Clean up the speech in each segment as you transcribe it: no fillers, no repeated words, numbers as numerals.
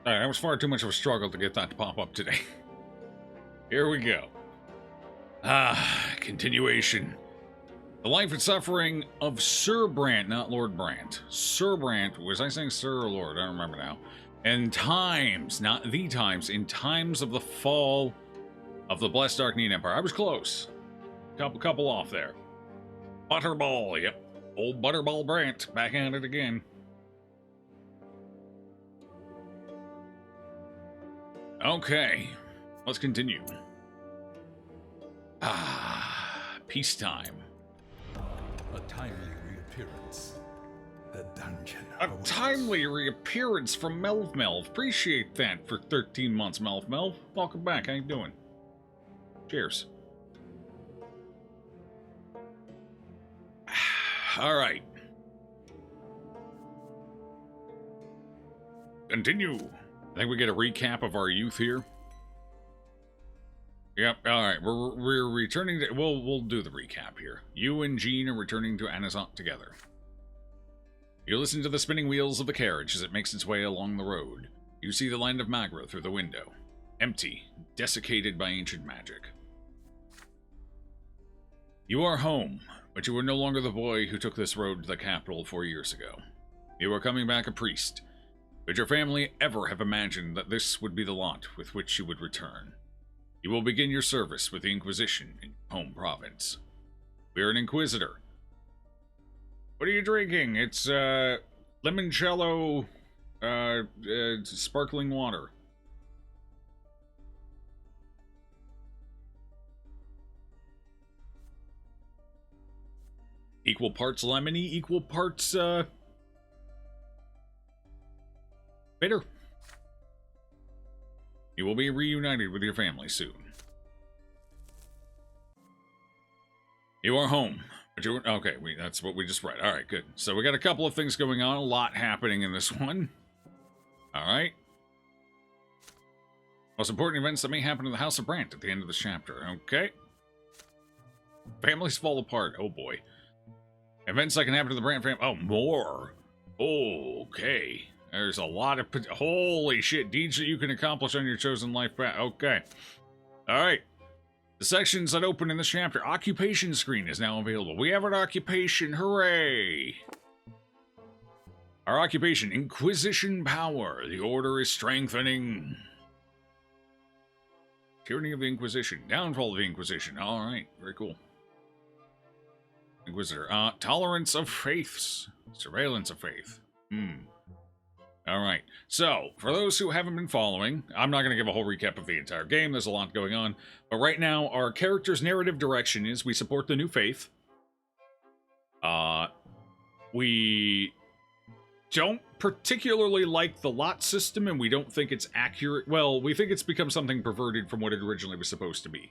Alright, that was far too much of a struggle to get that to pop up today. Here we go. Continuation. The life and suffering of Sir Brant, not Lord Brant. Sir Brant, was I saying Sir or Lord? I don't remember now. In times, not the times, in times of the fall of the Blessed Arcane Empire. I was close. Couple off there. Butterball, yep. Old Butterball Brant, back at it again. Okay, let's continue. Peacetime. A timely reappearance. The dungeon. A timely reappearance from Melv. Appreciate that for 13 months, Melv. Welcome back. How you doing? Cheers. All right. Continue. I think we get a recap of our youth here. Yep. All right. We're returning to. We'll do the recap here. You and Jean are returning to Anazant together. You listen to the spinning wheels of the carriage as it makes its way along the road. You see the land of Magra through the window, empty, desiccated by ancient magic. You are home, but you are no longer the boy who took this road to the capital 4 years ago. You are coming back a priest. Would your family ever have imagined that this would be the lot with which you would return? You will begin your service with the Inquisition in your home province. We are an Inquisitor. What are you drinking? It's, limoncello, sparkling water. Equal parts lemony, equal parts, bitter. You will be reunited with your family soon. You are home. But you okay, that's what we just read. Alright, good. So we got a couple of things going on, a lot happening in this one. Alright. Most important events that may happen in the House of Brant at the end of this chapter. Okay. Families fall apart. Oh boy. Events that can happen to the Brant family. Oh, more. Okay. There's a lot of... Holy shit. Deeds that you can accomplish on your chosen life path. Okay. Alright. The sections that open in this chapter. Occupation screen is now available. We have an occupation. Hooray! Our occupation. Inquisition power. The order is strengthening. Tyranny of the Inquisition. Downfall of the Inquisition. Alright. Very cool. Inquisitor. Tolerance of faiths. Surveillance of faith. Alright, so, for those who haven't been following, I'm not going to give a whole recap of the entire game, there's a lot going on, but right now, our character's narrative direction is we support the new faith. We don't particularly like the lot system, and we don't think it's accurate. Well, we think it's become something perverted from what it originally was supposed to be.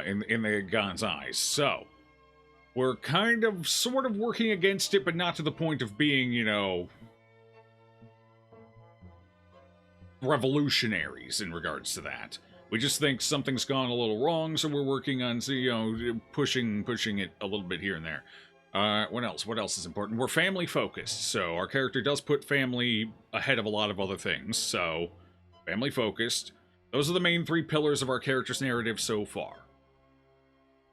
In the God's eyes, so... We're kind of, sort of working against it, but not to the point of being, you know... revolutionaries in regards to that. We just think something's gone a little wrong, so we're working on, you know, pushing it a little bit here and there. What else? What else is important? We're family focused, so our character does put family ahead of a lot of other things, so family focused. Those are the main three pillars of our character's narrative so far.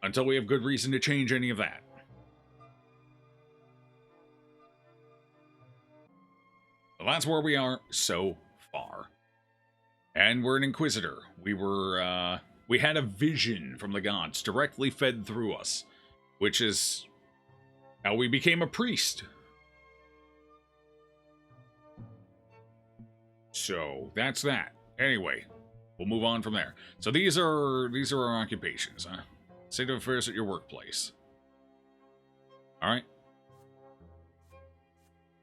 Until we have good reason to change any of that. Well, that's where we are so far. And we're an Inquisitor. We had a vision from the gods directly fed through us, which is how we became a priest. So, that's that. Anyway, we'll move on from there. So these are our occupations, huh? State of affairs at your workplace. Alright.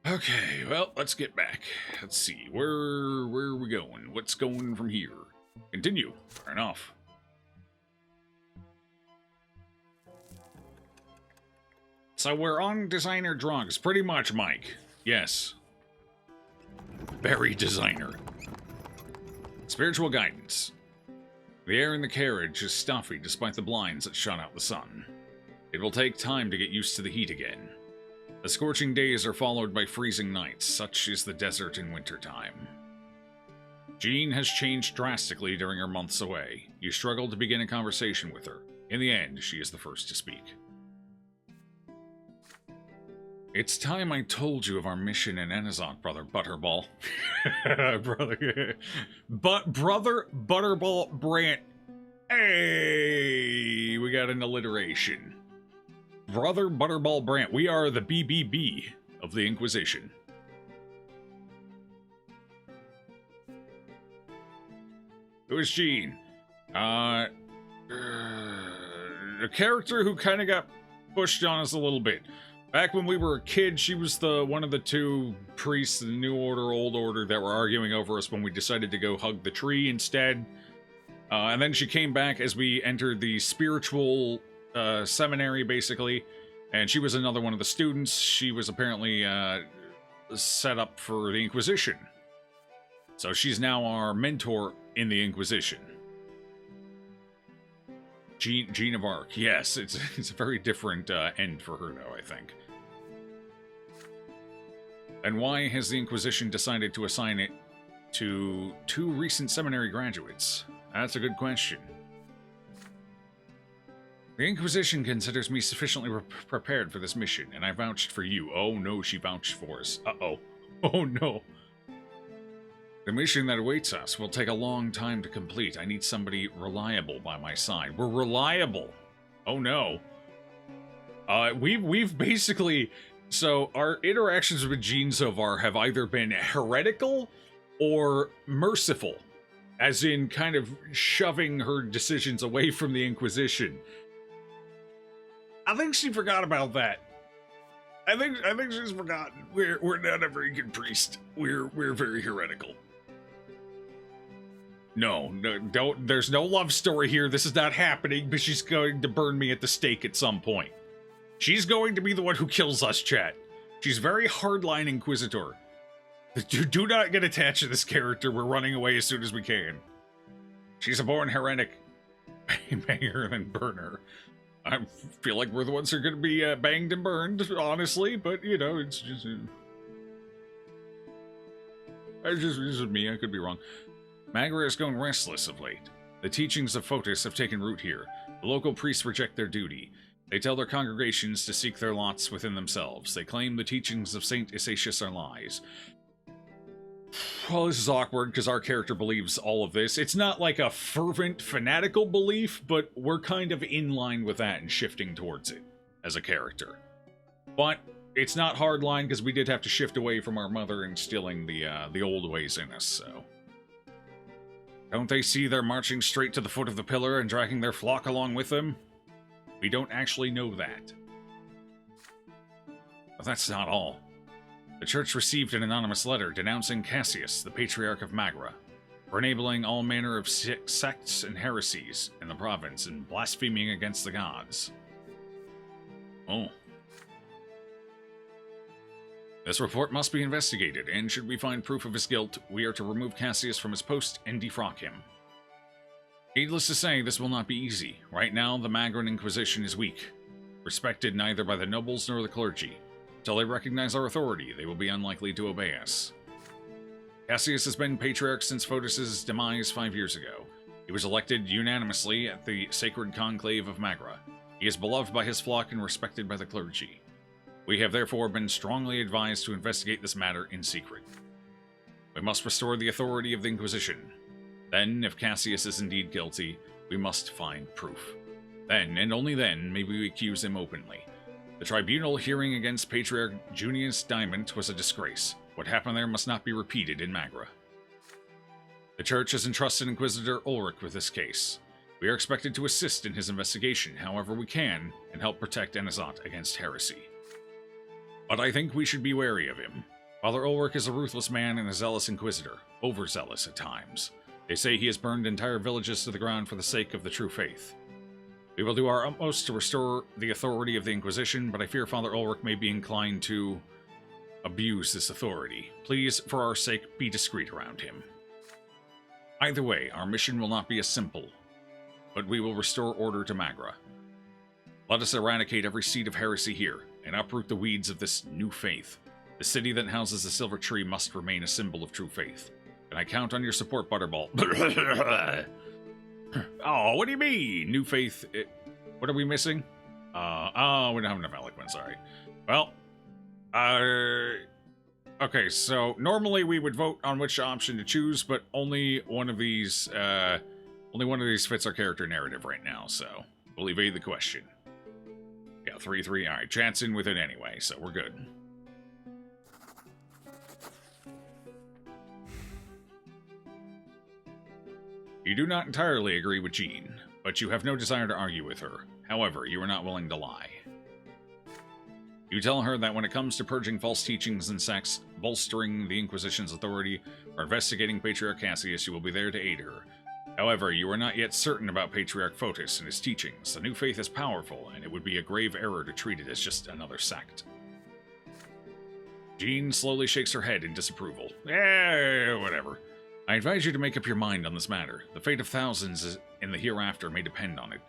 Okay, well, let's get back. Let's see, where are we going? What's going from here? Continue. Fair enough. So we're on designer drugs, pretty much, Mike. Yes. Very designer. Spiritual guidance. The air in the carriage is stuffy despite the blinds that shut out the sun. It will take time to get used to the heat again. The scorching days are followed by freezing nights, such is the desert in wintertime. Jean has changed drastically during her months away. You struggled to begin a conversation with her. In the end, she is the first to speak. It's time I told you of our mission in Enizant, Brother Butterball. Brother Butterball Brante. Hey, we got an alliteration. Brother Butterball Brante. We are the BBB of the Inquisition. Who is Jean? A character who kind of got pushed on us a little bit. Back when we were a kid, she was one of the two priests, the New Order, Old Order, that were arguing over us when we decided to go hug the tree instead. And then she came back as we entered the spiritual seminary, basically. And she was another one of the students. She was apparently set up for the Inquisition. So she's now our mentor in the Inquisition. Jean of Arc. Yes, it's a very different end for her, though, I think. And why has the Inquisition decided to assign it to 2 recent seminary graduates? That's a good question. The Inquisition considers me sufficiently prepared for this mission, and I vouched for you. Oh no, she vouched for us. Uh-oh. Oh no. The mission that awaits us will take a long time to complete. I need somebody reliable by my side. We're reliable. Oh no. We've basically... So, our interactions with Jean so far have either been heretical or merciful. As in, kind of shoving her decisions away from the Inquisition. I think she forgot about that. I think she's forgotten. We're not a very good priest. We're very heretical. No, don't. There's no love story here. This is not happening, but she's going to burn me at the stake at some point. She's going to be the one who kills us, chat. She's very hardline Inquisitor. Do not get attached to this character. We're running away as soon as we can. She's a born heretic. Bang her and burn her. I feel like we're the ones who are going to be banged and burned, honestly, but, you know, it's just... It's just me, I could be wrong. Magra is going restless of late. The teachings of Photis have taken root here. The local priests reject their duty. They tell their congregations to seek their lots within themselves. They claim the teachings of Saint Isacius are lies. Well, this is awkward, because our character believes all of this. It's not like a fervent, fanatical belief, but we're kind of in line with that and shifting towards it, as a character. But it's not hardline, because we did have to shift away from our mother instilling the old ways in us, so... Don't they see they're marching straight to the foot of the pillar and dragging their flock along with them? We don't actually know that. But that's not all. The church received an anonymous letter denouncing Cassius, the Patriarch of Magra, for enabling all manner of sects and heresies in the province and blaspheming against the gods. Oh. This report must be investigated, and should we find proof of his guilt, we are to remove Cassius from his post and defrock him. Needless to say, this will not be easy. Right now, the Magran Inquisition is weak, respected neither by the nobles nor the clergy. Until they recognize our authority, they will be unlikely to obey us. Cassius has been Patriarch since Photis' demise 5 years ago. He was elected unanimously at the Sacred Conclave of Magra. He is beloved by his flock and respected by the clergy. We have therefore been strongly advised to investigate this matter in secret. We must restore the authority of the Inquisition. Then, if Cassius is indeed guilty, we must find proof. Then, and only then, may we accuse him openly. The tribunal hearing against Patriarch Junius Diamond was a disgrace. What happened there must not be repeated in Magra. The Church has entrusted Inquisitor Ulrich with this case. We are expected to assist in his investigation however we can, and help protect Enizant against heresy. But I think we should be wary of him. Father Ulrich is a ruthless man and a zealous Inquisitor, overzealous at times. They say he has burned entire villages to the ground for the sake of the true faith. We will do our utmost to restore the authority of the Inquisition, but I fear Father Ulrich may be inclined to abuse this authority. Please, for our sake, be discreet around him. Either way, our mission will not be as simple, but we will restore order to Magra. Let us eradicate every seed of heresy here, and uproot the weeds of this new faith. The city that houses the silver tree must remain a symbol of true faith. Can I count on your support, Butterball? Oh, what do you mean? New faith. What are we missing? Oh, we don't have enough eloquence. Sorry. Well, okay, so normally we would vote on which option to choose, but only one of these fits our character narrative right now, so we'll evade the question. Yeah, 3-3. All right, chat's in with it anyway, so we're good. You do not entirely agree with Jean, but you have no desire to argue with her. However, you are not willing to lie. You tell her that when it comes to purging false teachings and sects, bolstering the Inquisition's authority, or investigating Patriarch Cassius, you will be there to aid her. However, you are not yet certain about Patriarch Photis and his teachings. The new faith is powerful, and it would be a grave error to treat it as just another sect. Jean slowly shakes her head in disapproval. Whatever. I advise you to make up your mind on this matter. The fate of thousands in the hereafter may depend on it.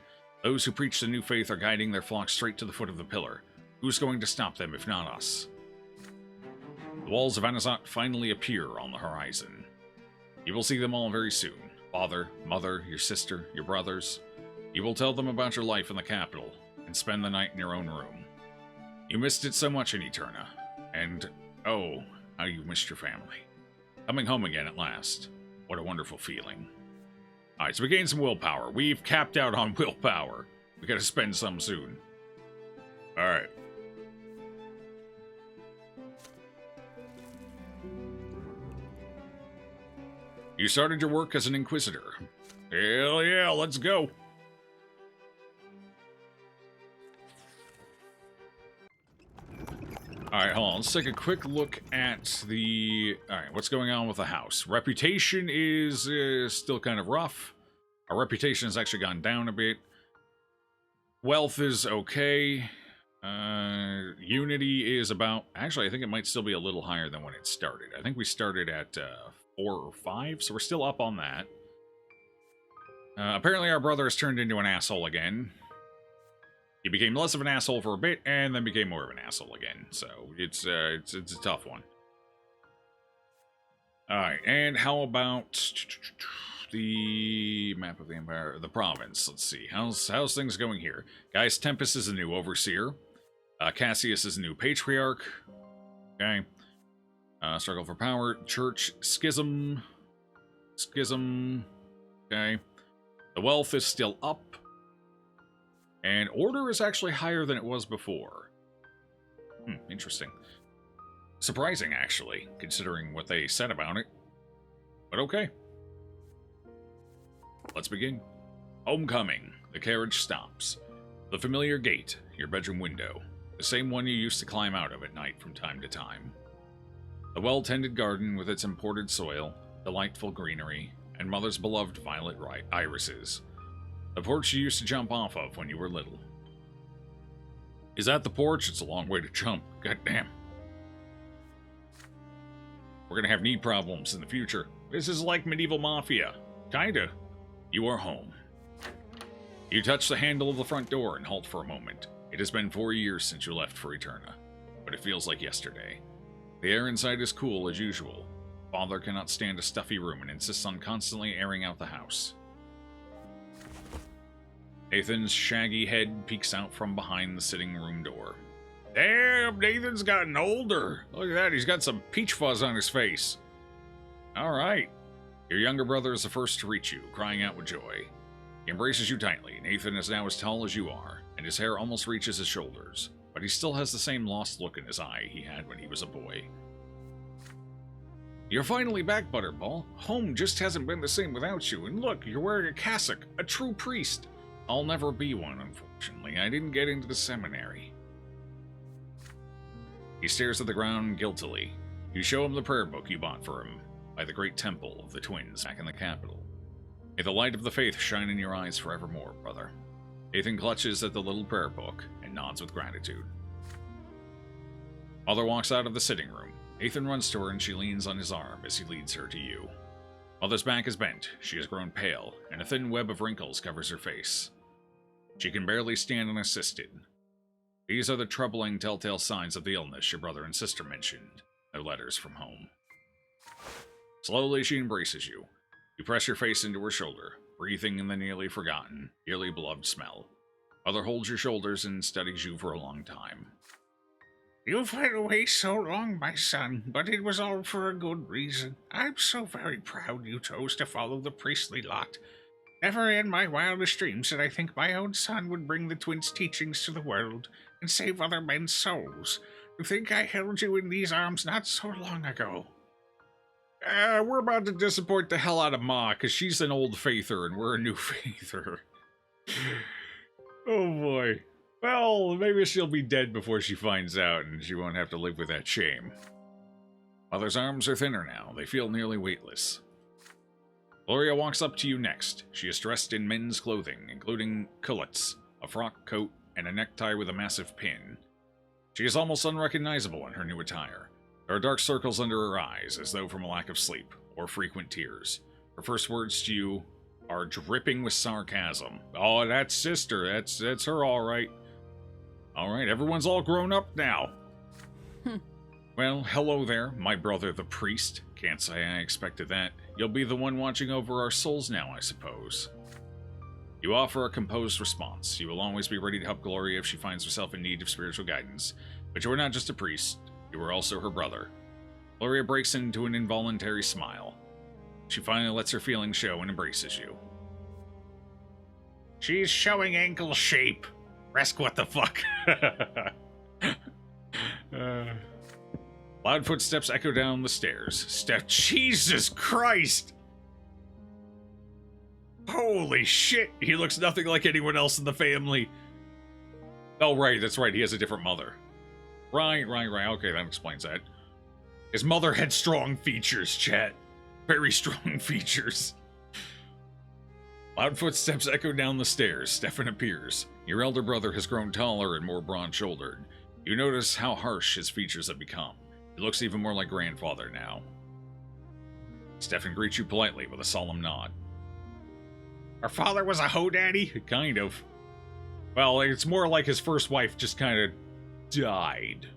Those who preach the new faith are guiding their flock straight to the foot of the pillar. Who's going to stop them if not us? The walls of Anazat finally appear on the horizon. You will see them all very soon. Father, mother, your sister, your brothers. You will tell them about your life in the capital, and spend the night in your own room. You missed it so much in Eterna, and oh, how you missed your family. Coming home again at last. What a wonderful feeling. Alright, so we gained some willpower. We've capped out on willpower. We gotta spend some soon. Alright. You started your work as an Inquisitor. Hell yeah, let's go. Alright, hold on. Let's take a quick look at the... Alright, what's going on with the house? Reputation is still kind of rough. Our reputation has actually gone down a bit. Wealth is okay. Unity is about... Actually, I think it might still be a little higher than when it started. I think we started at 4 or 5, so we're still up on that. Apparently our brother has turned into an asshole again. He became less of an asshole for a bit, and then became more of an asshole again. So, it's a tough one. Alright, and how about the map of the Empire, the province? Let's see, how's things going here? Guys, Tempest is a new overseer. Cassius is a new patriarch. Okay. Struggle for power, church, schism. Okay. The wealth is still up. And order is actually higher than it was before. Interesting. Surprising, actually, considering what they said about it. But okay. Let's begin. Homecoming. The carriage stops. The familiar gate, your bedroom window. The same one you used to climb out of at night from time to time. The well-tended garden with its imported soil, delightful greenery, and Mother's beloved violet irises. The porch you used to jump off of when you were little. Is that the porch? It's a long way to jump. God damn. We're gonna have knee problems in the future. This is like medieval mafia. Kinda. You are home. You touch the handle of the front door and halt for a moment. It has been 4 years since you left for Eterna, but it feels like yesterday. The air inside is cool as usual. Father cannot stand a stuffy room and insists on constantly airing out the house. Nathan's shaggy head peeks out from behind the sitting room door. Damn, Nathan's gotten older. Look at that, he's got some peach fuzz on his face. Alright. Your younger brother is the first to reach you, crying out with joy. He embraces you tightly. Nathan is now as tall as you are, and his hair almost reaches his shoulders, but he still has the same lost look in his eye he had when he was a boy. You're finally back, Butterball. Home just hasn't been the same without you, and look, you're wearing a cassock, a true priest. I'll never be one, unfortunately. I didn't get into the seminary. He stares at the ground guiltily. You show him the prayer book you bought for him by the great temple of the twins back in the capital. May the light of the faith shine in your eyes forevermore, brother. Nathan clutches at the little prayer book and nods with gratitude. Mother walks out of the sitting room. Nathan runs to her and she leans on his arm as he leads her to you. Mother's back is bent, she has grown pale, and a thin web of wrinkles covers her face. She can barely stand unassisted. These are the troubling telltale signs of the illness your brother and sister mentioned, their letters from home. Slowly, she embraces you. You press your face into her shoulder, breathing in the nearly forgotten, dearly beloved smell. Mother holds your shoulders and studies you for a long time. You've been away so long, my son, but it was all for a good reason. I'm so very proud you chose to follow the priestly lot. Never in my wildest dreams did I think my own son would bring the twins' teachings to the world and save other men's souls. To think I held you in these arms not so long ago. We're about to disappoint the hell out of Ma, because she's an old faither and we're a new faither. Oh boy. Well, maybe she'll be dead before she finds out and she won't have to live with that shame. Mother's arms are thinner now. They feel nearly weightless. Gloria walks up to you next. She is dressed in men's clothing, including culottes, a frock coat, and a necktie with a massive pin. She is almost unrecognizable in her new attire. There are dark circles under her eyes, as though from a lack of sleep, or frequent tears. Her first words to you are dripping with sarcasm. Oh, that's sister. That's her, all right. All right, everyone's all grown up now. Well, hello there, my brother the priest. Can't say I expected that. You'll be the one watching over our souls now, I suppose. You offer a composed response. You will always be ready to help Gloria if she finds herself in need of spiritual guidance. But you are not just a priest. You are also her brother. Gloria breaks into an involuntary smile. She finally lets her feelings show and embraces you. She's showing ankle shape. Resk, what the fuck? Loud footsteps echo down the stairs. Jesus Christ! Holy shit! He looks nothing like anyone else in the family. Oh, right, that's right. He has a different mother. Right. Okay, that explains that. His mother had strong features, chat. Very strong features. Loud footsteps echo down the stairs. Stefan appears. Your elder brother has grown taller and more broad-shouldered. You notice how harsh his features have become. He looks even more like grandfather now. Stefan greets you politely with a solemn nod. Our father was a ho-daddy? Kind of. Well, it's more like his first wife just kind of died.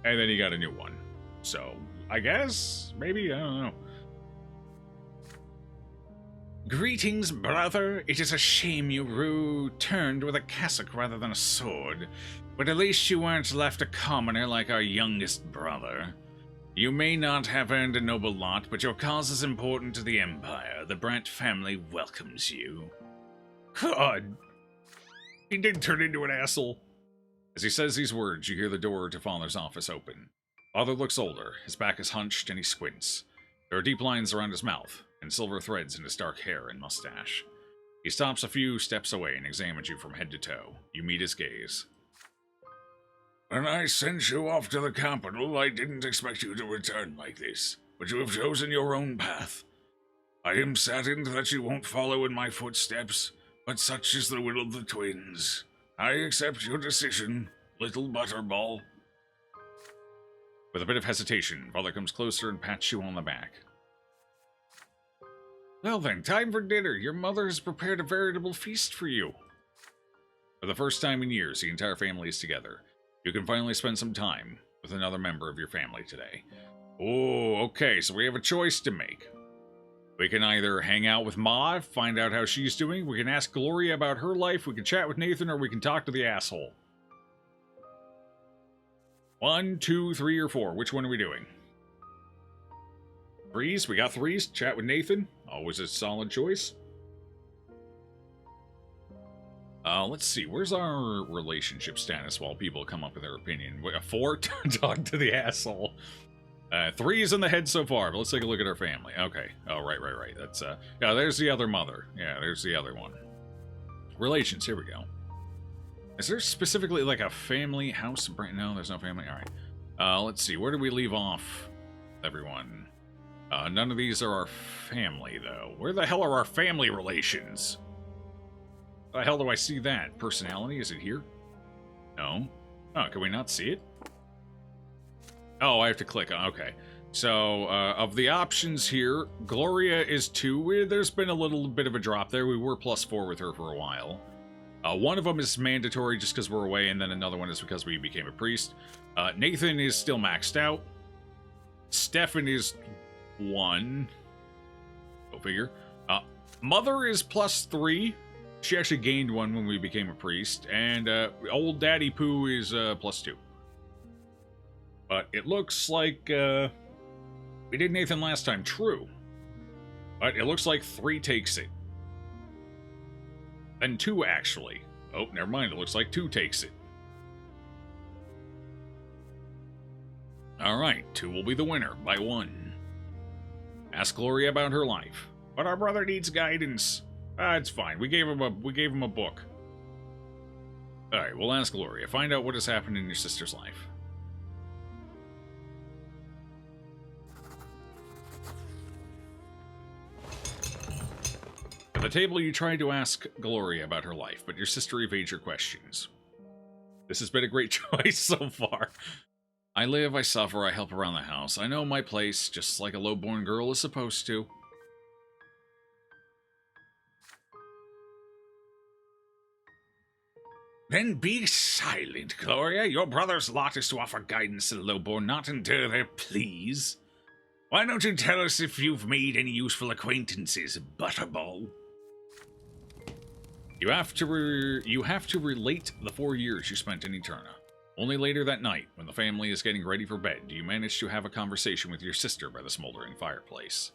And then he got a new one. So, I guess? Maybe? I don't know. Greetings, brother. It is a shame you returned with a cassock rather than a sword. But at least you weren't left a commoner like our youngest brother. You may not have earned a noble lot, but your cause is important to the Empire. The Brant family welcomes you. God. He did turn into an asshole. As he says these words, you hear the door to Father's office open. Father looks older. His back is hunched and he squints. There are deep lines around his mouth, and silver threads in his dark hair and mustache. He stops a few steps away and examines you from head to toe. You meet his gaze. When I sent you off to the capital, I didn't expect you to return like this, but you have chosen your own path. I am saddened that you won't follow in my footsteps, but such is the will of the twins. I accept your decision, little Butterball. With a bit of hesitation, Father comes closer and pats you on the back. Well then, time for dinner. Your mother has prepared a veritable feast for you. For the first time in years, the entire family is together. You can finally spend some time with another member of your family today. Oh, okay, so we have a choice to make. We can either hang out with Ma, find out how she's doing, we can ask Gloria about her life, we can chat with Nathan, or we can talk to the asshole. 1, 2, 3, or 4. Which one are we doing? Threes? We got threes. Chat with Nathan. Always a solid choice. Let's see. Where's our relationship status while people come up with their opinion? 4? Talk to the asshole. 3 is in the head so far, but let's take a look at our family. Okay. Oh, right. That's, yeah, there's the other mother. Yeah, there's the other one. Relations. Here we go. Is there specifically like a family house? No, there's no family. All right. Let's see. Where do we leave off, everyone? None of these are our family, though. Where the hell are our family relations? How the hell do I see that? Personality? Is it here? No. Oh, can we not see it? Oh, I have to click on. Okay. So, of the options here, Gloria is 2. There's been a little bit of a drop there. We were +4 with her for a while. One of them is mandatory just because we're away, and then another one is because we became a priest. Nathan is still maxed out. Stefan is 1. Go figure. Mother is +3. She actually gained 1 when we became a priest. And old Daddy Pooh is +2. But it looks like we did Nathan last time. True. But it looks like 3 takes it. Then 2, actually. Oh, never mind. It looks like 2 takes it. Alright, 2 will be the winner by 1. Ask Gloria about her life. But our brother needs guidance. It's fine. We gave him a book. Alright, we'll ask Gloria. Find out what has happened in your sister's life. At the table, you tried to ask Gloria about her life, but your sister evades your questions. This has been a great choice so far. I live, I suffer, I help around the house. I know my place, just like a low-born girl is supposed to. Then be silent, Gloria. Your brother's lot is to offer guidance to the lowborn, not endure their pleas. Why don't you tell us if you've made any useful acquaintances, Butterball? You have to relate the 4 years you spent in Eterna. Only later that night, when the family is getting ready for bed, do you manage to have a conversation with your sister by the smoldering fireplace.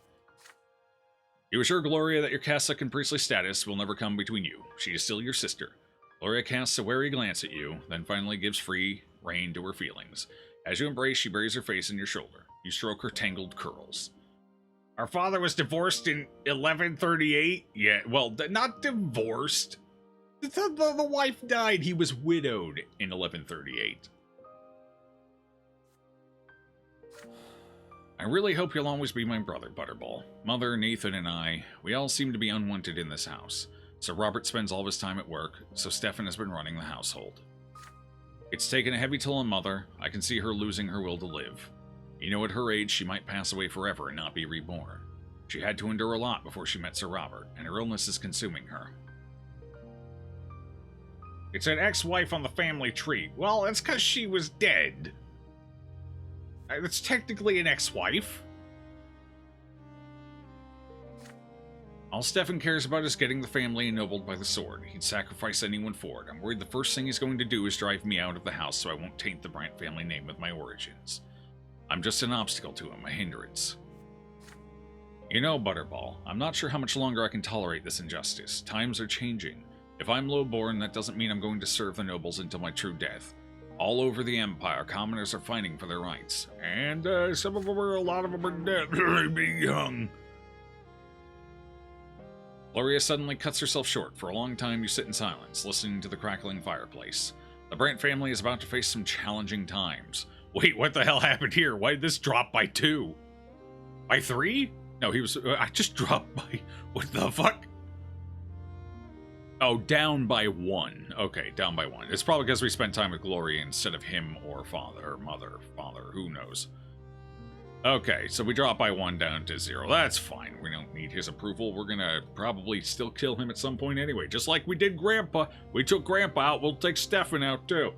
You assure Gloria that your cassock and priestly status will never come between you. She is still your sister. Gloria casts a wary glance at you, then finally gives free rein to her feelings. As you embrace, she buries her face in your shoulder. You stroke her tangled curls. Our father was divorced in 1138? Yeah, well, not divorced. The wife died. He was widowed in 1138. I really hope you'll always be my brother, Butterball. Mother, Nathan, and I, we all seem to be unwanted in this house. Sir Robert spends all of his time at work, so Stefan has been running the household. It's taken a heavy toll on Mother. I can see her losing her will to live. You know, at her age, she might pass away forever and not be reborn. She had to endure a lot before she met Sir Robert, and her illness is consuming her. It's an ex-wife on the family tree. Well, that's because she was dead. It's technically an ex-wife. All Stefan cares about is getting the family ennobled by the sword. He'd sacrifice anyone for it. I'm worried the first thing he's going to do is drive me out of the house so I won't taint the Brante family name with my origins. I'm just an obstacle to him, a hindrance. You know, Butterball, I'm not sure how much longer I can tolerate this injustice. Times are changing. If I'm lowborn, that doesn't mean I'm going to serve the nobles until my true death. All over the Empire, commoners are fighting for their rights. And a lot of them are dead, being young. Gloria suddenly cuts herself short. For a long time, you sit in silence, listening to the crackling fireplace. The Brante family is about to face some challenging times. Wait, what the hell happened here? Why did this drop by 2? By 3? No, he was... I just dropped by... What the fuck? Oh, down by 1. Okay, down by 1. It's probably because we spent time with Gloria instead of him or father, or mother, father, who knows. Okay, so we drop by 1 down to 0. That's fine. We don't need his approval. We're gonna probably still kill him at some point anyway. Just like we did Grandpa. We took Grandpa out. We'll take Stefan out too.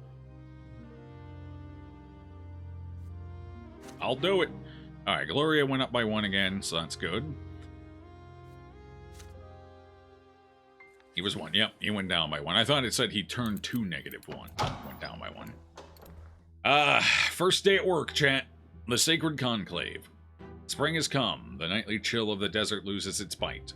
I'll do it. Alright, Gloria went up by 1 again, so that's good. He was 1. Yep, he went down by 1. I thought it said he turned to -1. Went down by 1. First day at work, chat. The Sacred Conclave. Spring has come. The nightly chill of the desert loses its bite.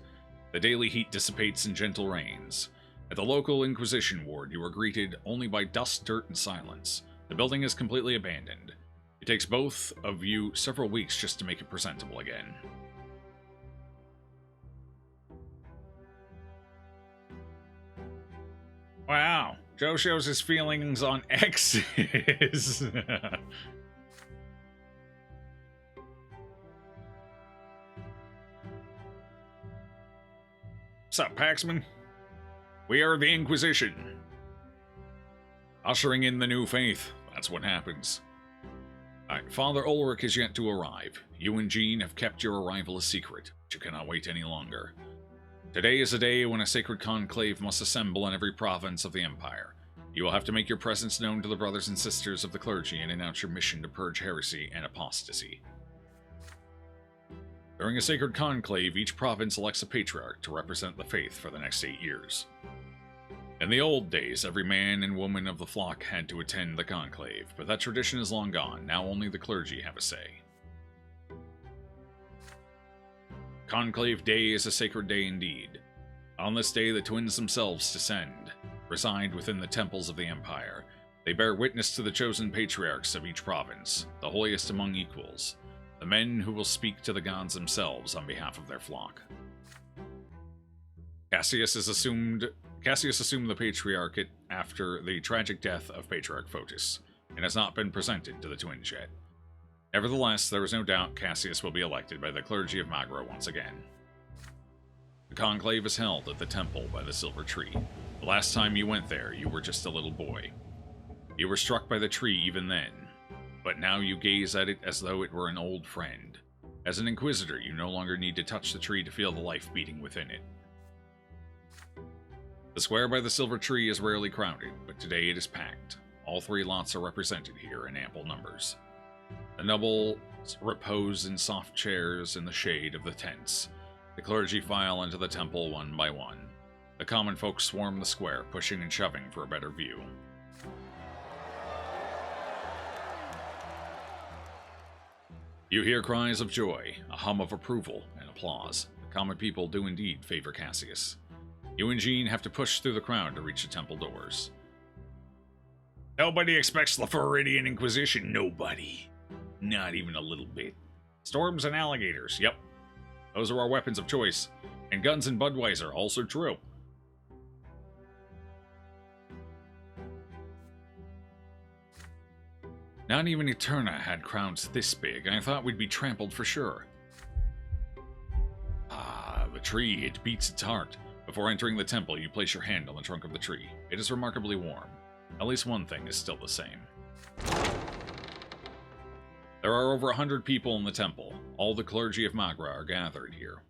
The daily heat dissipates in gentle rains. At the local Inquisition ward, you are greeted only by dust, dirt, and silence. The building is completely abandoned. It takes both of you several weeks just to make it presentable again. Wow, Joe shows his feelings on exes. What's up, Paxman? We are the Inquisition. Ushering in the new faith. That's what happens. Alright, Father Ulrich is yet to arrive. You and Jean have kept your arrival a secret, but you cannot wait any longer. Today is a day when a sacred conclave must assemble in every province of the Empire. You will have to make your presence known to the brothers and sisters of the clergy and announce your mission to purge heresy and apostasy. During a sacred conclave, each province elects a patriarch to represent the faith for the next 8 years. In the old days, every man and woman of the flock had to attend the conclave, but that tradition is long gone. Now only the clergy have a say. Conclave Day is a sacred day indeed. On this day, the twins themselves descend, reside within the temples of the Empire. They bear witness to the chosen patriarchs of each province, the holiest among equals, the men who will speak to the gods themselves on behalf of their flock. Cassius assumed the patriarchate after the tragic death of Patriarch Photis, and has not been presented to the twins yet. Nevertheless, there is no doubt Cassius will be elected by the clergy of Magra once again. The conclave is held at the temple by the Silver Tree. The last time you went there, you were just a little boy. You were struck by the tree even then, but now you gaze at it as though it were an old friend. As an Inquisitor, you no longer need to touch the tree to feel the life beating within it. The square by the Silver Tree is rarely crowded, but today it is packed. All 3 lots are represented here in ample numbers. The nobles repose in soft chairs in the shade of the tents. The clergy file into the temple one by one. The common folk swarm the square, pushing and shoving for a better view. You hear cries of joy, a hum of approval, and applause. The common people do indeed favor Cassius. You and Jean have to push through the crowd to reach the temple doors. Nobody expects the Floridian Inquisition, nobody. Not even a little bit. Storms and alligators, yep. Those are our weapons of choice. And guns and Budweiser, also true. Not even Eterna had crowds this big. I thought we'd be trampled for sure. Ah, the tree, it beats its heart. Before entering the temple, you place your hand on the trunk of the tree. It is remarkably warm. At least one thing is still the same. There are over 100 people in the temple. All the clergy of Magra are gathered here.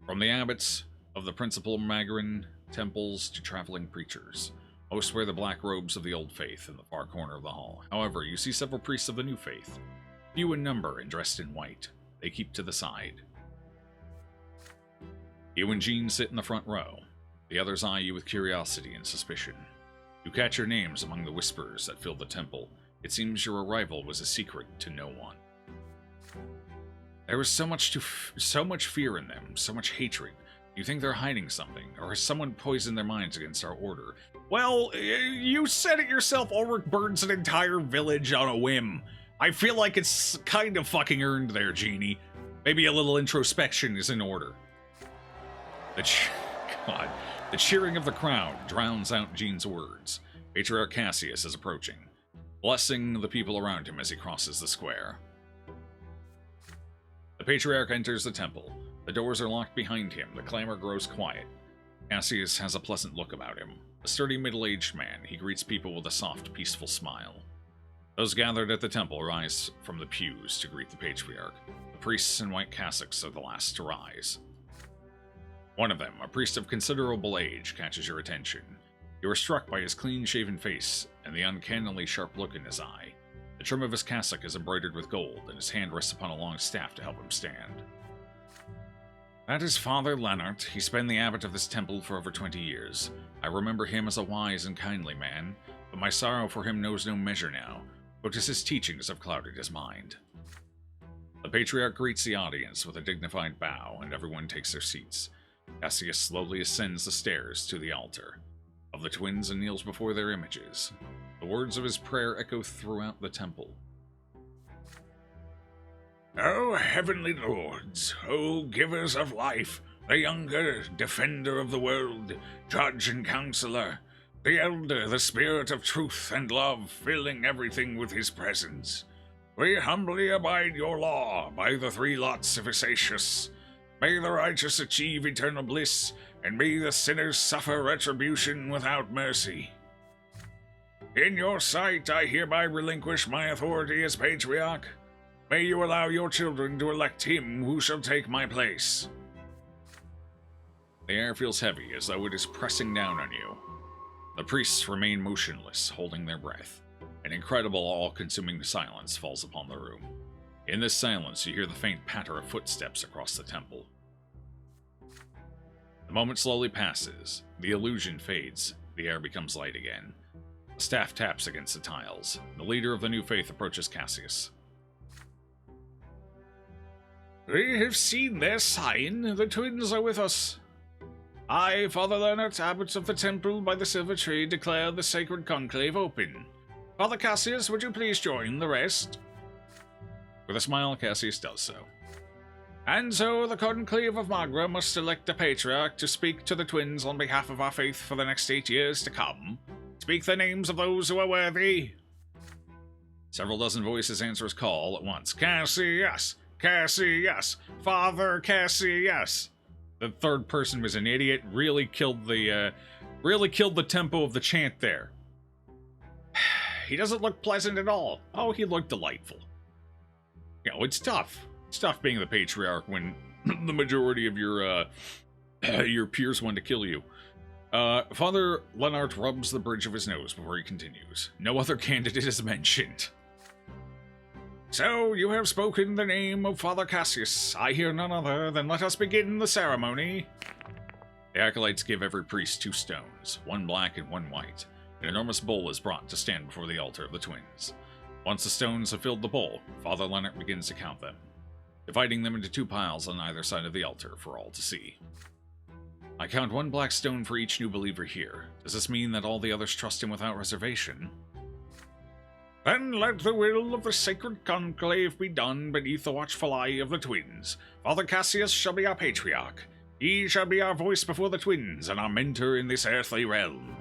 From the abbots of the principal Magran temples to traveling preachers. Most wear the black robes of the old faith in the far corner of the hall. However, you see several priests of the new faith. Few in number and dressed in white. They keep to the side. You and Jean sit in the front row. The others eye you with curiosity and suspicion. You catch your names among the whispers that fill the temple. It seems your arrival was a secret to no one. There is so much fear in them, so much hatred. You think they're hiding something, or has someone poisoned their minds against our order? Well, you said it yourself, Ulrich burns an entire village on a whim. I feel like it's kind of fucking earned there, Genie. Maybe a little introspection is in order. The cheering of the crowd drowns out Jean's words. Patriarch Cassius is approaching, blessing the people around him as he crosses the square. The Patriarch enters the temple. The doors are locked behind him. The clamor grows quiet. Cassius has a pleasant look about him. A sturdy middle-aged man, he greets people with a soft, peaceful smile. Those gathered at the temple rise from the pews to greet the Patriarch. The priests in white cassocks are the last to rise. One of them, a priest of considerable age, catches your attention. You are struck by his clean-shaven face and the uncannily sharp look in his eye. The trim of his cassock is embroidered with gold, and his hand rests upon a long staff to help him stand. That is Father Lennart. He's been the abbot of this temple for over 20 years. I remember him as a wise and kindly man, but my sorrow for him knows no measure now, but as his teachings have clouded his mind. The Patriarch greets the audience with a dignified bow, and everyone takes their seats. Cassius slowly ascends the stairs to the altar of the twins and kneels before their images. The words of his prayer echo throughout the temple. O heavenly lords, O givers of life, the younger, defender of the world, judge and counselor, the elder, the spirit of truth and love, filling everything with his presence. We humbly abide your law by the 3 lots of Isacius. May the righteous achieve eternal bliss, and may the sinners suffer retribution without mercy. In your sight, I hereby relinquish my authority as Patriarch. May you allow your children to elect him who shall take my place. The air feels heavy, as though it is pressing down on you. The priests remain motionless, holding their breath. An incredible, all-consuming silence falls upon the room. In this silence, you hear the faint patter of footsteps across the temple. The moment slowly passes. The illusion fades. The air becomes light again. The staff taps against the tiles. The leader of the new faith approaches Cassius. We have seen their sign. The twins are with us. I, Father Leonard, abbot of the temple by the silver tree, declare the sacred conclave open. Father Cassius, would you please join the rest? With a smile, Cassius does so. And so the conclave of Magra must elect a patriarch to speak to the twins on behalf of our faith for the next 8 years to come. Speak the names of those who are worthy. Several dozen voices answer his call at once. Cassius! Cassius! Father Cassius! The third person was an idiot. Really killed the tempo of the chant there. He doesn't look pleasant at all. Oh, he looked delightful. You know, it's tough. It's tough being the patriarch when the majority of your peers want to kill you. Father Leonard rubs the bridge of his nose before he continues. No other candidate is mentioned. So, you have spoken the name of Father Cassius. I hear none other, then let us begin the ceremony. The acolytes give every priest 2 stones, one black and one white. An enormous bowl is brought to stand before the altar of the twins. Once the stones have filled the bowl, Father Leonard begins to count them, dividing them into 2 piles on either side of the altar for all to see. I count 1 black stone for each new believer here. Does this mean that all the others trust him without reservation? Then let the will of the sacred conclave be done beneath the watchful eye of the twins. Father Cassius shall be our patriarch. He shall be our voice before the twins and our mentor in this earthly realm.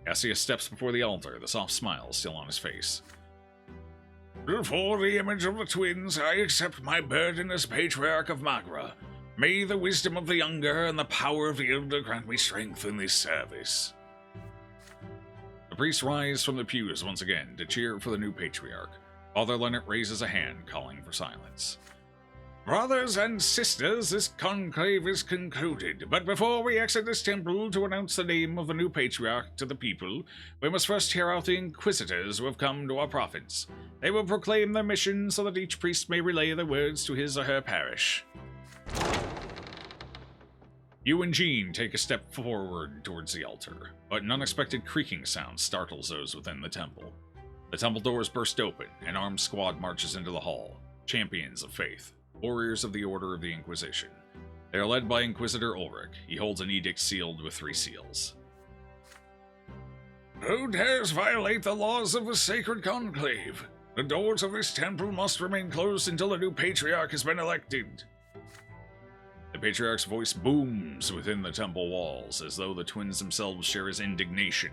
Cassius steps before the altar, the soft smile still on his face. Before the image of the twins, I accept my burden as patriarch of Magra. May the wisdom of the younger and the power of the elder grant me strength in this service. The priests rise from the pews once again to cheer for the new patriarch. Father Leonard raises a hand, calling for silence. Brothers and sisters, this conclave is concluded, but before we exit this temple to announce the name of the new patriarch to the people, we must first hear out the inquisitors who have come to our province. They will proclaim their mission so that each priest may relay their words to his or her parish. You and Jean take a step forward towards the altar, but an unexpected creaking sound startles those within the temple. The temple doors burst open, an armed squad marches into the hall, champions of faith, warriors of the Order of the Inquisition. They are led by Inquisitor Ulrich. He holds an edict sealed with 3 seals. Who dares violate the laws of the sacred conclave? The doors of this temple must remain closed until the new patriarch has been elected. The patriarch's voice booms within the temple walls, as though the twins themselves share his indignation.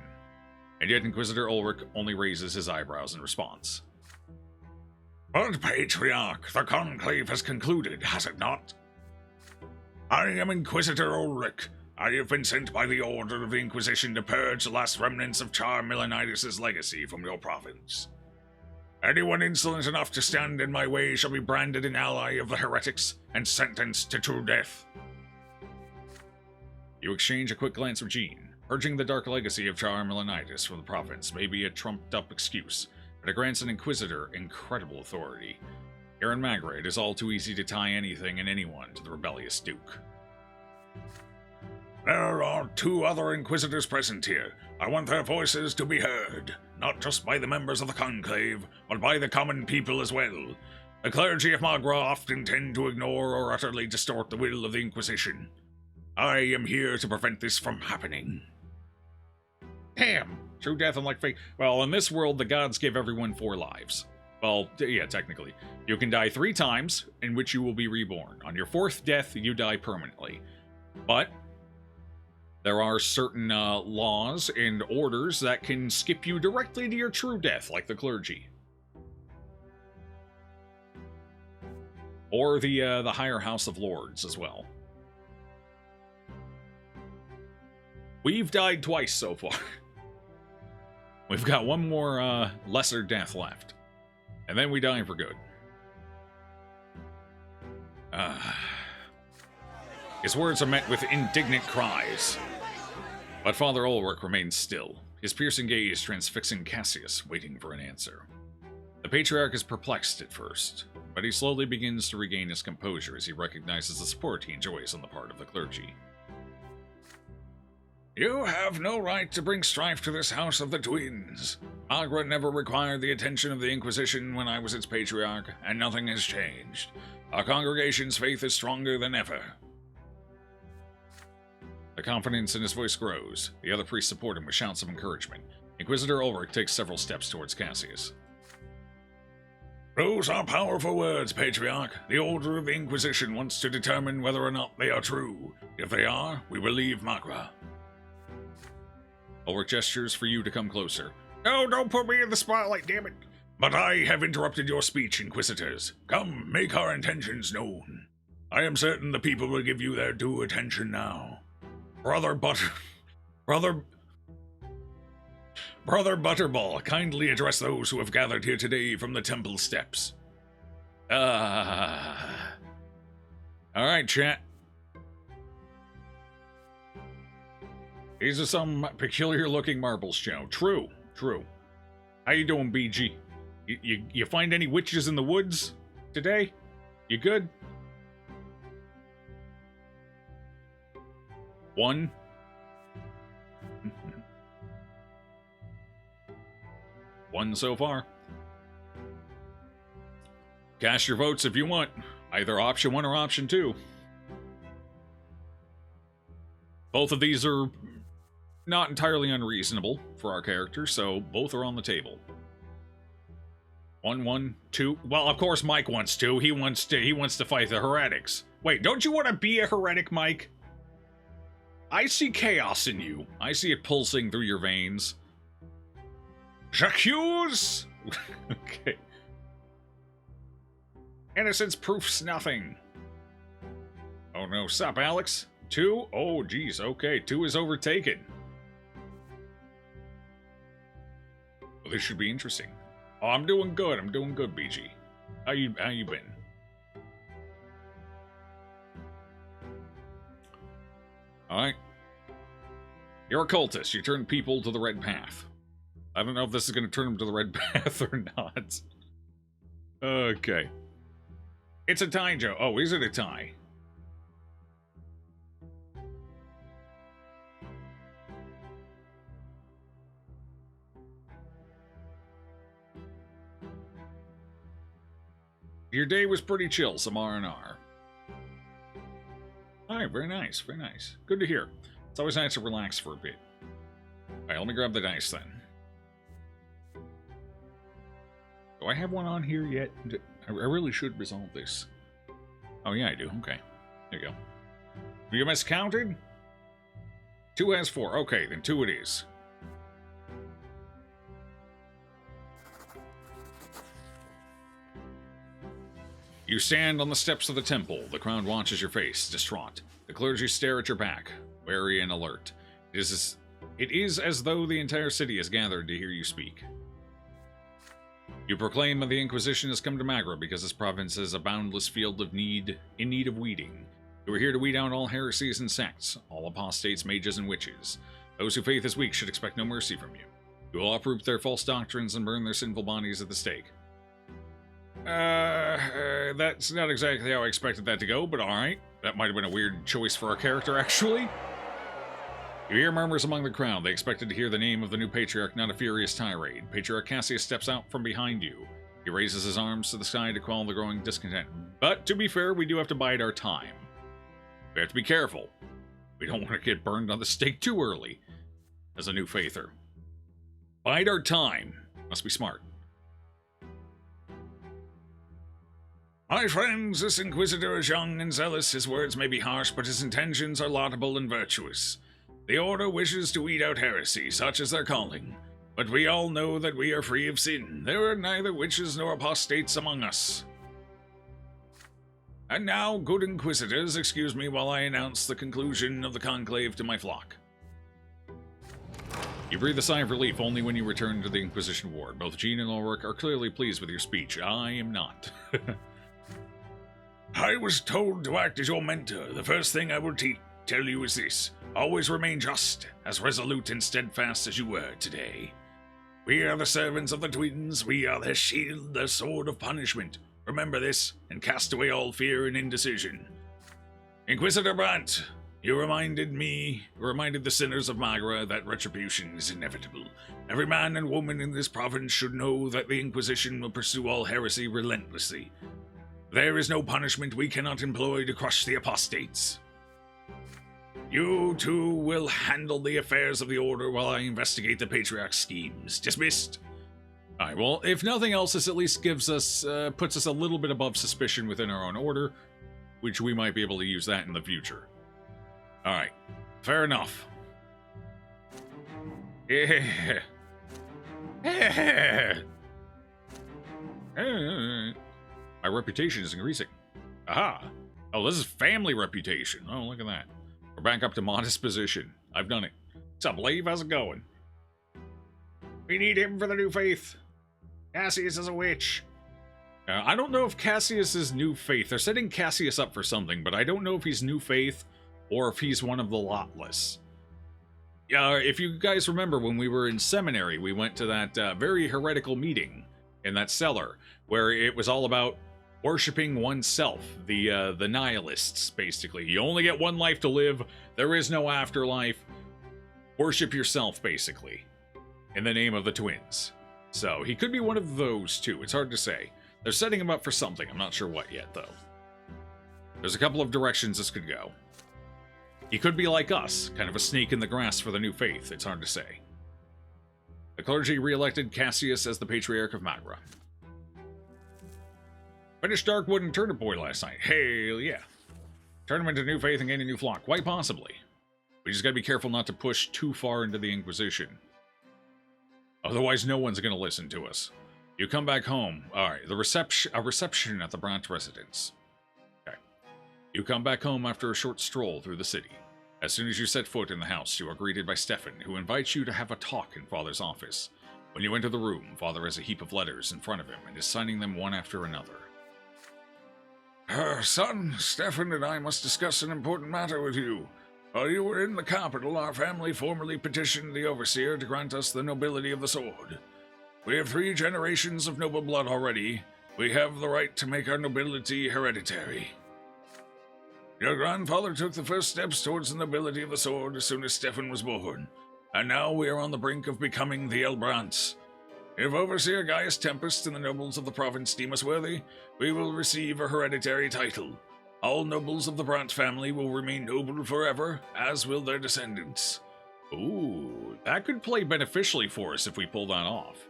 And yet Inquisitor Ulrich only raises his eyebrows in response. But, Patriarch, the conclave has concluded, has it not? I am Inquisitor Ulrich. I have been sent by the Order of the Inquisition to purge the last remnants of Char Milanitis' legacy from your province. Anyone insolent enough to stand in my way shall be branded an ally of the heretics and sentenced to true death. You exchange a quick glance with Jean. Purging the dark legacy of Char Milanitis from the province may be a trumped-up excuse, but it grants an Inquisitor incredible authority. Here in Magra, it is all too easy to tie anything and anyone to the rebellious Duke. There are 2 other Inquisitors present here. I want their voices to be heard, not just by the members of the Conclave, but by the common people as well. The clergy of Magra often tend to ignore or utterly distort the will of the Inquisition. I am here to prevent this from happening. Damn! True death unlike fate. Well, in this world, the gods give everyone 4 lives. Well, yeah, technically. You can die 3 times, in which you will be reborn. On your 4th death, you die permanently. But there are certain laws and orders that can skip you directly to your true death, like the clergy. Or the higher house of lords as well. We've died twice so far. We've got 1 more lesser death left. And then we die for good. His words are met with indignant cries. But Father Ulrich remains still, his piercing gaze transfixing Cassius, waiting for an answer. The Patriarch is perplexed at first, but he slowly begins to regain his composure as he recognizes the support he enjoys on the part of the clergy. You have no right to bring strife to this house of the twins. Margaret never required the attention of the Inquisition when I was its patriarch, and nothing has changed. Our congregation's faith is stronger than ever. The confidence in his voice grows. The other priests support him with shouts of encouragement. Inquisitor Ulrich takes several steps towards Cassius. Those are powerful words, Patriarch. The Order of the Inquisition wants to determine whether or not they are true. If they are, we will leave Magra. Ulrich gestures for you to come closer. No, don't put me in the spotlight, damn it. But I have interrupted your speech, Inquisitors. Come, make our intentions known. I am certain the people will give you their due attention now. Brother Butterball, kindly address those who have gathered here today from the temple steps. Alright, chat. These are some peculiar-looking marbles, Joe. True. How you doing, BG? You find any witches in the woods today? You good? One. One so far. Cast your votes if you want. Either option 1 or option 2. Both of these are not entirely unreasonable for our character, so both are on the table. 1, 1, 2. Well, of course Mike wants to. He wants to fight the heretics. Wait, don't you want to be a heretic, Mike? I see chaos in you. I see it pulsing through your veins. J'accuse! Okay. Innocence proofs nothing. Oh no, sup, Alex? 2? Oh, geez, okay. 2 is overtaken. Well, this should be interesting. Oh, I'm doing good, BG. How you been? Alright. You're a cultist. You turn people to the red path. I don't know if this is going to turn them to the red path or not. Okay. It's a tie, Joe. Oh, is it a tie? Your day was pretty chill, some R&R. Alright, very nice, very nice. Good to hear. It's always nice to relax for a bit. Alright, let me grab the dice then. Do I have one on here yet? I really should resolve this. Oh yeah, I do. Okay. There you go. You miscounted? 2 has 4. Okay, then 2 it is. You stand on the steps of the temple. The crowd watches your face, distraught. The clergy stare at your back, wary and alert. It is as though the entire city has gathered to hear you speak. You proclaim that the Inquisition has come to Magra because this province is a boundless field in need of weeding. You are here to weed out all heresies and sects, all apostates, mages, and witches. Those whose faith is weak should expect no mercy from you. You will uproot their false doctrines and burn their sinful bodies at the stake. That's not exactly how I expected that to go, but alright. That might have been a weird choice for our character, actually. You hear murmurs among the crowd. They expected to hear the name of the new Patriarch, not a furious tirade. Patriarch Cassius steps out from behind you. He raises his arms to the sky to quell the growing discontent. But, to be fair, we do have to bide our time. We have to be careful. We don't want to get burned on the stake too early, as a new faither. Bide our time. Must be smart. My friends, this Inquisitor is young and zealous. His words may be harsh, but his intentions are laudable and virtuous. The Order wishes to weed out heresy, such as their calling. But we all know that we are free of sin. There are neither witches nor apostates among us. And now, good Inquisitors, excuse me while I announce the conclusion of the conclave to my flock. You breathe a sigh of relief only when you return to the Inquisition ward. Both Jean and Ulrich are clearly pleased with your speech. I am not. I was told to act as your mentor. The first thing I will tell you is this. Always remain just, as resolute and steadfast as you were today. We are the servants of the twins. We are their shield, their sword of punishment. Remember this, and cast away all fear and indecision. Inquisitor Brant, you reminded the sinners of Magra that retribution is inevitable. Every man and woman in this province should know that the Inquisition will pursue all heresy relentlessly. There is no punishment we cannot employ to crush the apostates. You two will handle the affairs of the Order while I investigate the Patriarch's schemes. Dismissed. Alright, well, if nothing else, this at least gives us, puts us a little bit above suspicion within our own Order, which we might be able to use that in the future. Alright, fair enough. Yeah. My reputation is increasing. Aha! Oh, this is family reputation. Oh, look at that. We're back up to modest position. I've done it. What's up, Lave? How's it going? We need him for the new faith. Cassius is a witch. I don't know if Cassius is new faith. They're setting Cassius up for something, but I don't know if he's new faith or if he's one of the lotless. If you guys remember, when we were in seminary, we went to that very heretical meeting in that cellar, where it was all about worshipping oneself, the nihilists, basically. You only get one life to live, there is no afterlife. Worship yourself, basically, in the name of the twins. So, he could be one of those two, it's hard to say. They're setting him up for something, I'm not sure what yet, though. There's a couple of directions this could go. He could be like us, kind of a snake in the grass for the new faith, it's hard to say. The clergy re-elected Cassius as the Patriarch of Magra. Finished Darkwood and Turnip Boy last night. Hell yeah. Turn him into new faith and gain a new flock. Quite possibly. We just gotta be careful not to push too far into the Inquisition. Otherwise, no one's gonna listen to us. You come back home. Alright, a reception at the Brant residence. Okay. You come back home after a short stroll through the city. As soon as you set foot in the house, you are greeted by Stefan, who invites you to have a talk in Father's office. When you enter the room, Father has a heap of letters in front of him and is signing them one after another. Son, Stefan and I must discuss an important matter with you. While you were in the capital, our family formally petitioned the Overseer to grant us the nobility of the sword. We have 3 generations of noble blood already. We have the right to make our nobility hereditary. Your grandfather took the first steps towards the nobility of the sword as soon as Stefan was born, and now we are on the brink of becoming the Elbrants. If Overseer Gaius Tempest and the nobles of the province deem us worthy, we will receive a hereditary title. All nobles of the Brant family will remain noble forever, as will their descendants. Ooh, that could play beneficially for us if we pull that off.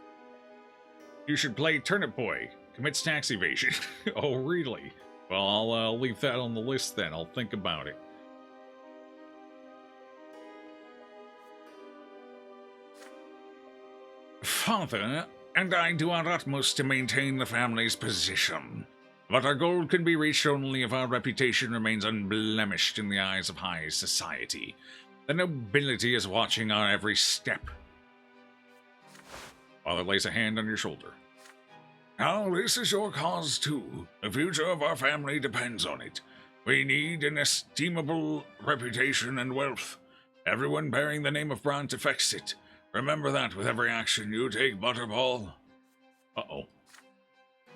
You should play Turnip Boy, commits tax evasion. Oh, really? Well, I'll leave that on the list then. I'll think about it. Father and I do our utmost to maintain the family's position, but our goal can be reached only if our reputation remains unblemished in the eyes of high society. The nobility is watching our every step. Father lays a hand on your shoulder. Now, this is your cause too. The future of our family depends on it. We need an estimable reputation and wealth. Everyone bearing the name of Brant affects it. Remember that with every action you take, Butterball. Uh-oh.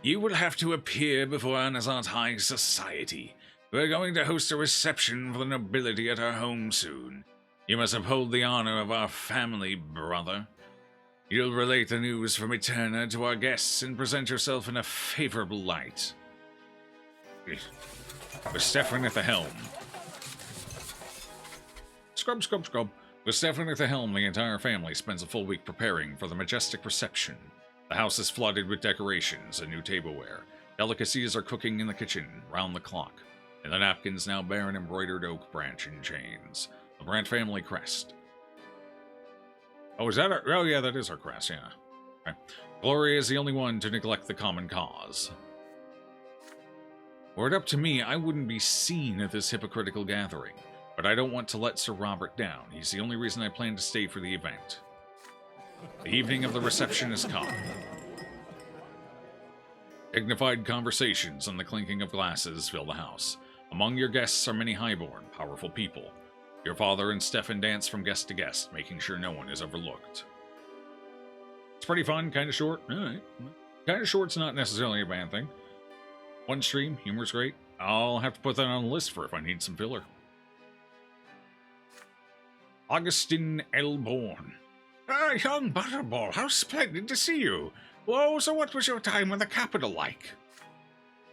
You will have to appear before Anazar's high society. We're going to host a reception for the nobility at our home soon. You must uphold the honor of our family, brother. You'll relate the news from Eterna to our guests and present yourself in a favorable light. With Stefan at the helm. Scrub, scrub, scrub. With Stefan at the helm, the entire family spends a full week preparing for the majestic reception. The house is flooded with decorations and new tableware. Delicacies are cooking in the kitchen, round the clock, and the napkins now bear an embroidered oak branch in chains. The Brant family crest. Oh, is that our... Oh, yeah, that is our crest, yeah. Okay. Gloria is the only one to neglect the common cause. Were it up to me, I wouldn't be seen at this hypocritical gathering. But I don't want to let Sir Robert down. He's the only reason I plan to stay for the event. The evening of the reception has come. Dignified conversations and the clinking of glasses fill the house. Among your guests are many highborn, powerful people. Your father and Stefan dance from guest to guest, making sure no one is overlooked. It's pretty fun, kind of short. All right. Kind of short's not necessarily a bad thing. One stream, humor's great. I'll have to put that on the list for if I need some filler. Augustine L. Bourne. Ah, young Butterball, how splendid to see you. Whoa, so what was your time in the capital like?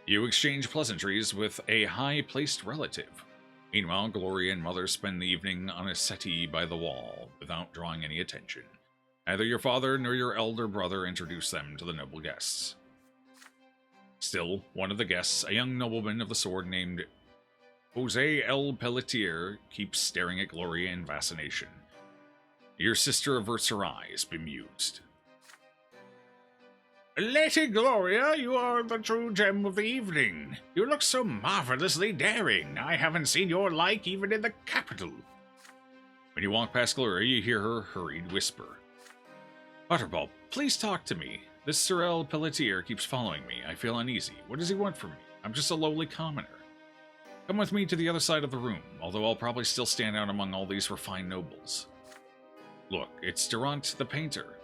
You exchange pleasantries with a high-placed relative. Meanwhile, Gloria and Mother spend the evening on a settee by the wall, without drawing any attention. Neither your father nor your elder brother introduce them to the noble guests. Still, one of the guests, a young nobleman of the sword named Jose L. Pelletier, keeps staring at Gloria in fascination. Your sister averts her eyes, bemused. Lady Gloria, you are the true gem of the evening. You look so marvelously daring. I haven't seen your like even in the capital. When you walk past Gloria, you hear her hurried whisper. Butterball, please talk to me. This Sir L. Pelletier keeps following me. I feel uneasy. What does he want from me? I'm just a lowly commoner. Come with me to the other side of the room, although I'll probably still stand out among all these refined nobles. Look, it's Durant the painter.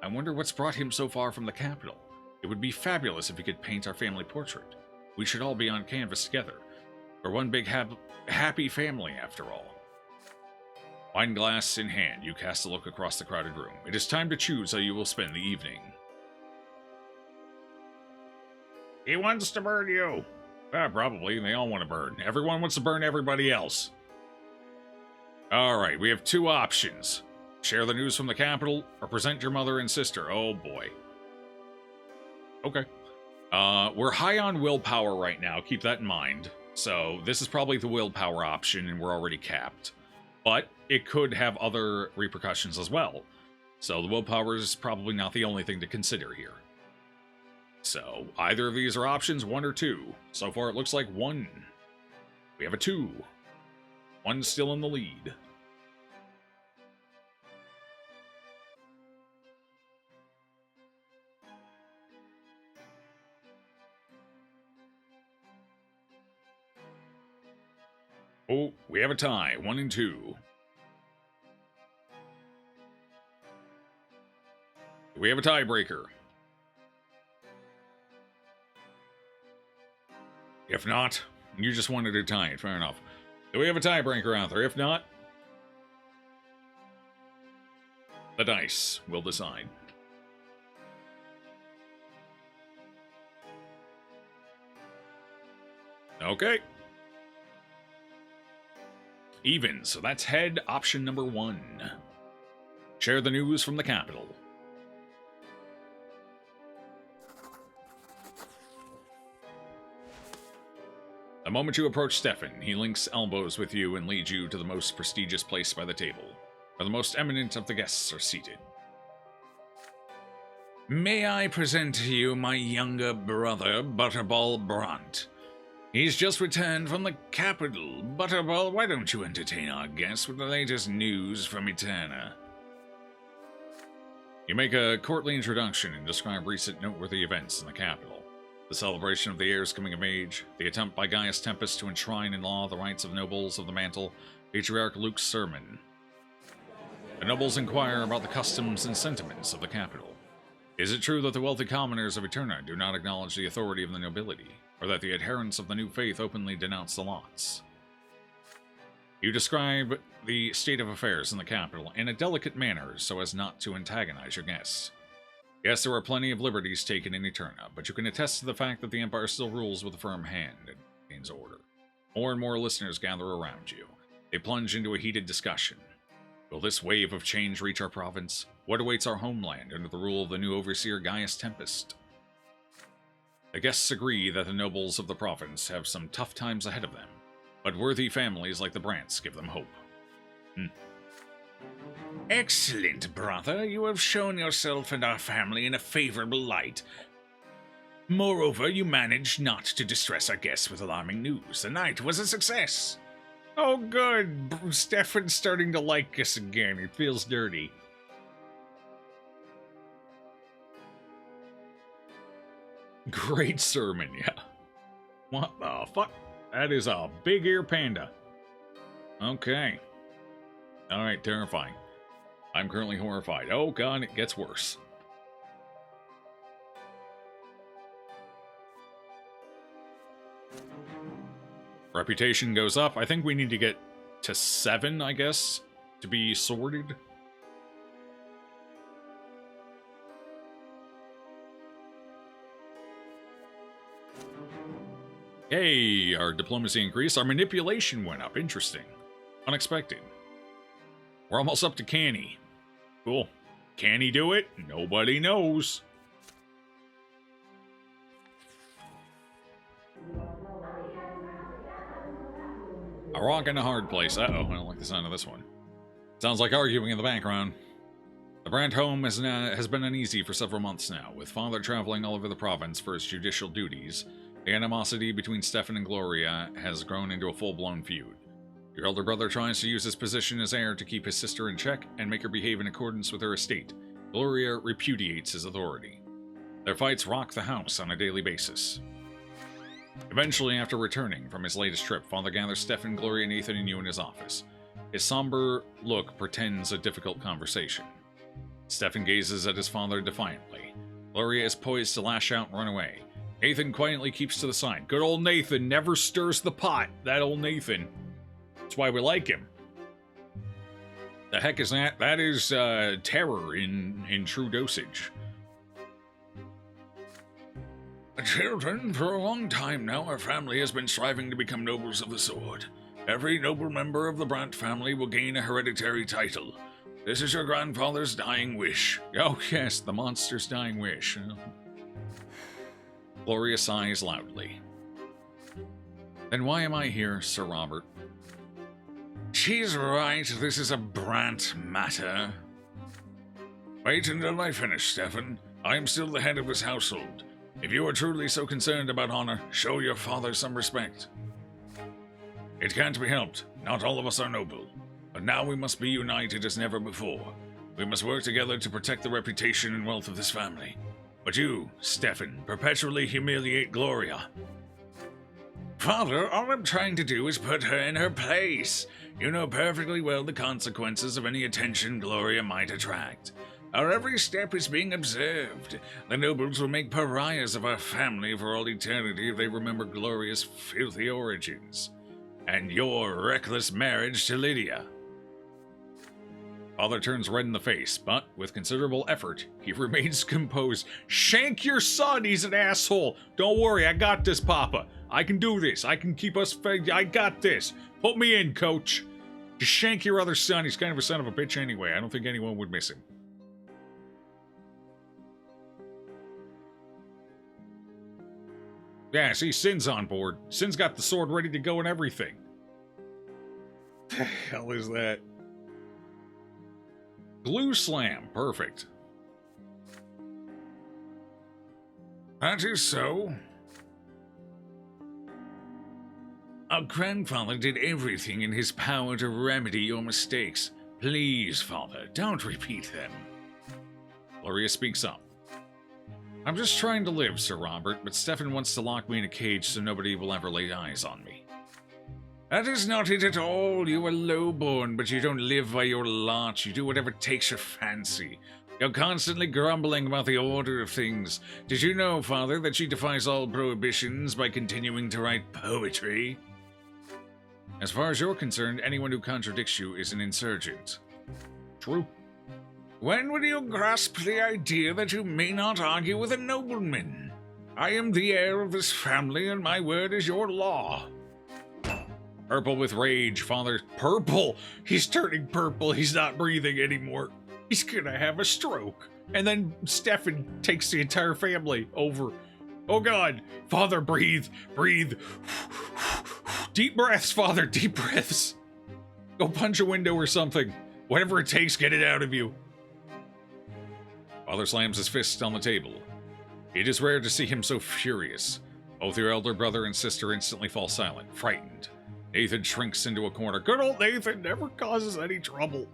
I wonder what's brought him so far from the capital. It would be fabulous if he could paint our family portrait. We should all be on canvas together. We're one big happy family, after all. Wine glass in hand, you cast a look across the crowded room. It is time to choose how you will spend the evening. He wants to burn you. Probably. They all want to burn. Everyone wants to burn everybody else. Alright, we have two options. Share the news from the capital, or present your mother and sister. Oh boy. Okay. We're high on willpower right now. Keep that in mind. So, this is probably the willpower option, and we're already capped. But it could have other repercussions as well. So, the willpower is probably not the only thing to consider here. So, either of these are options, 1 or 2. So far, it looks like 1. We have a 2. 1's still in the lead. Oh, we have a tie, 1 and 2. We have a tiebreaker. If not, you just wanted to tie it, fair enough. Do we have a tiebreaker out there? If not, the dice will decide. Okay. Even, so that's head option number 1. Share the news from the capital. The moment you approach Stefan, he links elbows with you and leads you to the most prestigious place by the table, where the most eminent of the guests are seated. May I present to you my younger brother, Butterball Brante. He's just returned from the capital. Butterball, why don't you entertain our guests with the latest news from Eterna? You make a courtly introduction and describe recent noteworthy events in the capital. The celebration of the heir's coming of age, the attempt by Gaius Tempest to enshrine in law the rights of nobles of the mantle, Patriarch Luke's sermon. The nobles inquire about the customs and sentiments of the capital. Is it true that the wealthy commoners of Eterna do not acknowledge the authority of the nobility, or that the adherents of the new faith openly denounce the lots? You describe the state of affairs in the capital in a delicate manner so as not to antagonize your guests. Yes, there are plenty of liberties taken in Eterna, but you can attest to the fact that the Empire still rules with a firm hand and maintains order. More and more listeners gather around you. They plunge into a heated discussion. Will this wave of change reach our province? What awaits our homeland under the rule of the new overseer Gaius Tempest? The guests agree that the nobles of the province have some tough times ahead of them, but worthy families like the Brants give them hope. Excellent, brother. You have shown yourself and our family in a favorable light. Moreover, you managed not to distress our guests with alarming news. The night was a success. Oh, good. Stefan's starting to like us again. It feels dirty. Great sermon, yeah. What the fuck? That is a big ear panda. Okay. Alright, terrifying. I'm currently horrified. Oh god, it gets worse. Reputation goes up. I think we need to get to 7, I guess, to be sorted. Hey, our diplomacy increased. Our manipulation went up. Interesting. Unexpected. We're almost up to Canny. Cool. Can he do it? Nobody knows. A rock in a hard place. Uh-oh, I don't like the sound of this one. Sounds like arguing in the background. The Brant home has been uneasy for several months now, with Father traveling all over the province for his judicial duties. The animosity between Stefan and Gloria has grown into a full-blown feud. Your elder brother tries to use his position as heir to keep his sister in check and make her behave in accordance with her estate. Gloria repudiates his authority. Their fights rock the house on a daily basis. Eventually, after returning from his latest trip, Father gathers Stefan, Gloria, Nathan, and you in his office. His somber look pretends a difficult conversation. Stefan gazes at his father defiantly. Gloria is poised to lash out and run away. Nathan quietly keeps to the side. Good old Nathan never stirs the pot. That old Nathan. That's why we like him. The heck is that? That is terror in true dosage. Children, for a long time now, our family has been striving to become nobles of the sword. Every noble member of the Brant family will gain a hereditary title. This is your grandfather's dying wish. Oh yes, the monster's dying wish. Gloria sighs loudly. Then why am I here, Sir Robert? She's right, this is a Brant matter. Wait until I finish, Stefan. I am still the head of this household. If you are truly so concerned about honor, show your father some respect. It can't be helped. Not all of us are noble. But now we must be united as never before. We must work together to protect the reputation and wealth of this family. But you, Stefan, perpetually humiliate Gloria. Father, all I'm trying to do is put her in her place. You know perfectly well the consequences of any attention Gloria might attract. Our every step is being observed. The nobles will make pariahs of our family for all eternity if they remember Gloria's filthy origins. And your reckless marriage to Lydia. Father turns red in the face, but with considerable effort, he remains composed. Shank your son, he's an asshole. Don't worry, I got this, Papa. I can do this. I can keep us fed. I got this. Put me in, coach. Just shank your other son. He's kind of a son of a bitch anyway. I don't think anyone would miss him. Yeah, see, Sin's on board. Sin's got the sword ready to go and everything. The hell is that? Glue slam. Perfect. That is so. Our grandfather did everything in his power to remedy your mistakes. Please, Father, don't repeat them. Gloria speaks up. I'm just trying to live, Sir Robert, but Stefan wants to lock me in a cage so nobody will ever lay eyes on me. That is not it at all. You are lowborn, but you don't live by your lot. You do whatever takes your fancy. You're constantly grumbling about the order of things. Did you know, Father, that she defies all prohibitions by continuing to write poetry? As far as you're concerned, anyone who contradicts you is an insurgent. True. When will you grasp the idea that you may not argue with a nobleman? I am the heir of this family, and my word is your law. Purple with rage, Father. Purple! He's turning purple. He's not breathing anymore. He's gonna have a stroke. And then Stefan takes the entire family over. Oh God! Father, breathe! Breathe! Deep breaths, Father! Deep breaths! Go punch a window or something. Whatever it takes, get it out of you. Father slams his fist on the table. It is rare to see him so furious. Both your elder brother and sister instantly fall silent, frightened. Nathan shrinks into a corner. Good old Nathan never causes any trouble.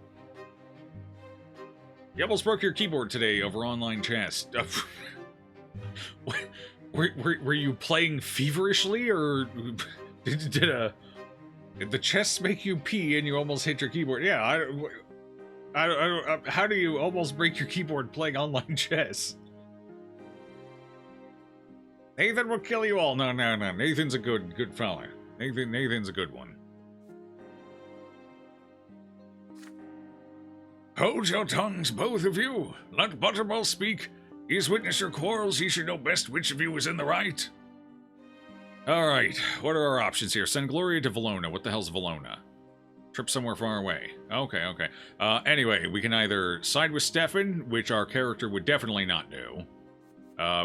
You almost broke your keyboard today over online chess. Were you playing feverishly, or did the chess make you pee and you almost hit your keyboard? Yeah, I how do you almost break your keyboard playing online chess? Nathan will kill you all. No. Nathan's a good fella. Nathan's a good one. Hold your tongues, both of you. Let Butterball speak. He has witnessed your quarrels. He should know best which of you is in the right. Alright, what are our options here? Send Gloria to Valona. What the hell's Valona? Trip somewhere far away. Okay. Anyway, we can either side with Stefan, which our character would definitely not do.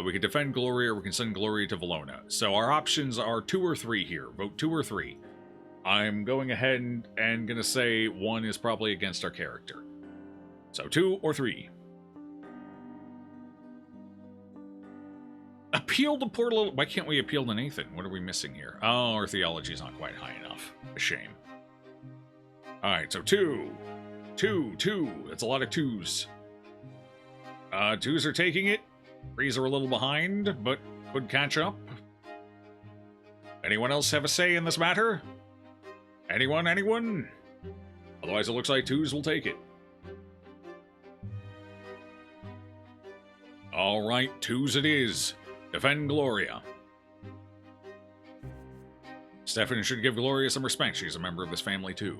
We can defend Gloria, or we can send Gloria to Valona. So our options are 2 or 3 here. Vote 2 or 3. I'm going ahead and gonna say 1 is probably against our character. So 2 or 3. Appeal to poor little... Why can't we appeal to Nathan? What are we missing here? Oh, our theology is not quite high enough. A shame. Alright, so 2. 2. That's a lot of 2s. 2s are taking it. 3s are a little behind, but could catch up. Anyone else have a say in this matter? Anyone? Otherwise, it looks like 2s will take it. Alright, 2s it is. Defend Gloria. Stefan should give Gloria some respect. She's a member of this family, too.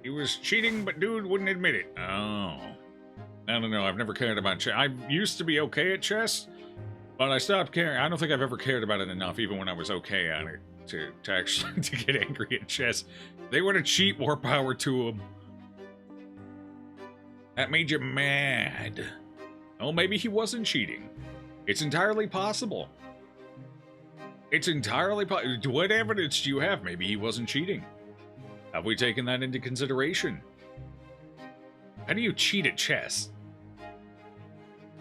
He was cheating, but dude wouldn't admit it. Oh. I don't know. I've never cared about chess. I used to be okay at chess, but I stopped caring. I don't think I've ever cared about it enough, even when I was okay at it, to actually to get angry at chess. They want to cheat, more power to them. That made you mad. Oh, maybe he wasn't cheating. It's entirely possible. It's entirely possible. What evidence do you have? Maybe he wasn't cheating. Have we taken that into consideration? How do you cheat at chess?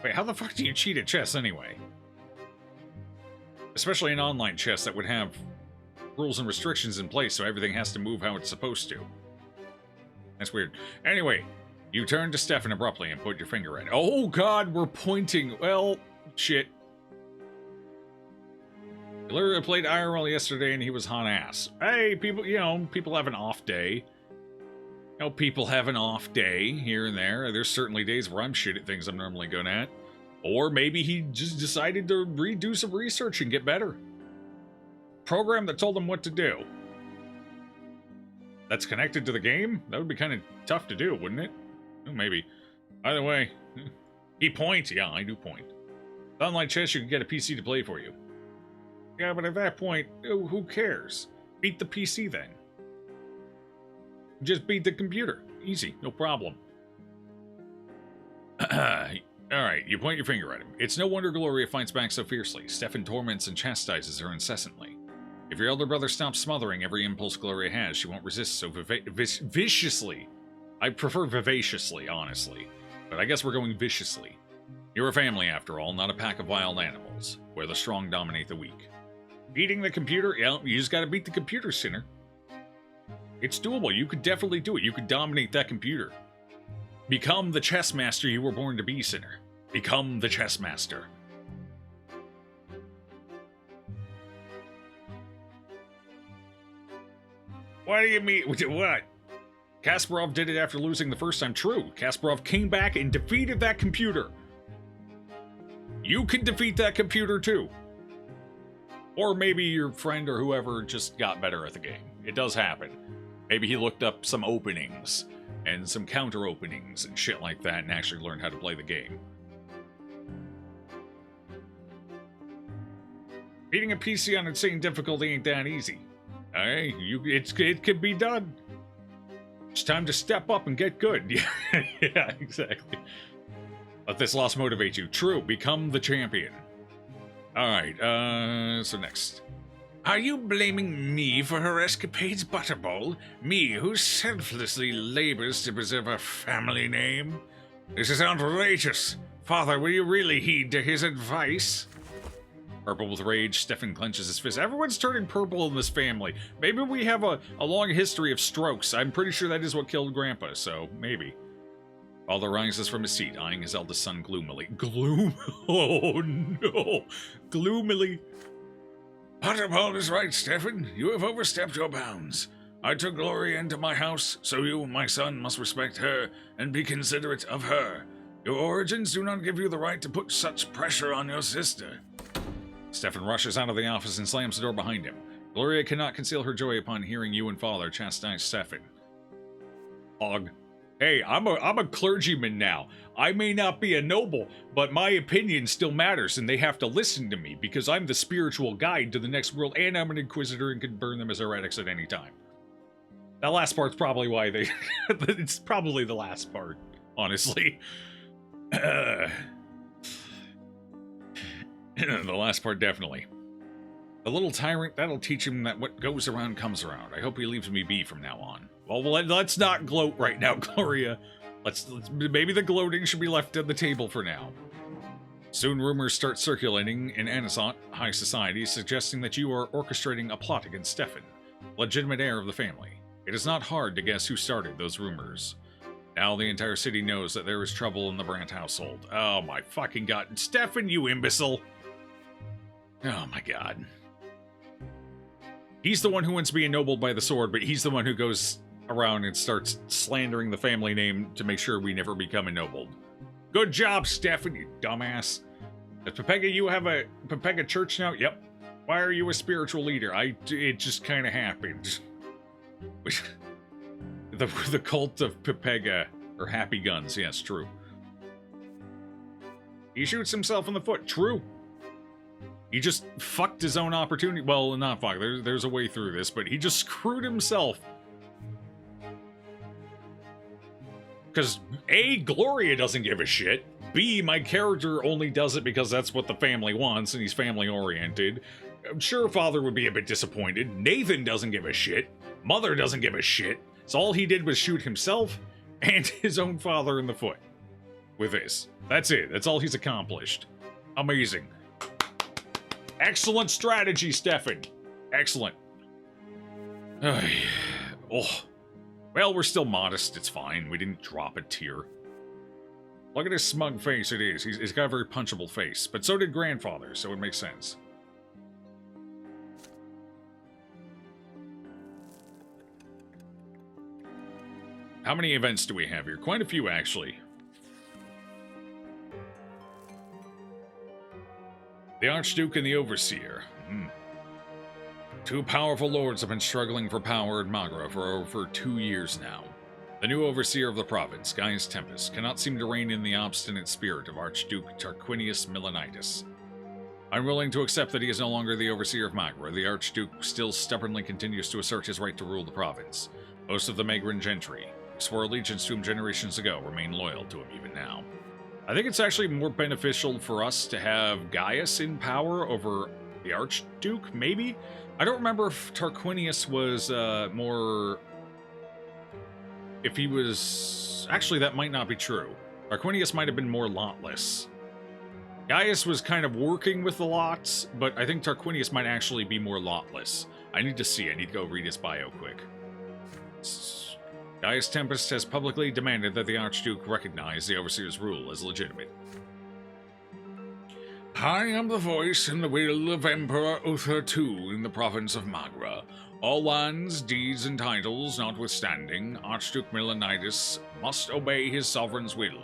Wait, how the fuck do you cheat at chess anyway? Especially in online chess that would have rules and restrictions in place, so everything has to move how it's supposed to. That's weird. Anyway, you turn to Stefan abruptly and put your finger at it. Oh god, we're pointing. Well, shit. Illyria played IRL yesterday and he was hot ass. Hey, people, people have an off day. People have an off day here and there. There's certainly days where I'm shit at things I'm normally good at. Or maybe he just decided to redo some research and get better. Program that told him what to do. That's connected to the game? That would be kind of tough to do, wouldn't it? Oh, maybe. Either way, he points. Yeah, I do point. With online chess, you can get a PC to play for you. Yeah, but at that point, who cares? Beat the PC then. Just beat the computer. Easy, no problem. Alright, you point your finger at him. It's no wonder Gloria fights back so fiercely. Stefan torments and chastises her incessantly. If your elder brother stops smothering every impulse Gloria has, she won't resist so viciously. I prefer vivaciously, honestly. But I guess we're going viciously. You're a family, after all, not a pack of wild animals, where the strong dominate the weak. Beating the computer? Yeah, you just gotta beat the computer, sinner. It's doable. You could definitely do it. You could dominate that computer. Become the chess master you were born to be, sinner. Become the chess master. What do you mean? What? Kasparov did it after losing the first time. True. Kasparov came back and defeated that computer. You can defeat that computer too. Or maybe your friend or whoever just got better at the game. It does happen. Maybe he looked up some openings and some counter openings and shit like that and actually learned how to play the game. Beating a PC on insane difficulty ain't that easy. Hey, it can be done. It's time to step up and get good. Yeah, exactly. Let this loss motivate you. True, become the champion. Alright, so next. Are you blaming me for her escapades, Butterball? Me, who selflessly labors to preserve her family name? This is outrageous. Father, will you really heed to his advice? Purple with rage, Stefan clenches his fist. Everyone's turning purple in this family. Maybe we have a long history of strokes. I'm pretty sure that is what killed Grandpa, so maybe. Father rises from his seat, eyeing his eldest son gloomily. Oh no! Gloomily. Butterball is right, Stefan. You have overstepped your bounds. I took Gloria into my house, so you, my son, must respect her and be considerate of her. Your origins do not give you the right to put such pressure on your sister. Stefan rushes out of the office and slams the door behind him. Gloria cannot conceal her joy upon hearing you and father chastise Stefan. Og. Hey, I'm a clergyman now. I may not be a noble, but my opinion still matters, and they have to listen to me, because I'm the spiritual guide to the next world, and I'm an inquisitor and can burn them as heretics at any time. That last part's probably why they... it's probably the last part, honestly. The last part, definitely. The little tyrant, that'll teach him that what goes around comes around. I hope he leaves me be from now on. Well, let's not gloat right now, Gloria. Let's maybe the gloating should be left on the table for now. Soon rumors start circulating in Anisant high society suggesting that you are orchestrating a plot against Stefan, legitimate heir of the family. It is not hard to guess who started those rumors. Now the entire city knows that there is trouble in the Brante household. Oh my fucking god. Stefan, you imbecile! Oh my god. He's the one who wants to be ennobled by the sword, but he's the one who goes around and starts slandering the family name to make sure we never become ennobled. Good job, Stefan, you dumbass. Does Pepega, you have a Pepega church now? Yep. Why are you a spiritual leader? It just kind of happened. The cult of Pepega, or Happy Guns, yes, true. He shoots himself in the foot, true. He just fucked his own opportunity. Well, not fuck, there's a way through this, but he just screwed himself. Because A, Gloria doesn't give a shit. B, my character only does it because that's what the family wants, and he's family-oriented. I'm sure Father would be a bit disappointed. Nathan doesn't give a shit. Mother doesn't give a shit. So all he did was shoot himself and his own father in the foot. With this. That's it. That's all he's accomplished. Amazing. Excellent strategy, Stefan. Excellent. Oh. Well, we're still modest. It's fine. We didn't drop a tear. Look at his smug face. It is. He's got a very punchable face. But so did grandfather, so it makes sense. How many events do we have here? Quite a few, actually. The Archduke and the Overseer. Two powerful lords have been struggling for power in Magra for over 2 years now. The new Overseer of the province, Gaius Tempest, cannot seem to rein in the obstinate spirit of Archduke Tarquinius Milanitis. Unwilling to accept that he is no longer the Overseer of Magra, the Archduke still stubbornly continues to assert his right to rule the province. Most of the Magran gentry, who swore allegiance to him generations ago, remain loyal to him even now. I think it's actually more beneficial for us to have Gaius in power over the Archduke, maybe? I don't remember if Tarquinius was more... If he was... Actually, that might not be true. Tarquinius might have been more lotless. Gaius was kind of working with the lots, but I think Tarquinius might actually be more lotless. I need to see. I need to go read his bio quick. Gaius Tempest has publicly demanded that the Archduke recognize the Overseer's rule as legitimate. I am the voice and the will of Emperor Uther II in the province of Magra. All lands, deeds, and titles notwithstanding, Archduke Milanitis must obey his sovereign's will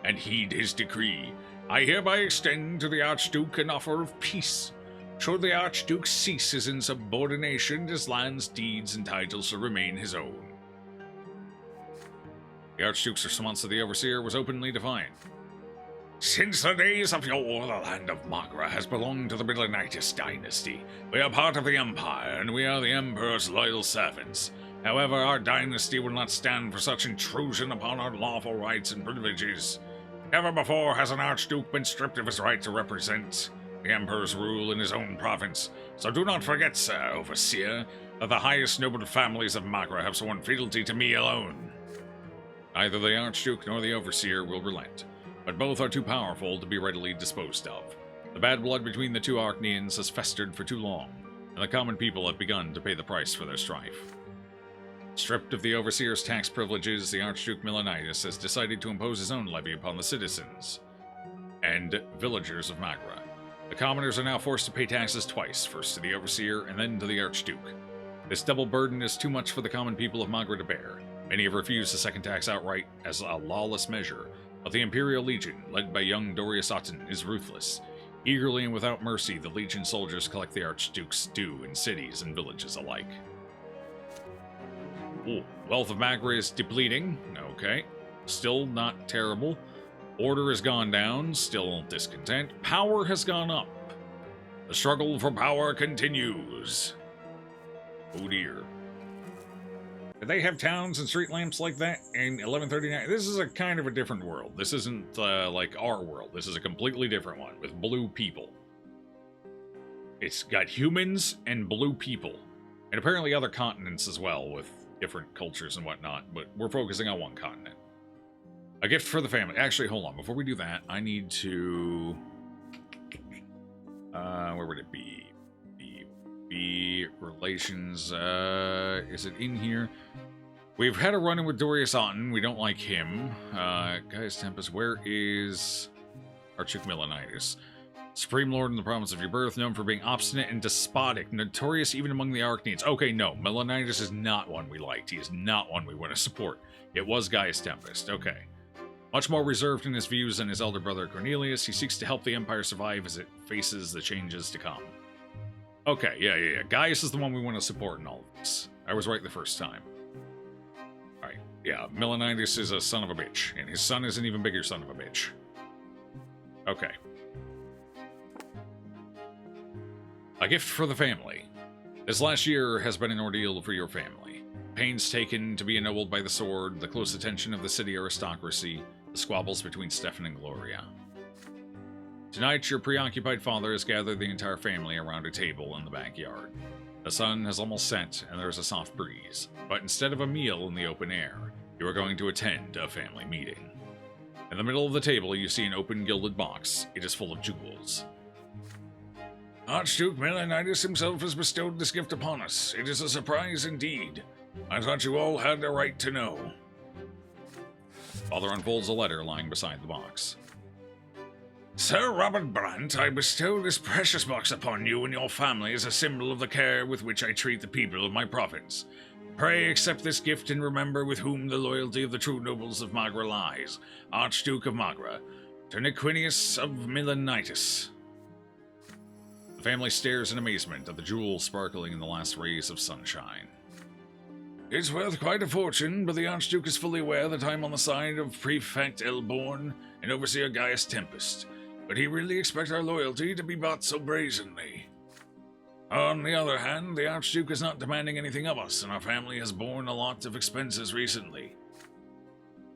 and heed his decree. I hereby extend to the Archduke an offer of peace. Should the Archduke cease his insubordination, his lands, deeds, and titles shall remain his own. The Archduke's response to the Overseer was openly defiant. Since the days of yore, the land of Magra has belonged to the Milanitis dynasty. We are part of the Empire, and we are the Emperor's loyal servants. However, our dynasty will not stand for such intrusion upon our lawful rights and privileges. Never before has an Archduke been stripped of his right to represent the Emperor's rule in his own province. So do not forget, Sir Overseer, that the highest noble families of Magra have sworn fealty to me alone. Neither the Archduke nor the Overseer will relent, but both are too powerful to be readily disposed of. The bad blood between the two Archneans has festered for too long, and the common people have begun to pay the price for their strife. Stripped of the Overseer's tax privileges, the Archduke Milanitis has decided to impose his own levy upon the citizens and villagers of Magra. The commoners are now forced to pay taxes twice, first to the Overseer and then to the Archduke. This double burden is too much for the common people of Magra to bear. Many have refused the second tax outright as a lawless measure, But the Imperial Legion, led by young Dorius Otten, is ruthless. Eagerly and without mercy, the Legion soldiers collect the Archduke's due in cities and villages alike. Ooh, wealth of Magra is depleting. Okay. Still not terrible. Order has gone down. Still discontent. Power has gone up. The struggle for power continues. Oh dear. Did they have towns and street lamps like that in 1139? This is a kind of a different world. This isn't like our world. This is a completely different one with blue people. It's got humans and blue people. And apparently other continents as well with different cultures and whatnot. But we're focusing on one continent. A gift for the family. Actually, hold on. Before we do that, I need to... where would it be? Relations, is it in here? We've had a run-in with Dorius Otten. We don't like him. Gaius Tempest, where is Archduke Melanitis? Supreme Lord in the province of your birth, known for being obstinate and despotic, notorious even among the Arachnids. Okay, no, Melanitis is not one we liked. He is not one we want to support. It was Gaius Tempest, okay. Much more reserved in his views than his elder brother Cornelius, he seeks to help the Empire survive as it faces the changes to come. Okay, yeah. Gaius is the one we want to support in all of this. I was right the first time. Alright, yeah, Melanitis is a son of a bitch, and his son is an even bigger son of a bitch. Okay. A gift for the family. This last year has been an ordeal for your family. Pains taken to be ennobled by the sword, the close attention of the city aristocracy, the squabbles between Stefan and Gloria. Tonight, your preoccupied father has gathered the entire family around a table in the backyard. The sun has almost set, and there is a soft breeze. But instead of a meal in the open air, you are going to attend a family meeting. In the middle of the table, you see an open gilded box. It is full of jewels. Archduke Melanitis himself has bestowed this gift upon us. It is a surprise indeed. I thought you all had the right to know. Father unfolds a letter lying beside the box. Sir Robert Brante, I bestow this precious box upon you and your family as a symbol of the care with which I treat the people of my province. Pray accept this gift and remember with whom the loyalty of the true nobles of Magra lies. Archduke of Magra, to Nequinius of Melanitis. The family stares in amazement at the jewels sparkling in the last rays of sunshine. It's worth quite a fortune, but the Archduke is fully aware that I'm on the side of Prefect Elborn and Overseer Gaius Tempest. But he really expects our loyalty to be bought so brazenly. On the other hand, the Archduke is not demanding anything of us, and our family has borne a lot of expenses recently.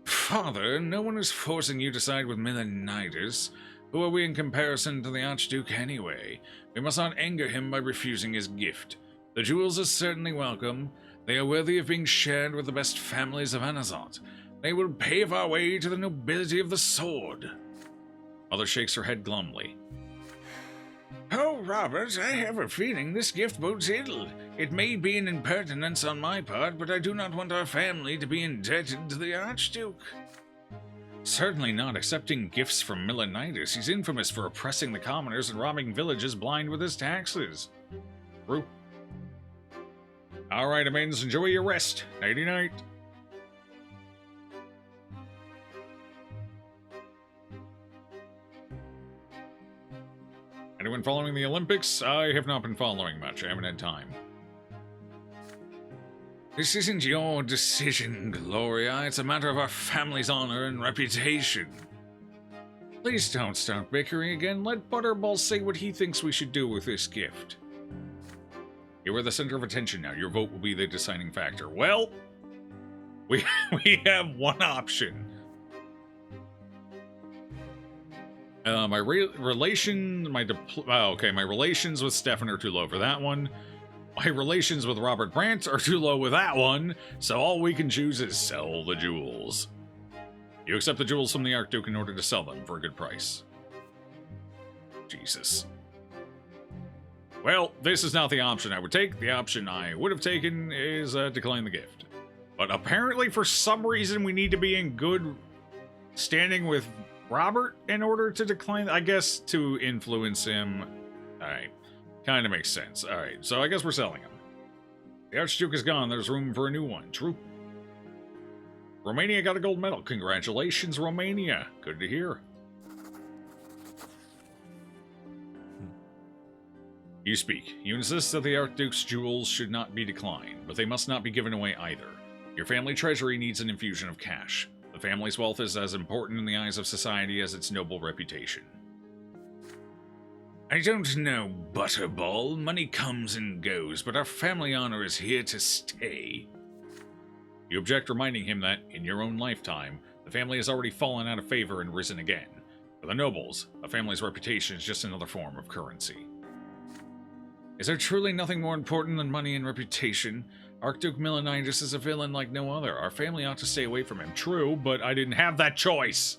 Father, no one is forcing you to side with Melanitis. Who are we in comparison to the Archduke anyway? We must not anger him by refusing his gift. The jewels are certainly welcome. They are worthy of being shared with the best families of Anazot. They will pave our way to the nobility of the sword. Mother shakes her head glumly. Oh, Robert, I have a feeling this gift bodes ill. It may be an impertinence on my part, but I do not want our family to be indebted to the Archduke. Certainly not accepting gifts from Melanitis. He's infamous for oppressing the commoners and robbing villages blind with his taxes. True. Alright, amends, enjoy your rest. Nighty-night. Anyone following the Olympics? I have not been following much. I haven't had time. This isn't your decision, Gloria. It's a matter of our family's honor and reputation. Please don't start bickering again. Let Butterball say what he thinks we should do with this gift. You are the center of attention now. Your vote will be the deciding factor. Well, we have one option. My relations with Stefan are too low for that one. My relations with Robert Brante are too low with that one, so all we can choose is sell the jewels. You accept the jewels from the Archduke in order to sell them for a good price. Jesus. Well, this is not the option I would take. The option I would have taken is decline the gift. But apparently, for some reason, we need to be in good standing with Robert in order to decline, I guess, to influence him. Alright, kind of makes sense. Alright, so I guess we're selling him. The Archduke is gone, there's room for a new one. True. Romania got a gold medal. Congratulations, Romania. Good to hear. You speak. You insist that the Archduke's jewels should not be declined, but they must not be given away either. Your family treasury needs an infusion of cash. The family's wealth is as important in the eyes of society as its noble reputation. I don't know, Butterball. Money comes and goes, but our family honor is here to stay. You object, reminding him that, in your own lifetime, the family has already fallen out of favor and risen again. For the nobles, a family's reputation is just another form of currency. Is there truly nothing more important than money and reputation? Archduke Milanitis is a villain like no other. Our family ought to stay away from him. True, but I didn't have that choice.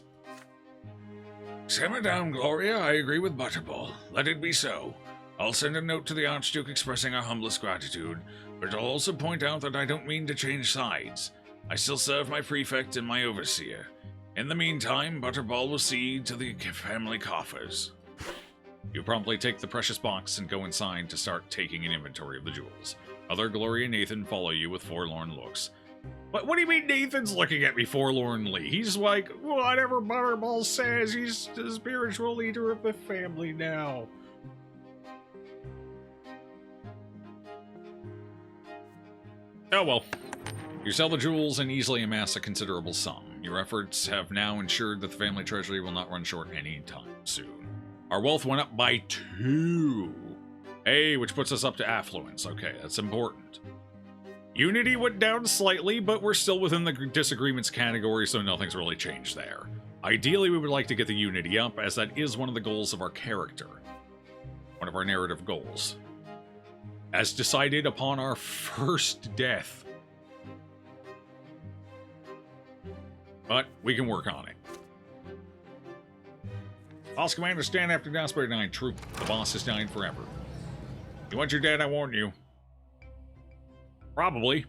Simmer down, Gloria. I agree with Butterball. Let it be so. I'll send a note to the Archduke expressing our humblest gratitude, but I'll also point out that I don't mean to change sides. I still serve my prefect and my overseer. In the meantime, Butterball will see to the family coffers. You promptly take the precious box and go inside to start taking an inventory of the jewels. Other Gloria and Nathan follow you with forlorn looks. What do you mean Nathan's looking at me forlornly? He's like, whatever Butterball says, he's the spiritual leader of the family now. Oh well. You sell the jewels and easily amass a considerable sum. Your efforts have now ensured that the family treasury will not run short anytime soon. Our wealth went up by 2. Hey, which puts us up to affluence. Okay, that's important. Unity went down slightly, but we're still within the disagreements category, so nothing's really changed there. Ideally, we would like to get the unity up, as that is one of the goals of our character. One of our narrative goals. As decided upon our first death. But we can work on it. Boss commander, stand after Dasbury 9. Troop, the boss is dying forever. You want your dad, I warn you. Probably.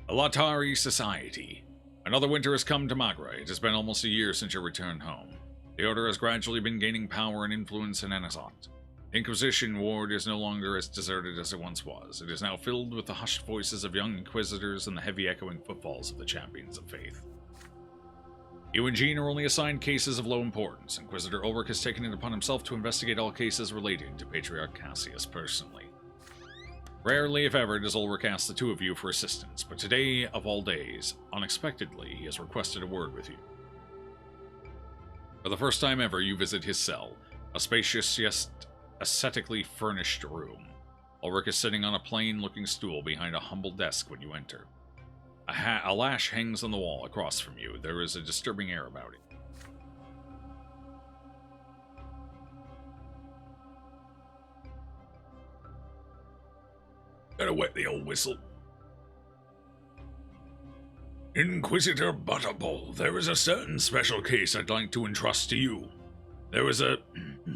The Latari Society. Another winter has come to Magra. It has been almost a year since your return home. The Order has gradually been gaining power and influence in Anazat. The Inquisition ward is no longer as deserted as it once was. It is now filled with the hushed voices of young inquisitors and the heavy echoing footfalls of the champions of faith. You and Jean are only assigned cases of low importance. Inquisitor Ulrich has taken it upon himself to investigate all cases related to Patriarch Cassius personally. Rarely, if ever, does Ulrich ask the two of you for assistance, but today, of all days, unexpectedly, he has requested a word with you. For the first time ever, you visit his cell, a spacious yet ascetically furnished room. Ulrich is sitting on a plain-looking stool behind a humble desk when you enter. A lash hangs on the wall across from you. There is a disturbing air about it. Gotta wet the old whistle. Inquisitor Butterball, there is a certain special case I'd like to entrust to you. There is a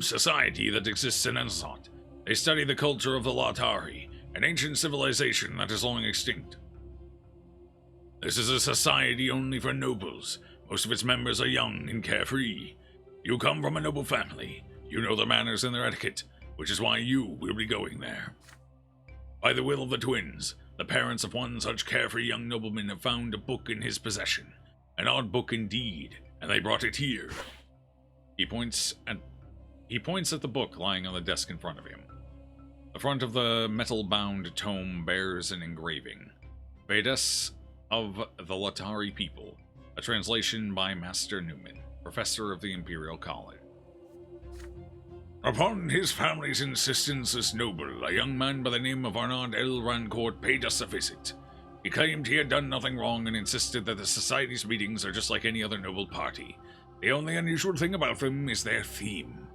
society that exists in Enzot. They study the culture of the Latari, an ancient civilization that is long extinct. This is a society only for nobles. Most of its members are young and carefree. You come from a noble family. You know their manners and their etiquette, which is why you will be going there. By the will of the twins, the parents of one such carefree young nobleman have found a book in his possession. An odd book indeed, and they brought it here. He points at the book lying on the desk in front of him. The front of the metal-bound tome bears an engraving. Vedas of the Latari people, a translation by Master Newman, professor of the Imperial College. Upon his family's insistence, this noble, a young man by the name of Arnaud L. Rancourt, paid us a visit. He claimed he had done nothing wrong and insisted that the Society's meetings are just like any other noble party. The only unusual thing about them is their theme.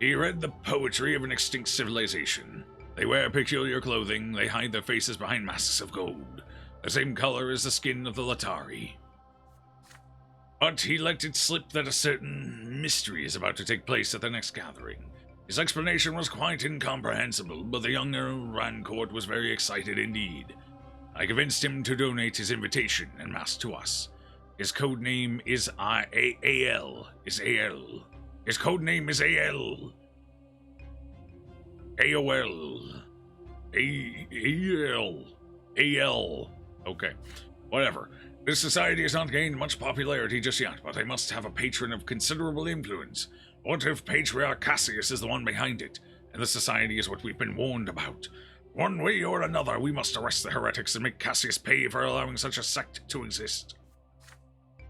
He read the poetry of an extinct civilization. They wear peculiar clothing, they hide their faces behind masks of gold, the same color as the skin of the Latari. But he let it slip that a certain mystery is about to take place at the next gathering. His explanation was quite incomprehensible, but the young Earl Rancourt was very excited indeed. I convinced him to donate his invitation en masse to us. His code name is AL. His code name is AL. AOL. AL. AL. Okay, whatever. This society has not gained much popularity just yet, but they must have a patron of considerable influence. What if Patriarch Cassius is the one behind it, and the society is what we've been warned about? One way or another, we must arrest the heretics and make Cassius pay for allowing such a sect to exist.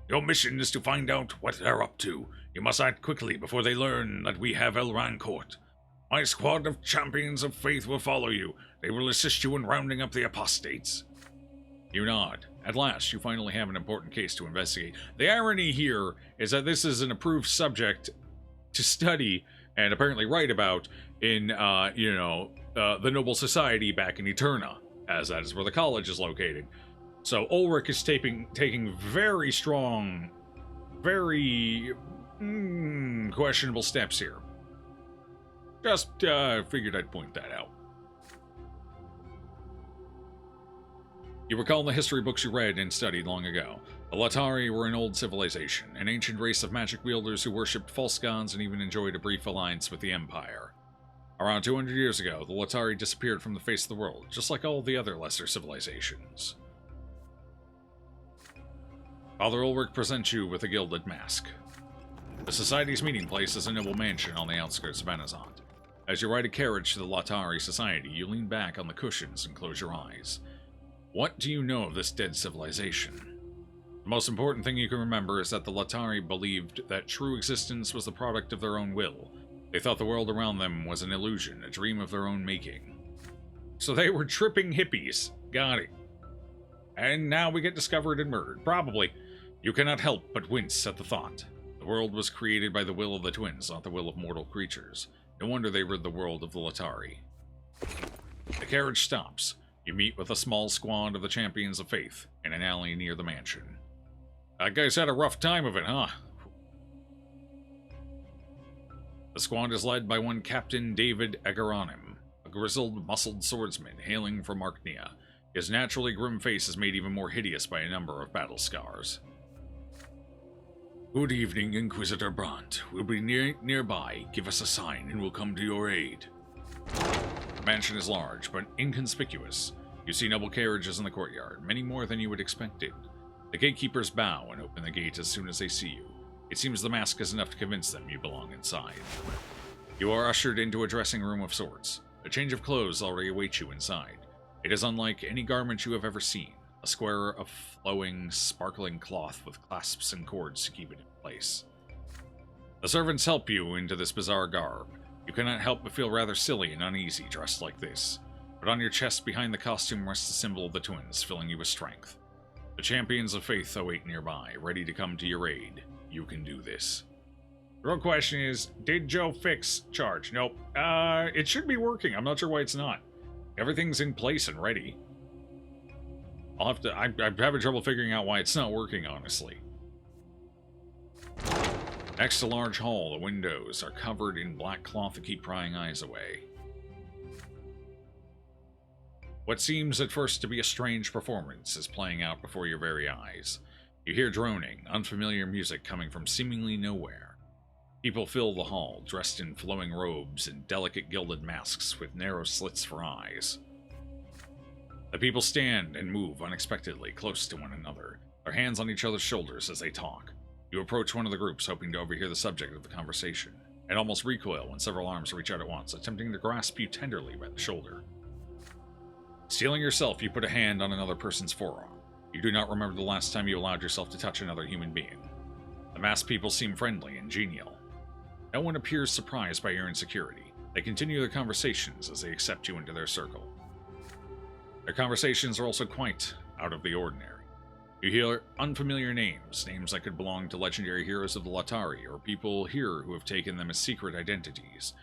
Your mission is to find out what they're up to. You must act quickly before they learn that we have Elran Court. My squad of champions of faith will follow you. They will assist you in rounding up the apostates. You nod. At last, you finally have an important case to investigate. The irony here is that this is an approved subject to study and apparently write about in, the Noble Society back in Eterna, as that is where the college is located. So Ulrich is taking very strong, very questionable steps here. Just figured I'd point that out. You recall the history books you read and studied long ago. The Latari were an old civilization, an ancient race of magic wielders who worshipped false gods and even enjoyed a brief alliance with the Empire. Around 200 years ago, the Latari disappeared from the face of the world, just like all the other lesser civilizations. Father Ulrich presents you with a gilded mask. The Society's meeting place is a noble mansion on the outskirts of Anazant. As you ride a carriage to the Latari Society, you lean back on the cushions and close your eyes. What do you know of this dead civilization? The most important thing you can remember is that the Latari believed that true existence was the product of their own will. They thought the world around them was an illusion, a dream of their own making. So they were tripping hippies. Got it. And now we get discovered and murdered. Probably. You cannot help but wince at the thought. The world was created by the will of the twins, not the will of mortal creatures. No wonder they rid the world of the Latari. The carriage stops. You meet with a small squad of the Champions of Faith in an alley near the mansion. That guy's had a rough time of it, huh? The squad is led by one Captain David Agaranim, a grizzled, muscled swordsman hailing from Arknea. His naturally grim face is made even more hideous by a number of battle scars. Good evening, Inquisitor Brante. We'll be nearby. Give us a sign and we'll come to your aid. The mansion is large, but inconspicuous. You see noble carriages in the courtyard, many more than you would expected. The gatekeepers bow and open the gate as soon as they see you. It seems the mask is enough to convince them you belong inside. You are ushered into a dressing room of sorts. A change of clothes already awaits you inside. It is unlike any garment you have ever seen. A square of flowing, sparkling cloth with clasps and cords to keep it in place. The servants help you into this bizarre garb. You cannot help but feel rather silly and uneasy dressed like this. But on your chest behind the costume rests the symbol of the twins, filling you with strength. The Champions of Faith await nearby, ready to come to your aid. You can do this. The real question is, did Joe fix charge? Nope. It should be working. I'm not sure why it's not. Everything's in place and ready. I'm having trouble figuring out why it's not working, honestly. Next to a large hall, the windows are covered in black cloth to keep prying eyes away. What seems at first to be a strange performance is playing out before your very eyes. You hear droning, unfamiliar music coming from seemingly nowhere. People fill the hall, dressed in flowing robes and delicate gilded masks with narrow slits for eyes. The people stand and move unexpectedly close to one another, their hands on each other's shoulders as they talk. You approach one of the groups, hoping to overhear the subject of the conversation, and almost recoil when several arms reach out at once, attempting to grasp you tenderly by the shoulder. Steeling yourself, you put a hand on another person's forearm. You do not remember the last time you allowed yourself to touch another human being. The masked people seem friendly and genial. No one appears surprised by your insecurity. They continue their conversations as they accept you into their circle. Their conversations are also quite out of the ordinary. You hear unfamiliar names, names that could belong to legendary heroes of the Latari, or people here who have taken them as secret identities.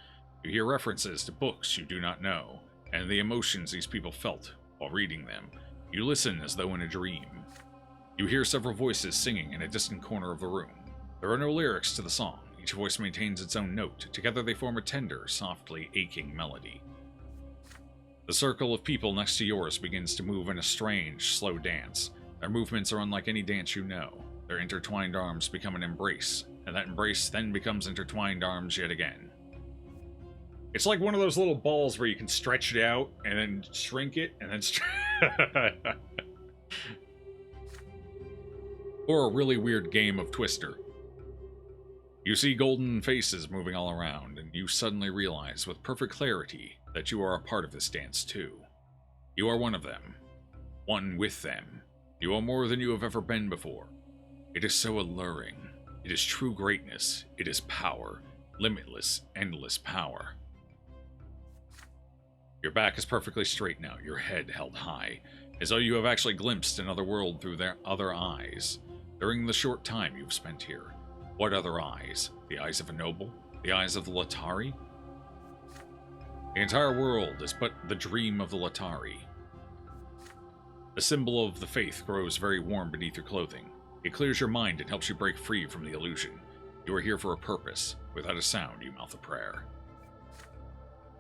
You hear references to books you do not know, and the emotions these people felt while reading them. You listen as though in a dream. You hear several voices singing in a distant corner of the room. There are no lyrics to the song. Each voice maintains its own note. Together they form a tender, softly aching melody. The circle of people next to yours begins to move in a strange, slow dance. Their movements are unlike any dance you know. Their intertwined arms become an embrace, and that embrace then becomes intertwined arms yet again. It's like one of those little balls where you can stretch it out, and then shrink it, and then or a really weird game of Twister. You see golden faces moving all around, and you suddenly realize with perfect clarity that you are a part of this dance too. You are one of them. One with them. You are more than you have ever been before. It is so alluring. It is true greatness. It is power. Limitless, endless power. Your back is perfectly straight now, your head held high, as though you have actually glimpsed another world through their other eyes. During the short time you've spent here, what other eyes? The eyes of a noble? The eyes of the Latari? The entire world is but the dream of the Latari. The symbol of the faith grows very warm beneath your clothing. It clears your mind and helps you break free from the illusion. You are here for a purpose. Without a sound, you mouth a prayer.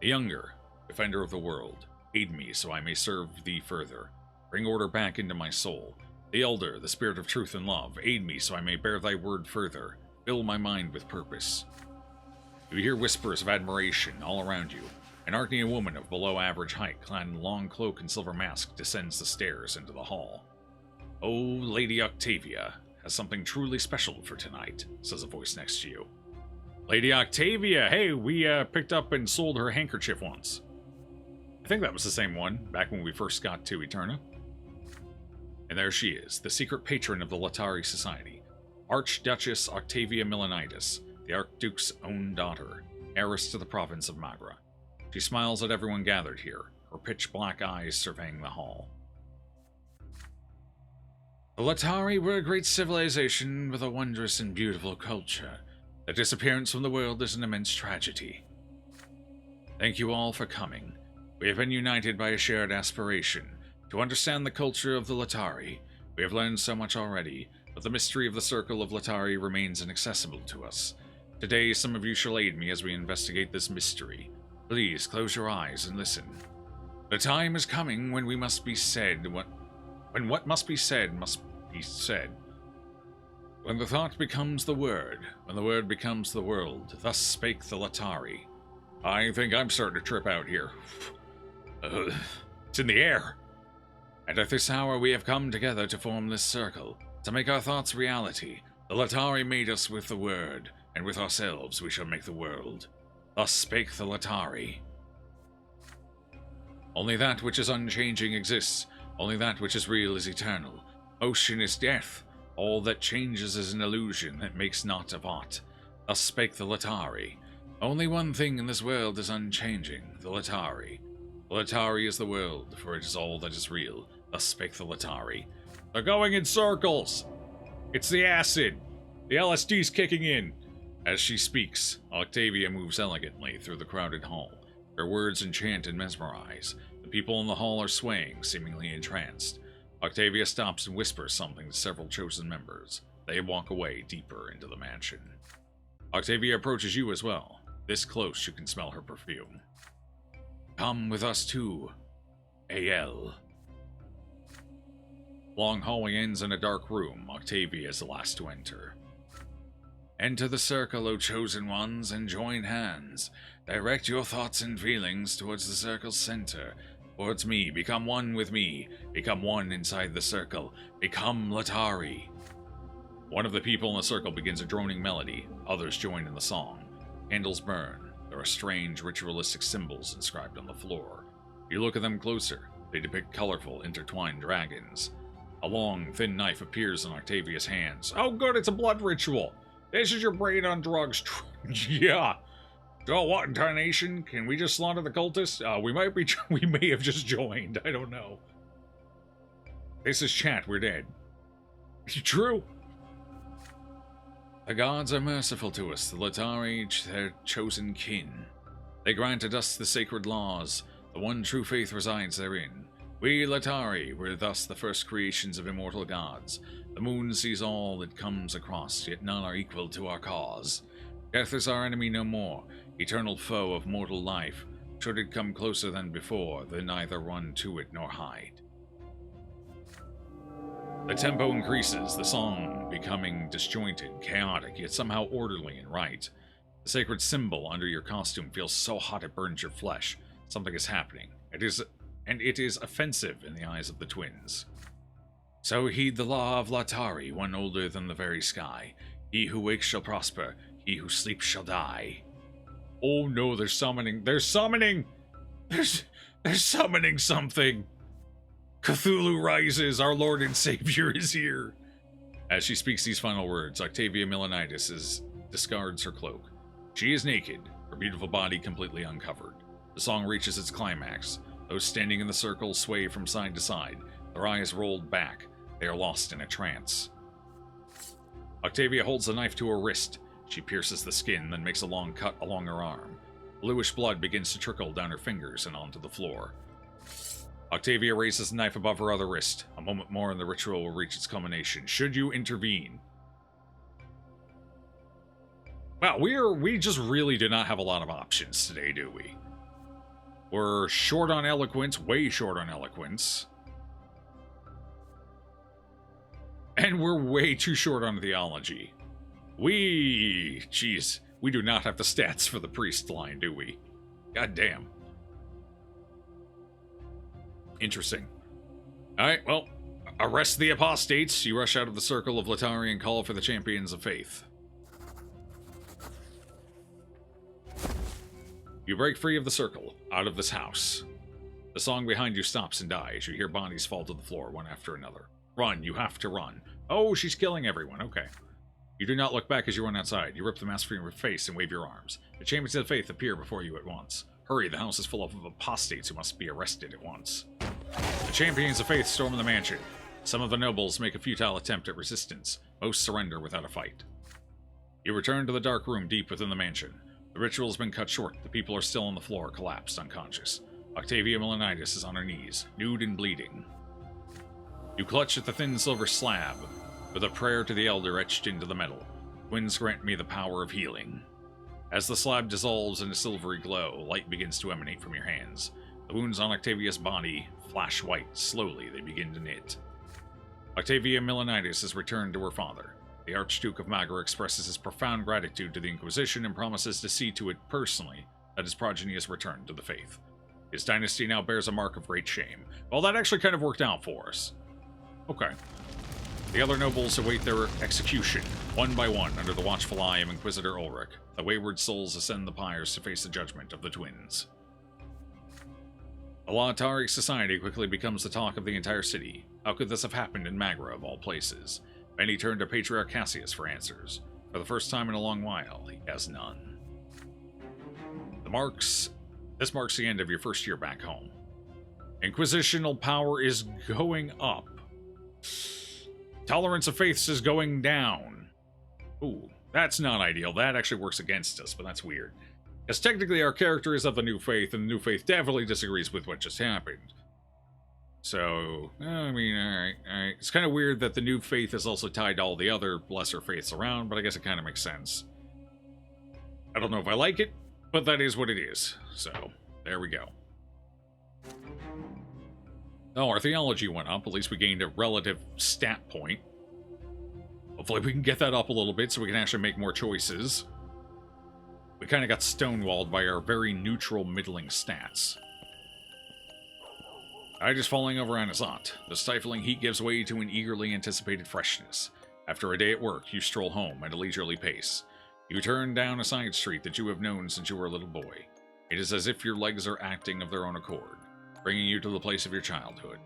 The younger, defender of the world, aid me so I may serve thee further. Bring order back into my soul. The elder, the spirit of truth and love, aid me so I may bear thy word further. Fill my mind with purpose. You hear whispers of admiration all around you. An Arcanian woman of below-average height, clad in a long cloak and silver mask, descends the stairs into the hall. "Oh, Lady Octavia has something truly special for tonight," says a voice next to you. Lady Octavia! Hey, we picked up and sold her handkerchief once. I think that was the same one, back when we first got to Eterna. And there she is, the secret patron of the Latari Society. Archduchess Octavia Milanitis, the Archduke's own daughter, heiress to the province of Magra. She smiles at everyone gathered here, her pitch-black eyes surveying the hall. The Latari were a great civilization with a wondrous and beautiful culture. Their disappearance from the world is an immense tragedy. Thank you all for coming. We have been united by a shared aspiration to understand the culture of the Latari. We have learned so much already, but the mystery of the Circle of Latari remains inaccessible to us. Today, some of you shall aid me as we investigate this mystery. Please close your eyes and listen. The time is coming when we must be said when what must be said must be said. When the thought becomes the word, when the word becomes the world, thus spake the Latari. I think I'm starting to trip out here. It's in the air. And at this hour we have come together to form this circle, to make our thoughts reality. The Latari made us with the word, and with ourselves we shall make the world. Thus spake the Latari. Only that which is unchanging exists. Only that which is real is eternal. Motion is death. All that changes is an illusion that makes not of aught. Thus spake the Latari. Only one thing in this world is unchanging, the Latari. The Latari is the world, for it is all that is real. Thus spake the Latari. They're going in circles! It's the acid! The LSD's kicking in! As she speaks, Octavia moves elegantly through the crowded hall. Her words enchant and mesmerize. The people in the hall are swaying, seemingly entranced. Octavia stops and whispers something to several chosen members. They walk away deeper into the mansion. Octavia approaches you as well. This close you can smell her perfume. Come with us too, A.L. Long hallway ends in a dark room. Octavia is the last to enter. Enter the circle, O chosen ones, and join hands. Direct your thoughts and feelings towards the circle's center. Towards me. Become one with me. Become one inside the circle. Become Latari. One of the people in the circle begins a droning melody. Others join in the song. Candles burn. There are strange ritualistic symbols inscribed on the floor. You look at them closer. They depict colorful, intertwined dragons. A long, thin knife appears in Octavia's hands. Oh good, it's a blood ritual! This is your brain on drugs. Yeah. So what, incarnation? Can we just slaughter the cultists? We may have just joined. I don't know. This is chat. We're dead. True. The gods are merciful to us. The Latari, their chosen kin. They granted us the sacred laws. The one true faith resides therein. We, Latari, were thus the first creations of immortal gods. The moon sees all it comes across, yet none are equal to our cause. Death is our enemy no more, eternal foe of mortal life. Should it come closer than before, then neither run to it nor hide. The tempo increases, the song becoming disjointed, chaotic, yet somehow orderly and right. The sacred symbol under your costume feels so hot it burns your flesh. Something is happening. It is offensive in the eyes of the twins. So heed the law of Latari, one older than the very sky. He who wakes shall prosper, he who sleeps shall die. Oh no, they're summoning. They're summoning! They're summoning something! Cthulhu rises, our Lord and Savior is here! As she speaks these final words, Octavia Milonitis discards her cloak. She is naked, her beautiful body completely uncovered. The song reaches its climax. Those standing in the circle sway from side to side, their eyes rolled back. They are lost in a trance. Octavia holds the knife to her wrist. She pierces the skin, then makes a long cut along her arm. Bluish blood begins to trickle down her fingers and onto the floor. Octavia raises the knife above her other wrist. A moment more and the ritual will reach its culmination. Should you intervene? Wow, we just really do not have a lot of options today, do we? We're short on eloquence, way short on eloquence. And we're way too short on theology. Jeez, we do not have the stats for the priest line, do we? God damn. Interesting. Alright, well, arrest the apostates. You rush out of the circle of Latari and call for the champions of faith. You break free of the circle, out of this house. The song behind you stops and dies. You hear bodies fall to the floor, one after another. Run, you have to run. Oh, she's killing everyone, okay. You do not look back as you run outside. You rip the mask from your face and wave your arms. The champions of faith appear before you at once. Hurry, the house is full of apostates who must be arrested at once. The champions of faith storm the mansion. Some of the nobles make a futile attempt at resistance. Most surrender without a fight. You return to the dark room deep within the mansion. The ritual has been cut short. The people are still on the floor, collapsed, unconscious. Octavia Milonitis is on her knees, nude and bleeding. You clutch at the thin silver slab, with a prayer to the elder etched into the metal. Winds grant me the power of healing. As the slab dissolves in a silvery glow, light begins to emanate from your hands. The wounds on Octavia's body flash white. Slowly, they begin to knit. Octavia Milonitis is returned to her father. The Archduke of Magra expresses his profound gratitude to the Inquisition and promises to see to it personally that his progeny is returned to the faith. His dynasty now bears a mark of great shame. Well, that actually kind of worked out for us. Okay. The other nobles await their execution, one by one, under the watchful eye of Inquisitor Ulrich. The wayward souls ascend the pyres to face the judgment of the twins. The Latari society quickly becomes the talk of the entire city. How could this have happened in Magra, of all places? Many turn to Patriarch Cassius for answers. For the first time in a long while, he has none. This marks the end of your first year back home. Inquisitional power is going up. Tolerance of faiths is going down. Ooh, that's not ideal. That actually works against us, but that's weird. Because technically our character is of the new faith, and the new faith definitely disagrees with what just happened. So, I mean, alright. It's kind of weird that the new faith is also tied to all the other lesser faiths around, but I guess it kind of makes sense. I don't know if I like it, but that is what it is. So, there we go. Oh, our theology went up. At least we gained a relative stat point. Hopefully we can get that up a little bit so we can actually make more choices. We kind of got stonewalled by our very neutral, middling stats. Night is falling over Anazat. The stifling heat gives way to an eagerly anticipated freshness. After a day at work, you stroll home at a leisurely pace. You turn down a side street that you have known since you were a little boy. It is as if your legs are acting of their own accord, bringing you to the place of your childhood.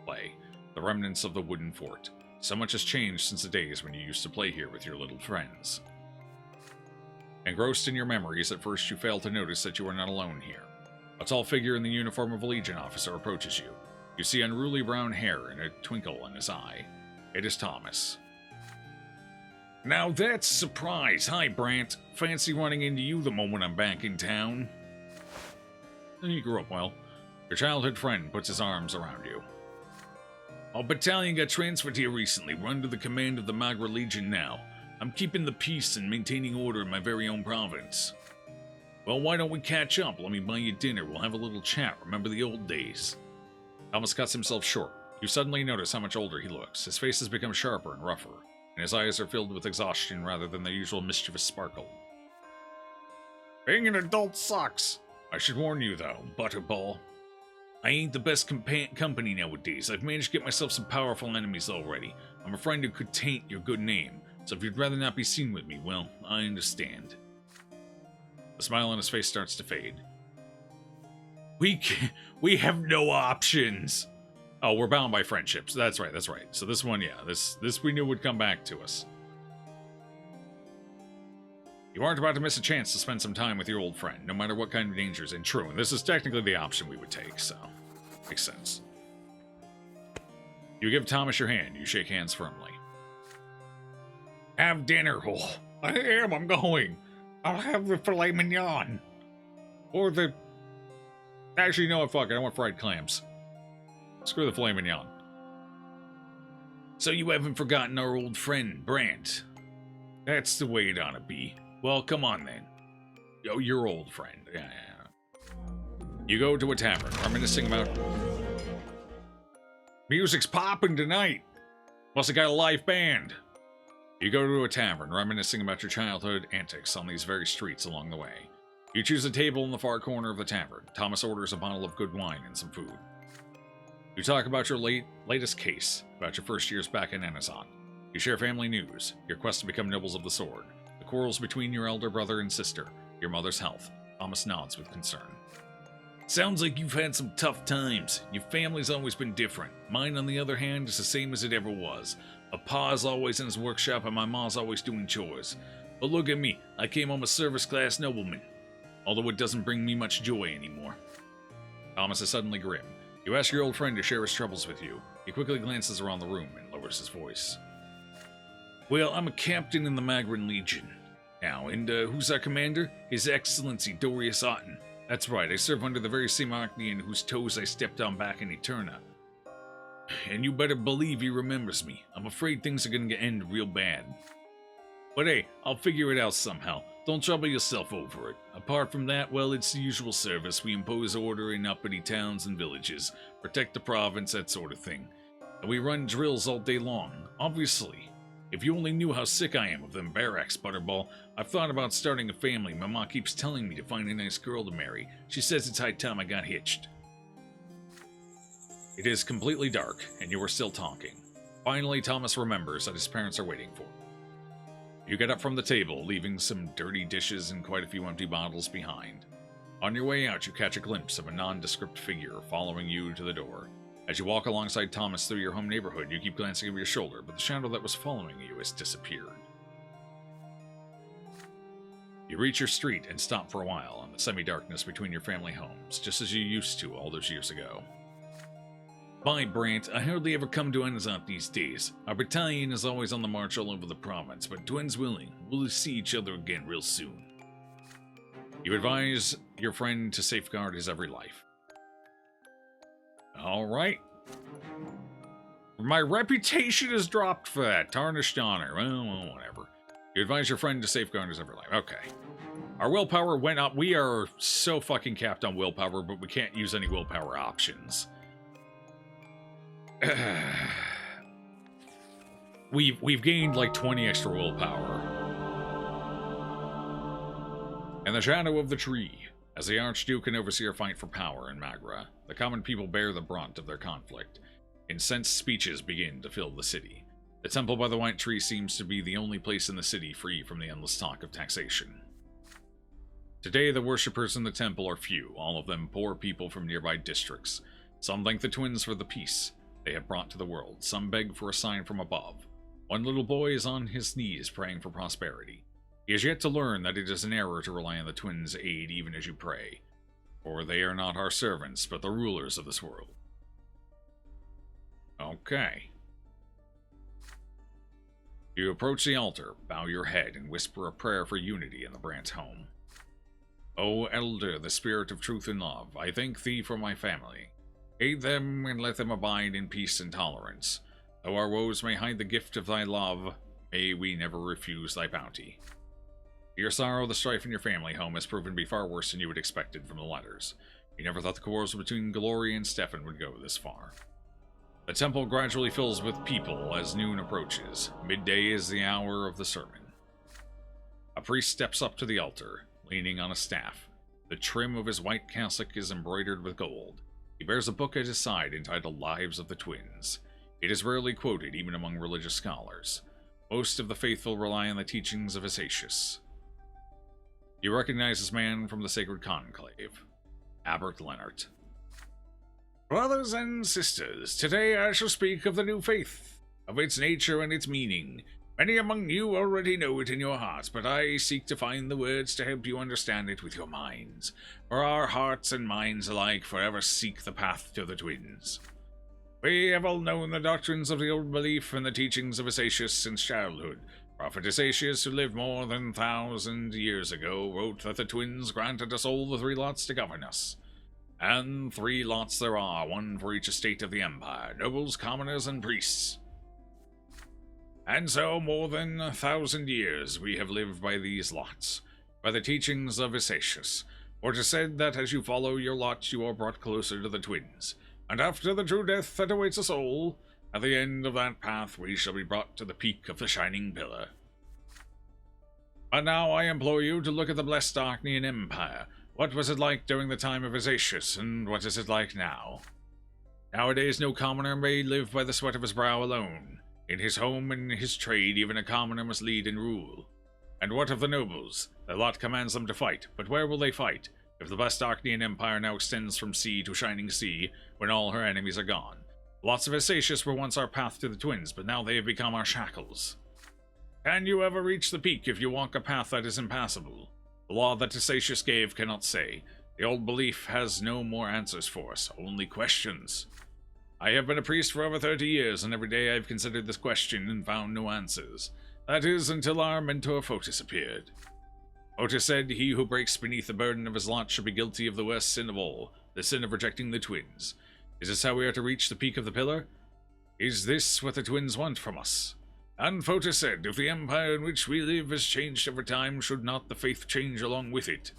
Play, the remnants of the wooden fort. So much has changed since the days when you used to play here with your little friends. Engrossed in your memories, at first you fail to notice that you are not alone here. A tall figure in the uniform of a Legion officer approaches you. You see unruly brown hair and a twinkle in his eye. It is Thomas. Now that's a surprise. Hi, Brant. Fancy running into you the moment I'm back in town. You grew up well. Your childhood friend puts his arms around you. Our battalion got transferred here recently. We're under the command of the Magra Legion now. I'm keeping the peace and maintaining order in my very own province. Well, why don't we catch up? Let me buy you dinner. We'll have a little chat. Remember the old days. Thomas cuts himself short. You suddenly notice how much older he looks. His face has become sharper and rougher, and his eyes are filled with exhaustion rather than their usual mischievous sparkle. Being an adult sucks. I should warn you, though, Butterball. I ain't the best company nowadays. I've managed to get myself some powerful enemies already. I'm a friend who could taint your good name, so if you'd rather not be seen with me, well, I understand. The smile on his face starts to fade. We have no options. Oh, we're bound by friendships. That's right. So this one, yeah, this we knew would come back to us. You aren't about to miss a chance to spend some time with your old friend, no matter what kind of dangers. And true, and this is technically the option we would take, so makes sense. You give Thomas your hand. You shake hands firmly. Have dinner. Oh, I'm going. I'll have the filet mignon. Or the... Actually, no, fuck it. I want fried clams. Screw the filet mignon. So you haven't forgotten our old friend, Brant? That's the way it ought to be. Well, come on then. Oh, your old friend. Yeah. You go to a tavern, reminiscing about... Music's popping tonight. Must have got a live band. You go to a tavern, reminiscing about your childhood antics on these very streets along the way. You choose a table in the far corner of the tavern. Thomas orders a bottle of good wine and some food. You talk about your latest case, about your first years back in Amazon. You share family news, your quest to become nobles of the sword, the quarrels between your elder brother and sister, your mother's health. Thomas nods with concern. Sounds like you've had some tough times. Your family's always been different. Mine, on the other hand, is the same as it ever was. My pa's always in his workshop and my ma's always doing chores. But look at me, I came home a service-class nobleman. Although it doesn't bring me much joy anymore. Thomas is suddenly grim. You ask your old friend to share his troubles with you. He quickly glances around the room and lowers his voice. Well, I'm a captain in the Magran Legion. Now, and who's our commander? His Excellency Dorius Otten. That's right, I serve under the very same Archnian whose toes I stepped on back in Eterna. And you better believe he remembers me. I'm afraid things are gonna end real bad. But hey, I'll figure it out somehow. Don't trouble yourself over it. Apart from that, well, it's the usual service. We impose order in uppity towns and villages, protect the province, that sort of thing. And we run drills all day long, obviously. If you only knew how sick I am of them barracks, Butterball. I've thought about starting a family. My mom keeps telling me to find a nice girl to marry. She says it's high time I got hitched. It is completely dark, and you are still talking. Finally, Thomas remembers that his parents are waiting for him. You get up from the table, leaving some dirty dishes and quite a few empty bottles behind. On your way out, you catch a glimpse of a nondescript figure following you to the door. As you walk alongside Thomas through your home neighborhood, you keep glancing over your shoulder, but the shadow that was following you has disappeared. You reach your street and stop for a while in the semi-darkness between your family homes, just as you used to all those years ago. Bye, Brant. I hardly ever come to Anazant these days. Our battalion is always on the march all over the province, but twins willing, we'll see each other again real soon. You advise your friend to safeguard his every life. Alright. My reputation is dropped for that. Tarnished honor. Well, whatever. You advise your friend to safeguard his every life. Okay. Our willpower went up. We are so fucking capped on willpower, but we can't use any willpower options. We've gained like 20 extra willpower. In the shadow of the tree, as the Archduke and Overseer fight for power in Magra, the common people bear the brunt of their conflict. Incensed speeches begin to fill the city. The temple by the White Tree seems to be the only place in the city free from the endless talk of taxation. Today, the worshippers in the temple are few, all of them poor people from nearby districts. Some thank the twins for the peace they have brought to the world. Some beg for a sign from above. One little boy is on his knees praying for prosperity. He has yet to learn that it is an error to rely on the twins' aid even as you pray. For they are not our servants, but the rulers of this world. Okay. You approach the altar, bow your head, and whisper a prayer for unity in the Brant home. O Elder, the spirit of truth and love, I thank thee for my family. Aid them and let them abide in peace and tolerance. Though our woes may hide the gift of thy love, may we never refuse thy bounty. To your sorrow, the strife in your family home has proven to be far worse than you had expected from the letters. You never thought the quarrels between Gloria and Stefan would go this far. The temple gradually fills with people as noon approaches. Midday is the hour of the sermon. A priest steps up to the altar, leaning on a staff. The trim of his white cassock is embroidered with gold. He bears a book at his side entitled Lives of the Twins. It is rarely quoted even among religious scholars. Most of the faithful rely on the teachings of Asatius. You recognize this man from the Sacred Conclave, Abbot Leonard. Brothers and sisters, today I shall speak of the new faith, of its nature and its meaning. Many among you already know it in your hearts, but I seek to find the words to help you understand it with your minds. For our hearts and minds alike forever seek the path to the twins. We have all known the doctrines of the old belief and the teachings of Asatius since childhood. Prophet Asatius, who lived more than 1,000 years ago, wrote that the twins granted us all the 3 lots to govern us. And 3 lots there are, one for each estate of the empire, nobles, commoners, and priests. And so, more than 1,000 years, we have lived by these lots, by the teachings of Asatius. For it is said that as you follow your lot, you are brought closer to the twins. And after the true death that awaits us all, at the end of that path we shall be brought to the peak of the Shining Pillar. But now I implore you to look at the blessed Archnean Empire. What was it like during the time of Asatius, and what is it like now? Nowadays no commoner may live by the sweat of his brow alone. In his home and his trade, even a commoner must lead and rule. And what of the nobles? Their lot commands them to fight, but where will they fight, if the blessed Archnean Empire now extends from sea to shining sea, when all her enemies are gone? Lots of Asatius were once our path to the twins, but now they have become our shackles. Can you ever reach the peak if you walk a path that is impassable? The law that Asatius gave cannot say. The old belief has no more answers for us, only questions. I have been a priest for over 30 years, and every day I have considered this question and found no answers. That is, until our mentor Photis appeared. Photis said he who breaks beneath the burden of his lot should be guilty of the worst sin of all, the sin of rejecting the twins. Is this how we are to reach the peak of the pillar? Is this what the twins want from us? And Photis said, if the empire in which we live has changed over time, should not the faith change along with it?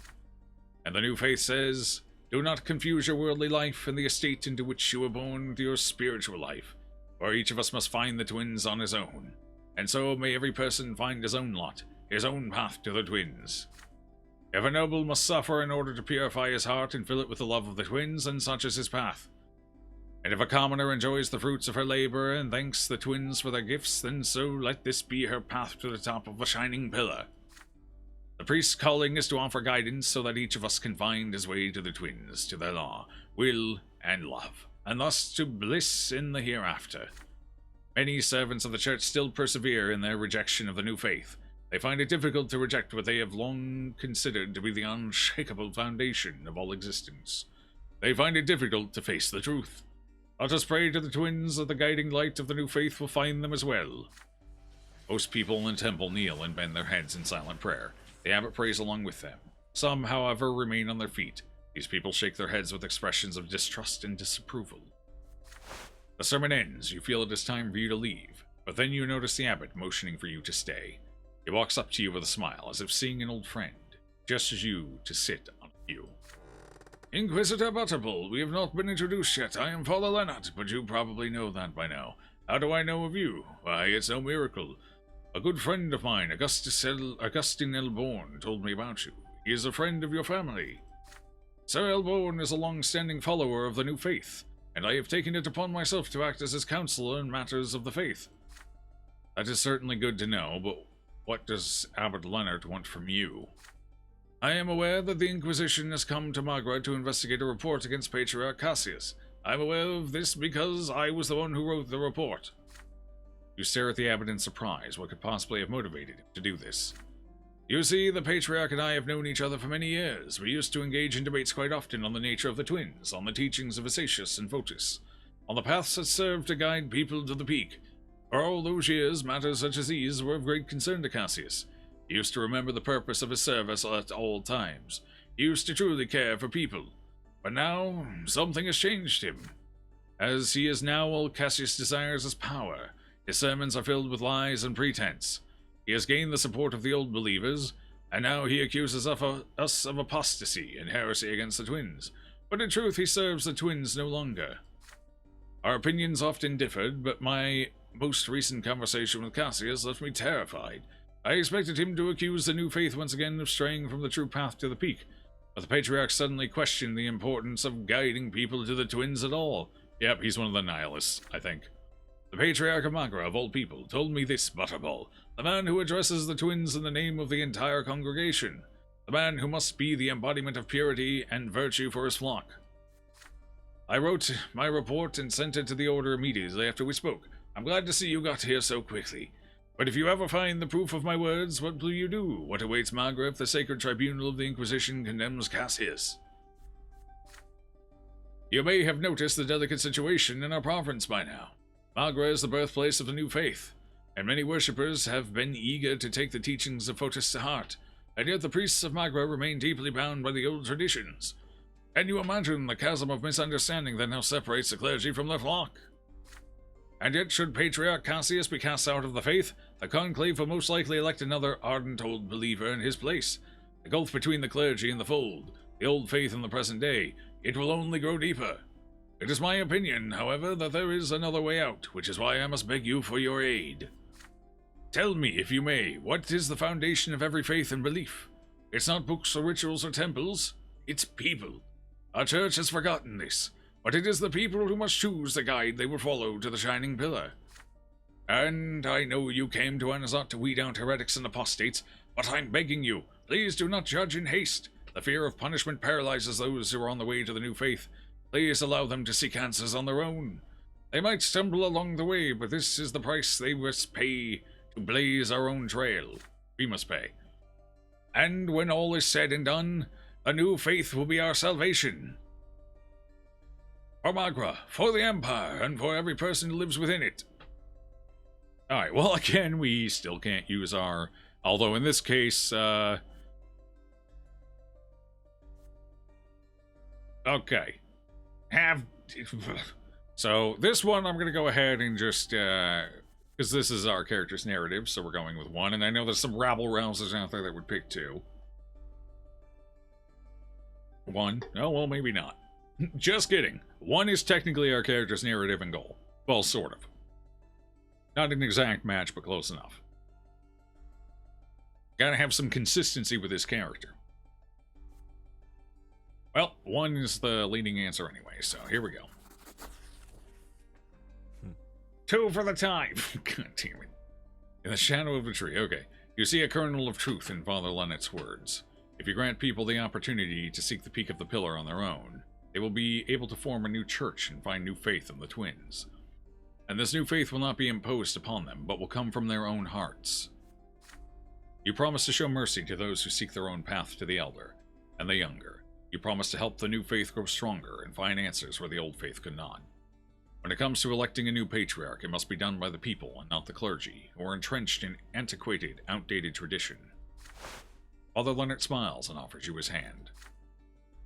And the new faith says, do not confuse your worldly life and the estate into which you were born with your spiritual life, for each of us must find the twins on his own. And so may every person find his own lot, his own path to the twins. If a noble must suffer in order to purify his heart and fill it with the love of the twins, then such is his path. And if a commoner enjoys the fruits of her labor and thanks the twins for their gifts, then so let this be her path to the top of the Shining Pillar. The priest's calling is to offer guidance so that each of us can find his way to the twins, to their law, will, and love, and thus to bliss in the hereafter. Many servants of the church still persevere in their rejection of the new faith. They find it difficult to reject what they have long considered to be the unshakable foundation of all existence. They find it difficult to face the truth. Let us pray to the twins that the guiding light of the new faith will find them as well. Most people in the temple kneel and bend their heads in silent prayer. The abbot prays along with them. Some, however, remain on their feet. These people shake their heads with expressions of distrust and disapproval. The sermon ends. You feel it is time for you to leave, but then you notice the abbot motioning for you to stay. He walks up to you with a smile, as if seeing an old friend, gestures you to sit on a pew. Inquisitor Butterball, we have not been introduced yet. I am Father Leonard, but you probably know that by now. How do I know of you? Why, it's no miracle. A good friend of mine, Augustine Elborn, told me about you. He is a friend of your family. Sir Elborn is a long-standing follower of the new faith, and I have taken it upon myself to act as his counselor in matters of the faith. That is certainly good to know, but what does Abbot Leonard want from you? I am aware that the Inquisition has come to Magra to investigate a report against Patriarch Cassius. I am aware of this because I was the one who wrote the report. You stare at the abbot in surprise. What could possibly have motivated him to do this? You see, the Patriarch and I have known each other for many years. We used to engage in debates quite often on the nature of the twins, on the teachings of Asatius and Photis, on the paths that serve to guide people to the peak. For all those years, matters such as these were of great concern to Cassius. He used to remember the purpose of his service at all times. He used to truly care for people. But now, something has changed him. As he is now, all Cassius desires is power. His sermons are filled with lies and pretense. He has gained the support of the old believers, and now he accuses us of apostasy and heresy against the twins. But in truth, he serves the twins no longer. Our opinions often differed, but my most recent conversation with Cassius left me terrified. I expected him to accuse the new faith once again of straying from the true path to the peak, But the Patriarch suddenly questioned the importance of guiding people to the twins at all. Yep, he's one of the nihilists, I think. The Patriarch of Magra, of all people, told me this, Butterball, the man who addresses the twins in the name of the entire congregation, the man who must be the embodiment of purity and virtue for his flock. I wrote my report and sent it to the Order immediately after we spoke. I'm glad to see you got here so quickly. But if you ever find the proof of my words, what will you do? What awaits Magra if the sacred tribunal of the Inquisition condemns Cassius? You may have noticed the delicate situation in our province by now. Magra is the birthplace of the new faith, and many worshippers have been eager to take the teachings of Photis to heart, and yet the priests of Magra remain deeply bound by the old traditions. Can you imagine the chasm of misunderstanding that now separates the clergy from their flock? And yet, should Patriarch Cassius be cast out of the faith, the conclave will most likely elect another ardent old believer in his place. The gulf between the clergy and the fold, the old faith and the present day, it will only grow deeper. It is my opinion, however, that there is another way out, which is why I must beg you for your aid. Tell me, if you may, what is the foundation of every faith and belief? It's not books or rituals or temples, it's people. Our church has forgotten this, but it is the people who must choose the guide they will follow to the shining pillar. And I know you came to Anazat to weed out heretics and apostates, but I'm begging you, please do not judge in haste. The fear of punishment paralyzes those who are on the way to the new faith. Please allow them to seek answers on their own. They might stumble along the way, but this is the price they must pay to blaze our own trail. We must pay. And when all is said and done, the new faith will be our salvation. For Magra, for the Empire, and for every person who lives within it. Alright, well, again, we still can't use our... Although in this case, okay. So, this one I'm going to go ahead and just, because this is our character's narrative, so we're going with one, and I know there's some rabble-rousers out there that would pick two. One? Oh, well, maybe not. Just kidding. One is technically our character's narrative and goal. Well, sort of. Not an exact match, but close enough. Gotta have some consistency with this character. Well, one is the leading answer anyway, so here we go. Two for the time. God damn it. In the shadow of the tree. Okay. You see a kernel of truth in Father Lennett's words. If you grant people the opportunity to seek the peak of the pillar on their own, they will be able to form a new church and find new faith in the twins. And this new faith will not be imposed upon them, but will come from their own hearts. You promise to show mercy to those who seek their own path to the elder and the younger. You promise to help the new faith grow stronger and find answers where the old faith could not. When it comes to electing a new patriarch, it must be done by the people and not the clergy, who are entrenched in antiquated, outdated tradition. Father Leonard smiles and offers you his hand.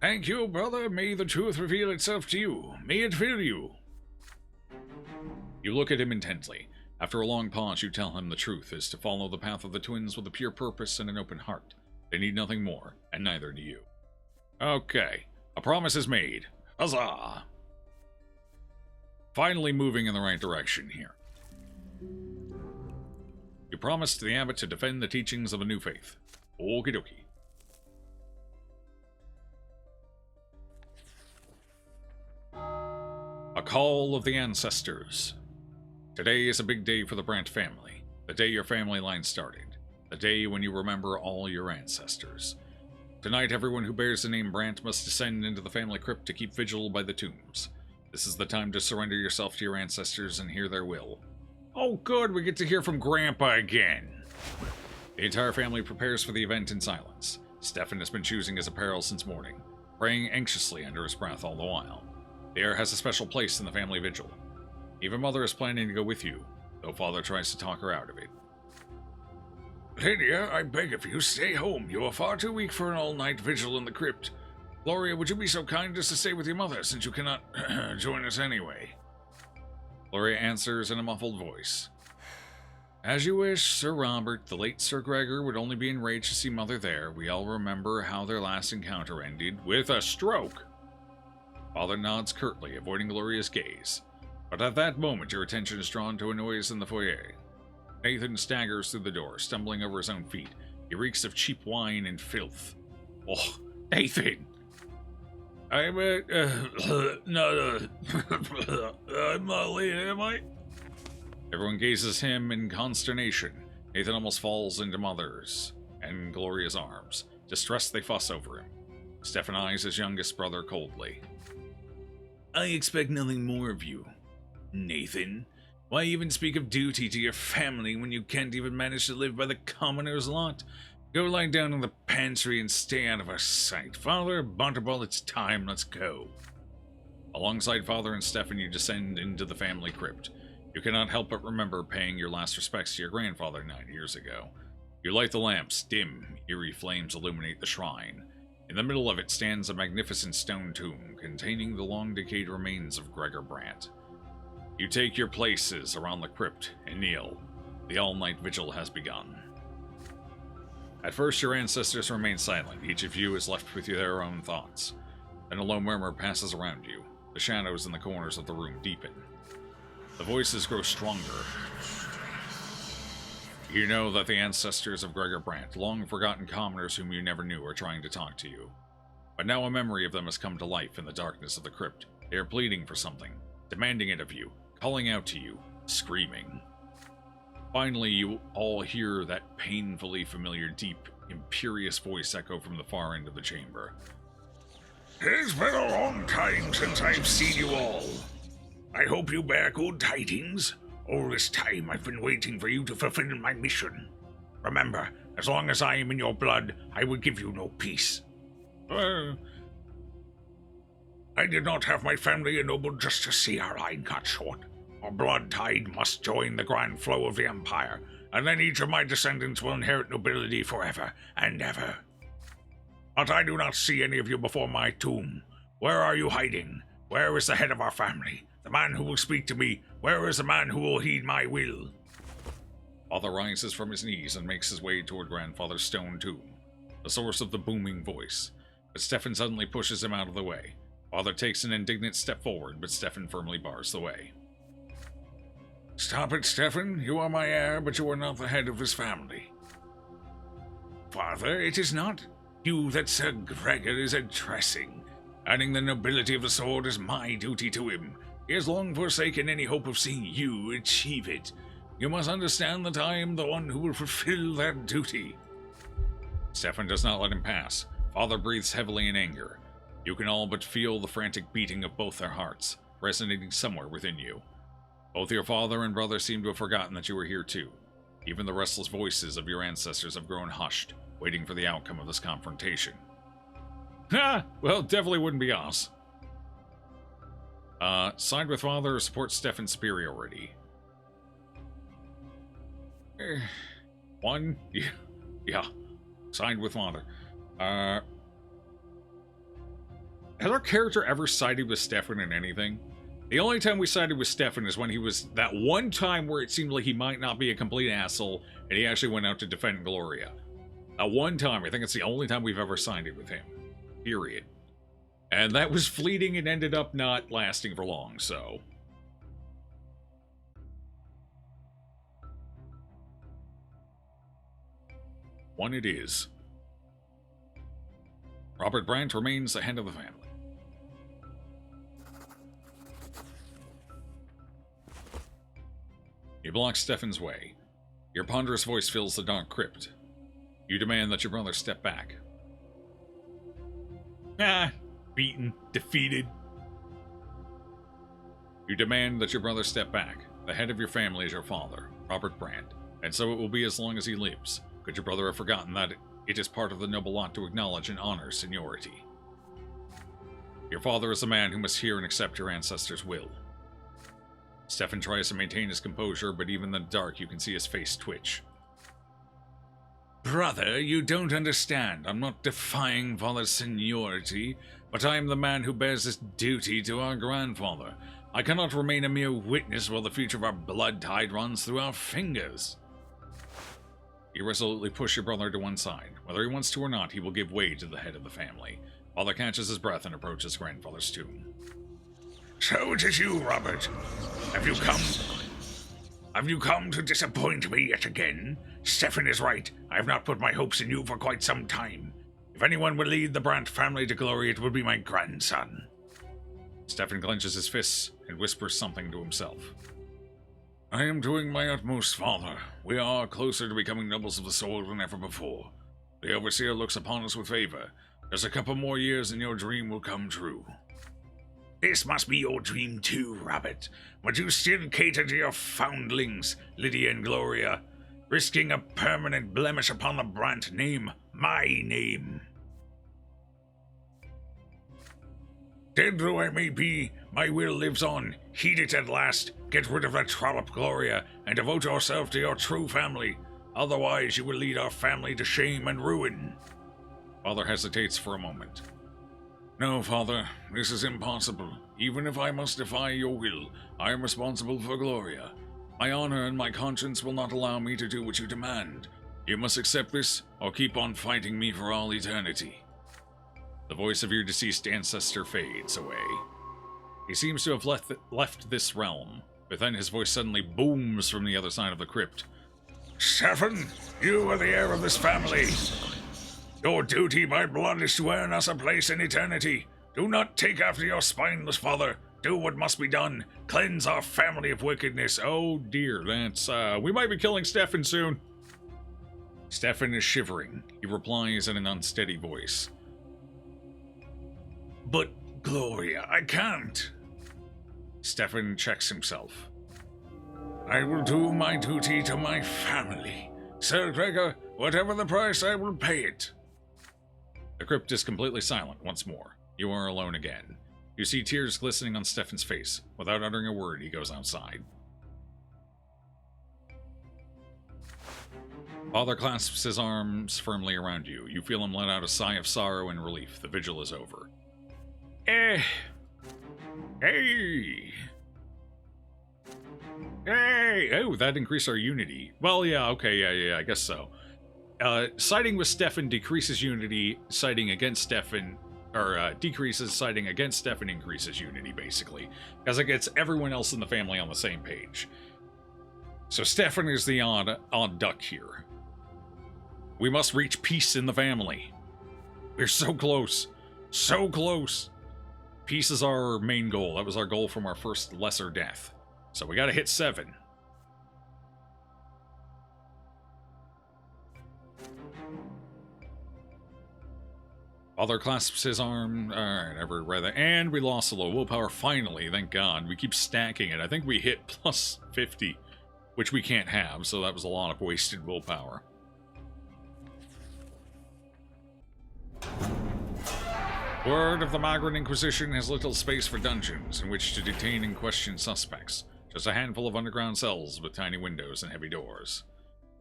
Thank you, brother. May the truth reveal itself to you. May it fill you. You look at him intently. After a long pause, you tell him the truth is to follow the path of the twins with a pure purpose and an open heart. They need nothing more, and neither do you. Okay, a promise is made. Huzzah! Finally moving in the right direction here. You promise to the abbot to defend the teachings of a new faith. Okie dokie. A call of the ancestors. Today is a big day for the Brante family. The day your family line started. The day when you remember all your ancestors. Tonight, everyone who bears the name Brante must descend into the family crypt to keep vigil by the tombs. This is the time to surrender yourself to your ancestors and hear their will. Oh good, we get to hear from Grandpa again. The entire family prepares for the event in silence. Stefan has been choosing his apparel since morning, praying anxiously under his breath all the while. The air has a special place in the family vigil. Even Mother is planning to go with you, though Father tries to talk her out of it. Lydia, I beg of you, stay home. You are far too weak for an all-night vigil in the crypt. Gloria, would you be so kind as to stay with your mother, since you cannot join us anyway? Gloria answers in a muffled voice. As you wish, Sir Robert. The late Sir Gregor would only be enraged to see Mother there. We all remember how their last encounter ended with a stroke. Father nods curtly, avoiding Gloria's gaze. But at that moment, your attention is drawn to a noise in the foyer. Nathan staggers through the door, stumbling over his own feet. He reeks of cheap wine and filth. Oh, Nathan! I'm not late, am I? Everyone gazes him in consternation. Nathan almost falls into Mother's and Gloria's arms. Distressed, they fuss over him. Stefan eyes his youngest brother coldly. I expect nothing more of you, Nathan. Why even speak of duty to your family when you can't even manage to live by the commoner's lot? Go lie down in the pantry and stay out of our sight. Father, Butterball, it's time, let's go. Alongside Father and Stefan, you descend into the family crypt. You cannot help but remember paying your last respects to your grandfather 9 years ago. You light the lamps. Dim, eerie flames illuminate the shrine. In the middle of it stands a magnificent stone tomb containing the long-decayed remains of Gregor Brante. You take your places around the crypt and kneel. The all-night vigil has begun. At first, your ancestors remain silent. Each of you is left with their own thoughts. Then a low murmur passes around you. The shadows in the corners of the room deepen. The voices grow stronger. You know that the ancestors of Gregor Brante, long-forgotten commoners whom you never knew, are trying to talk to you. But now a memory of them has come to life in the darkness of the crypt. They are pleading for something, demanding it of you, calling out to you, screaming. Finally, you all hear that painfully familiar, deep, imperious voice echo from the far end of the chamber. It's been a long time since I've seen you all. I hope you bear good tidings. All this time I've been waiting for you to fulfill my mission. Remember, as long as I am in your blood, I will give you no peace. I did not have my family ennobled just to see our line cut short. Our blood tide must join the grand flow of the Empire, and then each of my descendants will inherit nobility forever and ever. But I do not see any of you before my tomb. Where are you hiding? Where is the head of our family? The man who will speak to me? Where is the man who will heed my will? Father rises from his knees and makes his way toward Grandfather's stone tomb, the source of the booming voice. But Stefan suddenly pushes him out of the way. Father takes an indignant step forward, but Stefan firmly bars the way. Stop it, Stefan. You are my heir, but you are not the head of this family. Father, it is not you that Sir Gregor is addressing. Adding the nobility of the sword is my duty to him. He has long forsaken any hope of seeing you achieve it. You must understand that I am the one who will fulfill that duty. Stefan does not let him pass. Father breathes heavily in anger. You can all but feel the frantic beating of both their hearts, resonating somewhere within you. Both your father and brother seem to have forgotten that you were here too. Even the restless voices of your ancestors have grown hushed, waiting for the outcome of this confrontation. Ha! Well, it definitely wouldn't be us. Side with Father or support Stefan's superiority? One? Yeah. Side with Father. Has our character ever sided with Stefan in anything? The only time we sided with Stefan is when he was that one time where it seemed like he might not be a complete asshole, and he actually went out to defend Gloria. That one time, I think it's the only time we've ever sided with him. Period. And that was fleeting and ended up not lasting for long, so... One it is. Robert Brante remains the head of the family. You block Stefan's way. Your ponderous voice fills the dark crypt. You demand that your brother step back. Beaten, defeated. You demand that your brother step back. The head of your family is your father, Robert Brante, and so it will be as long as he lives. Could your brother have forgotten that it is part of the noble lot to acknowledge and honor seniority? Your father is the man who must hear and accept your ancestors' will. Stefan tries to maintain his composure, but even in the dark you can see his face twitch. Brother, you don't understand. I'm not defying father's seniority, but I am the man who bears this duty to our grandfather. I cannot remain a mere witness while the future of our blood tide runs through our fingers. You resolutely push your brother to one side. Whether he wants to or not, he will give way to the head of the family. Father catches his breath and approaches grandfather's tomb. So it is you, Robert. Have you come to disappoint me yet again? Stefan is right. I have not put my hopes in you for quite some time. If anyone would lead the Brante family to glory, it would be my grandson. Stefan clenches his fists and whispers something to himself. I am doing my utmost, Father. We are closer to becoming nobles of the sword than ever before. The Overseer looks upon us with favor. Just a couple more years and your dream will come true. This must be your dream too, Rabbit. But you still cater to your foundlings, Lydia and Gloria, risking a permanent blemish upon the Brante name, my name. Dead though I may be, my will lives on. Heed it at last. Get rid of that trollop, Gloria, and devote yourself to your true family. Otherwise, you will lead our family to shame and ruin. Father hesitates for a moment. No, Father, this is impossible. Even if I must defy your will, I am responsible for Gloria. My honor and my conscience will not allow me to do what you demand. You must accept this, or keep on fighting me for all eternity. The voice of your deceased ancestor fades away. He seems to have left this realm, but then his voice suddenly booms from the other side of the crypt. Stefan, you are the heir of this family. Your duty by blood is to earn us a place in eternity. Do not take after your spineless father. Do what must be done. Cleanse our family of wickedness. Oh dear, that's, we might be killing Stefan soon. Stefan is shivering. He replies in an unsteady voice. But, Gloria, I can't. Stefan checks himself. I will do my duty to my family. Sir Gregor, whatever the price, I will pay it. The crypt is completely silent once more. You are alone again. You see tears glistening on Stefan's face. Without uttering a word, he goes outside. Father clasps his arms firmly around you. You feel him let out a sigh of sorrow and relief. The vigil is over. Hey! Hey! Oh, that increased our unity. Well, yeah, okay, yeah, I guess so. Siding with Stefan decreases unity. Siding against Stefan, or decreases. Siding against Stefan increases unity, basically. Because it gets everyone else in the family on the same page. So Stefan is the odd duck here. We must reach peace in the family. We're so close. So close. Peace is our main goal. That was our goal from our first lesser death. So we gotta hit 7. Father clasps his arm. Alright, and we lost a little willpower finally, thank God. We keep stacking it. I think we hit plus 50, which we can't have, so that was a lot of wasted willpower. Word of the Magran Inquisition has little space for dungeons in which to detain and question suspects. Just a handful of underground cells with tiny windows and heavy doors.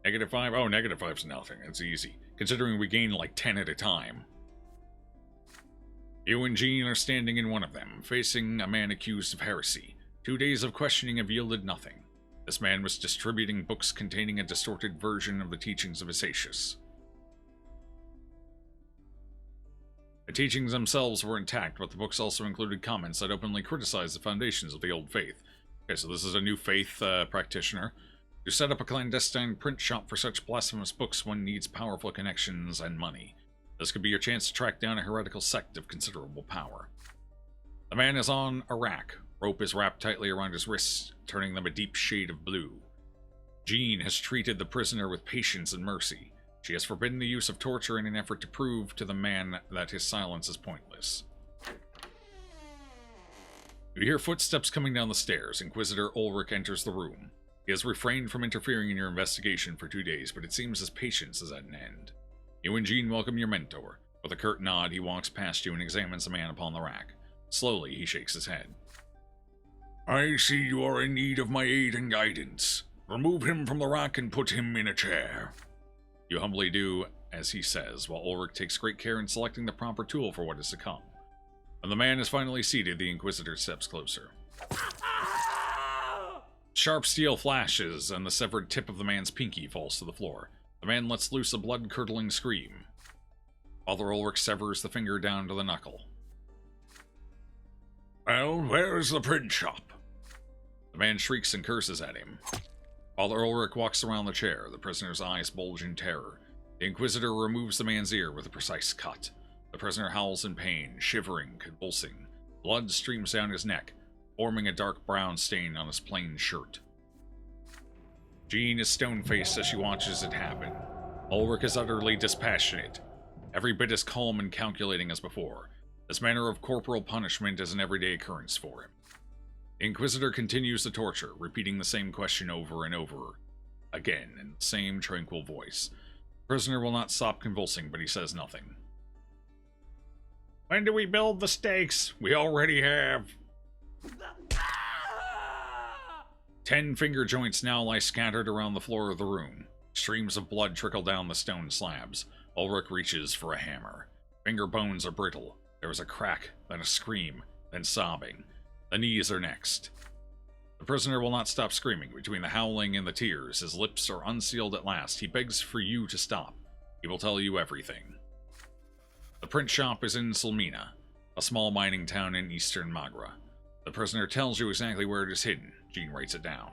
-5? Oh, -5's nothing. It's easy, considering we gain like 10 at a time. You and Jean are standing in one of them, facing a man accused of heresy. 2 days of questioning have yielded nothing. This man was distributing books containing a distorted version of the teachings of Isacius. The teachings themselves were intact, but the books also included comments that openly criticized the foundations of the old faith. Okay, so this is a new faith practitioner. To set up a clandestine print shop for such blasphemous books, one needs powerful connections and money. This could be your chance to track down a heretical sect of considerable power. The man is on a rack. Rope is wrapped tightly around his wrists, turning them a deep shade of blue. Jean has treated the prisoner with patience and mercy. She has forbidden the use of torture in an effort to prove to the man that his silence is pointless. You hear footsteps coming down the stairs. Inquisitor Ulrich enters the room. He has refrained from interfering in your investigation for 2 days, but it seems his patience is at an end. You and Jean welcome your mentor. With a curt nod, he walks past you and examines the man upon the rack. Slowly, he shakes his head. I see you are in need of my aid and guidance. Remove him from the rack and put him in a chair. You humbly do as he says, while Ulrich takes great care in selecting the proper tool for what is to come. When the man is finally seated, the Inquisitor steps closer. Sharp steel flashes, and the severed tip of the man's pinky falls to the floor. The man lets loose a blood-curdling scream. Father Ulrich severs the finger down to the knuckle. Well, where's the print shop? The man shrieks and curses at him. Father Ulrich walks around the chair. The prisoner's eyes bulge in terror. The Inquisitor removes the man's ear with a precise cut. The prisoner howls in pain, shivering, convulsing. Blood streams down his neck, forming a dark brown stain on his plain shirt. Jean is stone-faced as she watches it happen. Ulrich is utterly dispassionate, every bit as calm and calculating as before. This manner of corporal punishment is an everyday occurrence for him. The Inquisitor continues the torture, repeating the same question over and over again in the same tranquil voice. The prisoner will not stop convulsing, but he says nothing. When do we build the stakes? We already have. 10 finger joints now lie scattered around the floor of the room. Streams of blood trickle down the stone slabs. Ulrich reaches for a hammer. Finger bones are brittle. There is a crack, then a scream, then sobbing. The knees are next. The prisoner will not stop screaming. Between the howling and the tears, his lips are unsealed at last. He begs for you to stop. He will tell you everything. The print shop is in Selmina, a small mining town in eastern Magra. The prisoner tells you exactly where it is hidden. Jean writes it down.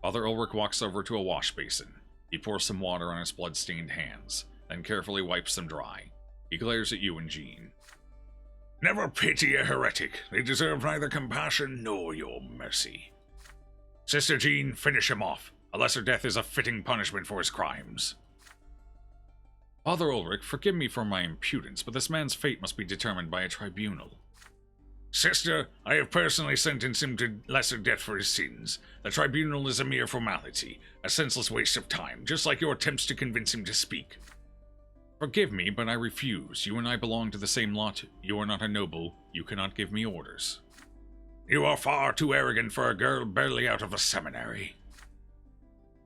Father Ulrich walks over to a wash basin. He pours some water on his blood-stained hands, then carefully wipes them dry. He glares at you and Jean. Never pity a heretic. They deserve neither compassion nor your mercy. Sister Jean, finish him off. A lesser death is a fitting punishment for his crimes. Father Ulrich, forgive me for my impudence, but this man's fate must be determined by a tribunal. Sister, I have personally sentenced him to lesser death for his sins. The tribunal is a mere formality, a senseless waste of time, just like your attempts to convince him to speak. Forgive me, but I refuse. You and I belong to the same lot. You are not a noble. You cannot give me orders. You are far too arrogant for a girl barely out of a seminary.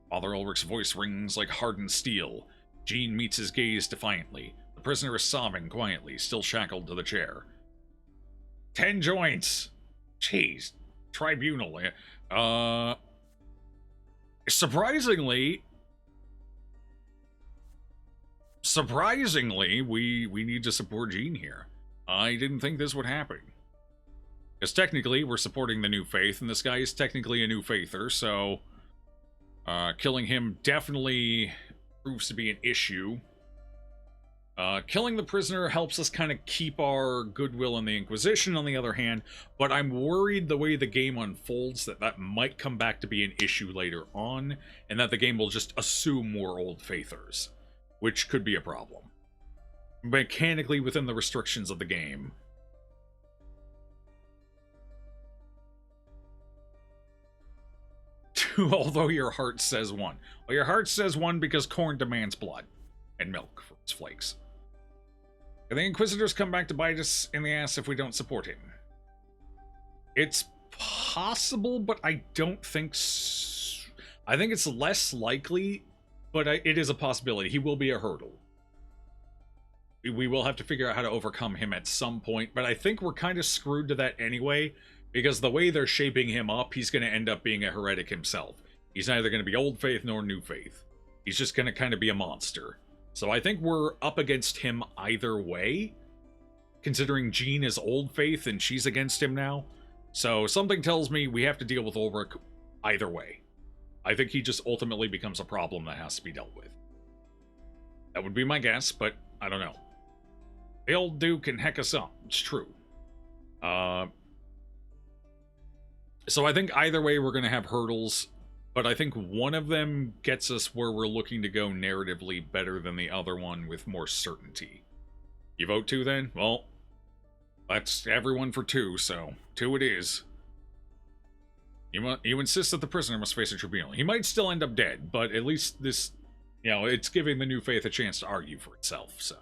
Father Ulrich's voice rings like hardened steel. Jean meets his gaze defiantly. The prisoner is sobbing quietly, still shackled to the chair. 10 joints! Jeez. Tribunal. Surprisingly, we need to support Jean here. I didn't think this would happen. Because technically, we're supporting the new faith, and this guy is technically a new faither, so killing him definitely proves to be an issue. Killing the prisoner helps us kind of keep our goodwill in the Inquisition, on the other hand, but I'm worried the way the game unfolds that might come back to be an issue later on, and that the game will just assume we're old faithers, which could be a problem. Mechanically within the restrictions of the game. Although your heart says one. Well, your heart says one because corn demands blood and milk for its flakes. And the Inquisitors come back to bite us in the ass if we don't support him. It's possible, but I don't think I think it's less likely, but it is a possibility. He will be a hurdle. We will have to figure out how to overcome him at some point, but I think we're kind of screwed to that anyway, because the way they're shaping him up, he's going to end up being a heretic himself. He's neither going to be old faith nor new faith. He's just going to kind of be a monster. So I think we're up against him either way, considering Jean is old faith and she's against him now. So something tells me we have to deal with Ulrich either way. I think he just ultimately becomes a problem that has to be dealt with. That would be my guess, but I don't know. The old dude can heck us up. It's true. So I think either way we're going to have hurdles, but I think one of them gets us where we're looking to go narratively better than the other one with more certainty. You vote 2 then? Well, that's everyone for 2, so 2 it is. You insist that the prisoner must face a tribunal. He might still end up dead, but at least this, it's giving the new faith a chance to argue for itself, so.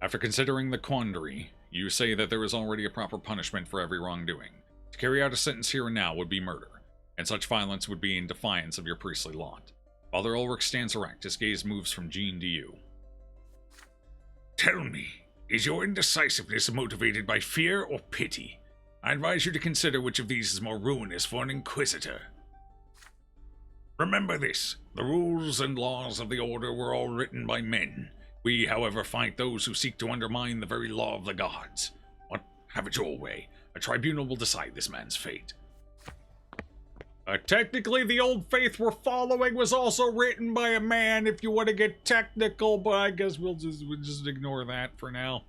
After considering the quandary, you say that there is already a proper punishment for every wrongdoing. To carry out a sentence here and now would be murder, and such violence would be in defiance of your priestly lot. Father Ulrich stands erect, his gaze moves from Jean to you. Tell me, is your indecisiveness motivated by fear or pity? I advise you to consider which of these is more ruinous for an inquisitor. Remember this, the rules and laws of the Order were all written by men. We, however, fight those who seek to undermine the very law of the gods. Have it your way. A tribunal will decide this man's fate. Technically, the old faith we're following was also written by a man, if you want to get technical, but I guess we'll just ignore that for now.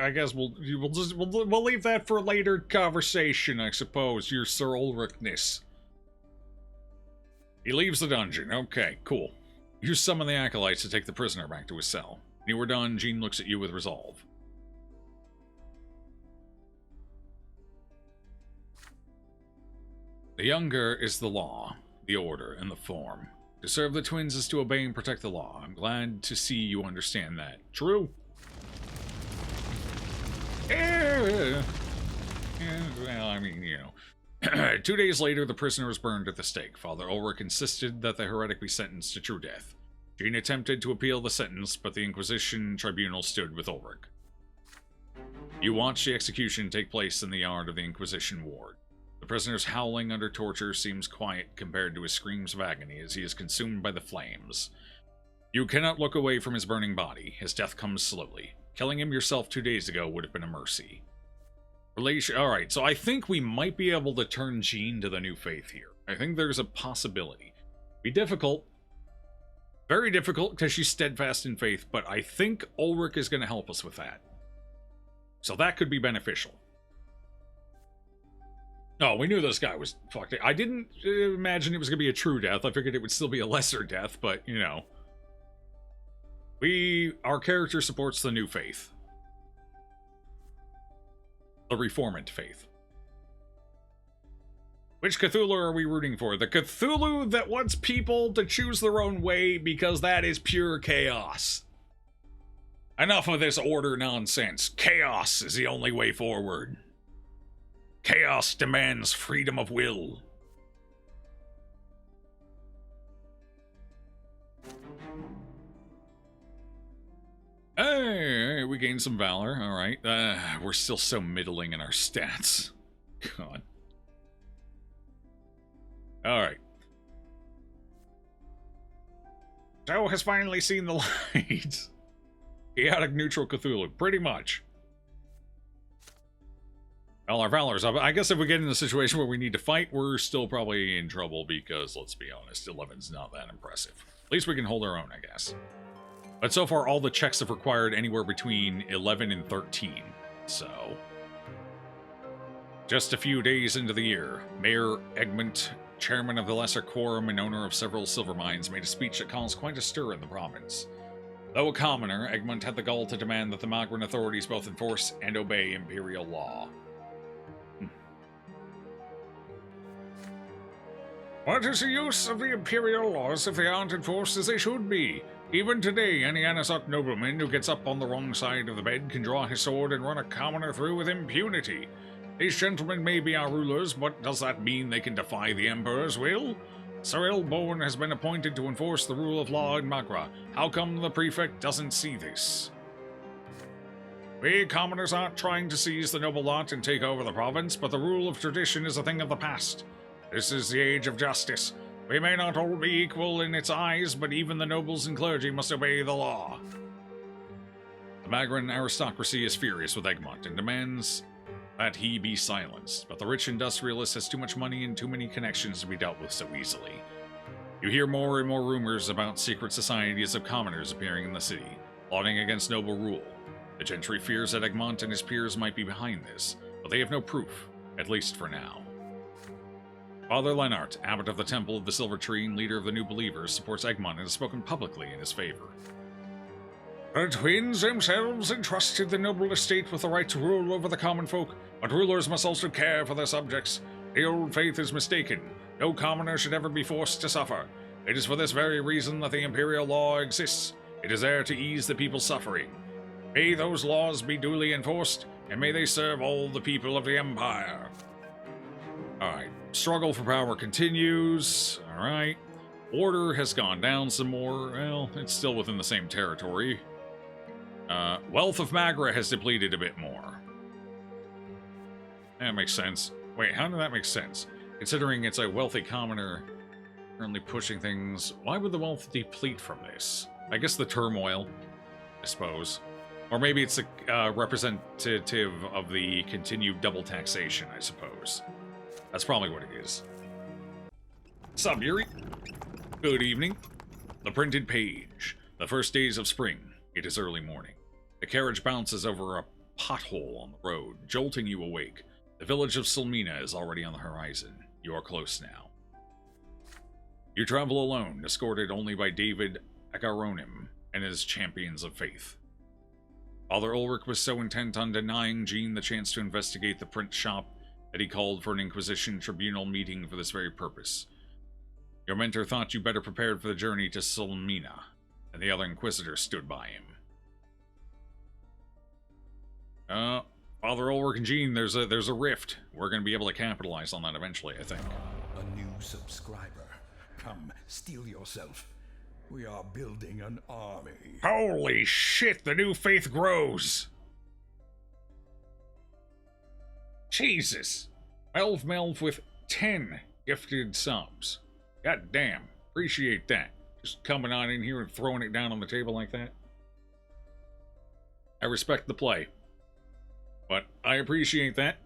I guess we'll leave that for later conversation, I suppose. Your Sir Ulrichness. He leaves the dungeon. Okay, cool. You summon the acolytes to take the prisoner back to his cell. When you are done, Jean looks at you with resolve. The younger is the law, the order, and the form. To serve the twins is to obey and protect the law. I'm glad to see you understand that. True. Well, I mean, you know. 2 days later, the prisoner was burned at the stake. Father Ulrich insisted that the heretic be sentenced to true death. Jean attempted to appeal the sentence, but the Inquisition tribunal stood with Ulrich. You watch the execution take place in the yard of the Inquisition ward. The prisoner's howling under torture seems quiet compared to his screams of agony as he is consumed by the flames. You cannot look away from his burning body. His death comes slowly. Killing him yourself 2 days ago would have been a mercy. Alright, so I think we might be able to turn Jean to the new faith here. I think there's a possibility. Be difficult. Very difficult, because she's steadfast in faith, but I think Ulrich is going to help us with that. So that could be beneficial. Oh, we knew this guy was fucked. I didn't imagine it was going to be a true death. I figured it would still be a lesser death, but, you know. Our character supports the new faith. The Reformant faith. Which Cthulhu are we rooting for? The Cthulhu that wants people to choose their own way because that is pure chaos. Enough of this order nonsense. Chaos is the only way forward. Chaos demands freedom of will. Hey, we gained some valor. Alright. We're still so middling in our stats. God. Alright. Joe has finally seen the light. Chaotic neutral Cthulhu. Pretty much. Well, our valor's up. I guess if we get in a situation where we need to fight, we're still probably in trouble because, let's be honest, 11's not that impressive. At least we can hold our own, I guess. But so far, all the checks have required anywhere between 11 and 13. So, just a few days into the year, Mayor Egmont, chairman of the Lesser Quorum and owner of several silver mines, made a speech that caused quite a stir in the province. Though a commoner, Egmont had the gall to demand that the Magran authorities both enforce and obey imperial law. What is the use of the imperial laws if they aren't enforced as they should be? Even today, any Anasot nobleman who gets up on the wrong side of the bed can draw his sword and run a commoner through with impunity. These gentlemen may be our rulers, but does that mean they can defy the Emperor's will? Sir Elborn has been appointed to enforce the rule of law in Magra. How come the prefect doesn't see this? We commoners aren't trying to seize the noble lot and take over the province, but the rule of tradition is a thing of the past. This is the age of justice. We may not all be equal in its eyes, but even the nobles and clergy must obey the law. The Magran aristocracy is furious with Egmont and demands that he be silenced, but the rich industrialist has too much money and too many connections to be dealt with so easily. You hear more and more rumors about secret societies of commoners appearing in the city, plotting against noble rule. The gentry fears that Egmont and his peers might be behind this, but they have no proof, at least for now. Father Lennart, abbot of the Temple of the Silver Tree and leader of the New Believers, supports Egmont and has spoken publicly in his favor. The twins themselves entrusted the noble estate with the right to rule over the common folk, but rulers must also care for their subjects. The old faith is mistaken. No commoner should ever be forced to suffer. It is for this very reason that the imperial law exists. It is there to ease the people's suffering. May those laws be duly enforced, and may they serve all the people of the Empire. Alright. Struggle for power continues. Alright. Order has gone down some more. Well, it's still within the same territory. Wealth of Magra has depleted a bit more. That makes sense. Wait, how did that make sense? Considering it's a wealthy commoner currently pushing things, why would the wealth deplete from this? I guess the turmoil, I suppose. Or maybe it's a representative of the continued double taxation, I suppose. That's probably what it is. Sup, Yuri? Good evening. The printed page. The first days of spring. It is early morning. The carriage bounces over a pothole on the road, jolting you awake. The village of Selmina is already on the horizon. You are close now. You travel alone, escorted only by David Agaronim and his champions of faith. Father Ulrich was so intent on denying Jean the chance to investigate the print shop that he called for an Inquisition tribunal meeting for this very purpose. Your mentor thought you better prepared for the journey to Selmina, and the other Inquisitors stood by him. Father Ulrich and Jean, there's a rift. We're going to be able to capitalize on that eventually, I think. A new subscriber. Come, steel yourself. We are building an army. Holy shit, the new faith grows! Jesus! Melv with 10 gifted subs. God damn, appreciate that. Just coming on in here and throwing it down on the table like that. I respect the play. But I appreciate that.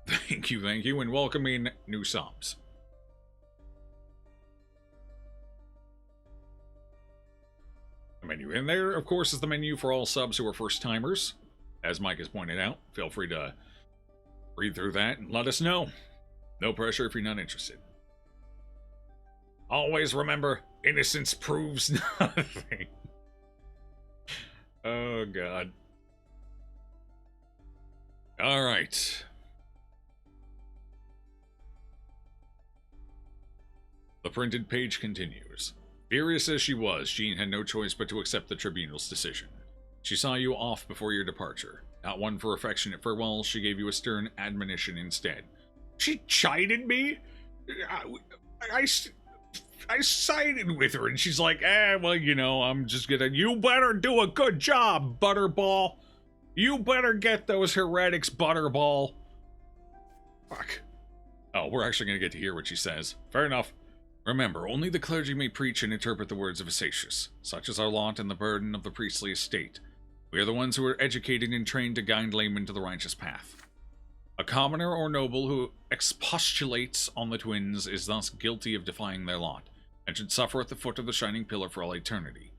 Thank you, and welcome in new subs. The menu in there, of course, is the menu for all subs who are first-timers. As Mike has pointed out, feel free to read through that and let us know. No pressure if you're not interested. Always remember, innocence proves nothing. Oh, God. Alright. The printed page continues. Furious as she was, Jean had no choice but to accept the tribunal's decision. She saw you off before your departure. Not one for affectionate farewells, she gave you a stern admonition instead. She chided me? I sided with her, and she's like, well, you know, I'm just gonna... You better do a good job, Butterball! You better get those heretics, Butterball! Fuck. Oh, we're actually gonna get to hear what she says. Fair enough. Remember, only the clergy may preach and interpret the words of Asatius. Such is our lot and the burden of the priestly estate. We are the ones who are educated and trained to guide laymen to the righteous path. A commoner or noble who expostulates on the twins is thus guilty of defying their lot, and should suffer at the foot of the shining pillar for all eternity.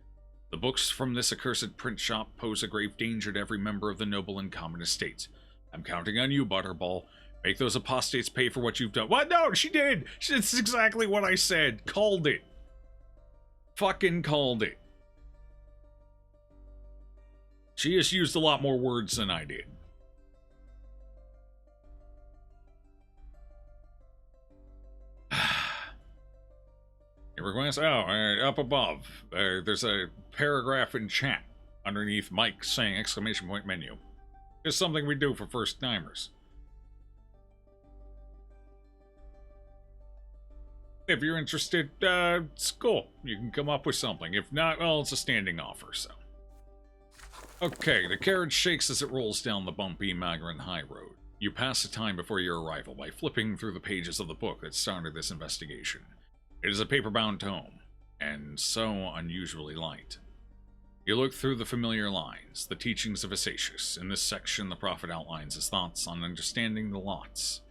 The books from this accursed print shop pose a grave danger to every member of the noble and common estate. I'm counting on you, Butterball. Make those apostates pay for what you've done. What? No, she did! That's exactly what I said. Called it. Fucking called it. She just used a lot more words than I did. Your request? Oh, up above. There's a paragraph in chat underneath Mike saying exclamation point menu. It's something we do for first timers. If you're interested, it's cool. You can come up with something. If not, well, it's a standing offer, so. Okay, the carriage shakes as it rolls down the bumpy Magrin High Road. You pass the time before your arrival by flipping through the pages of the book that started this investigation. It is a paper-bound tome, and so unusually light. You look through the familiar lines, the teachings of Asatius. In this section, the prophet outlines his thoughts on understanding the lots.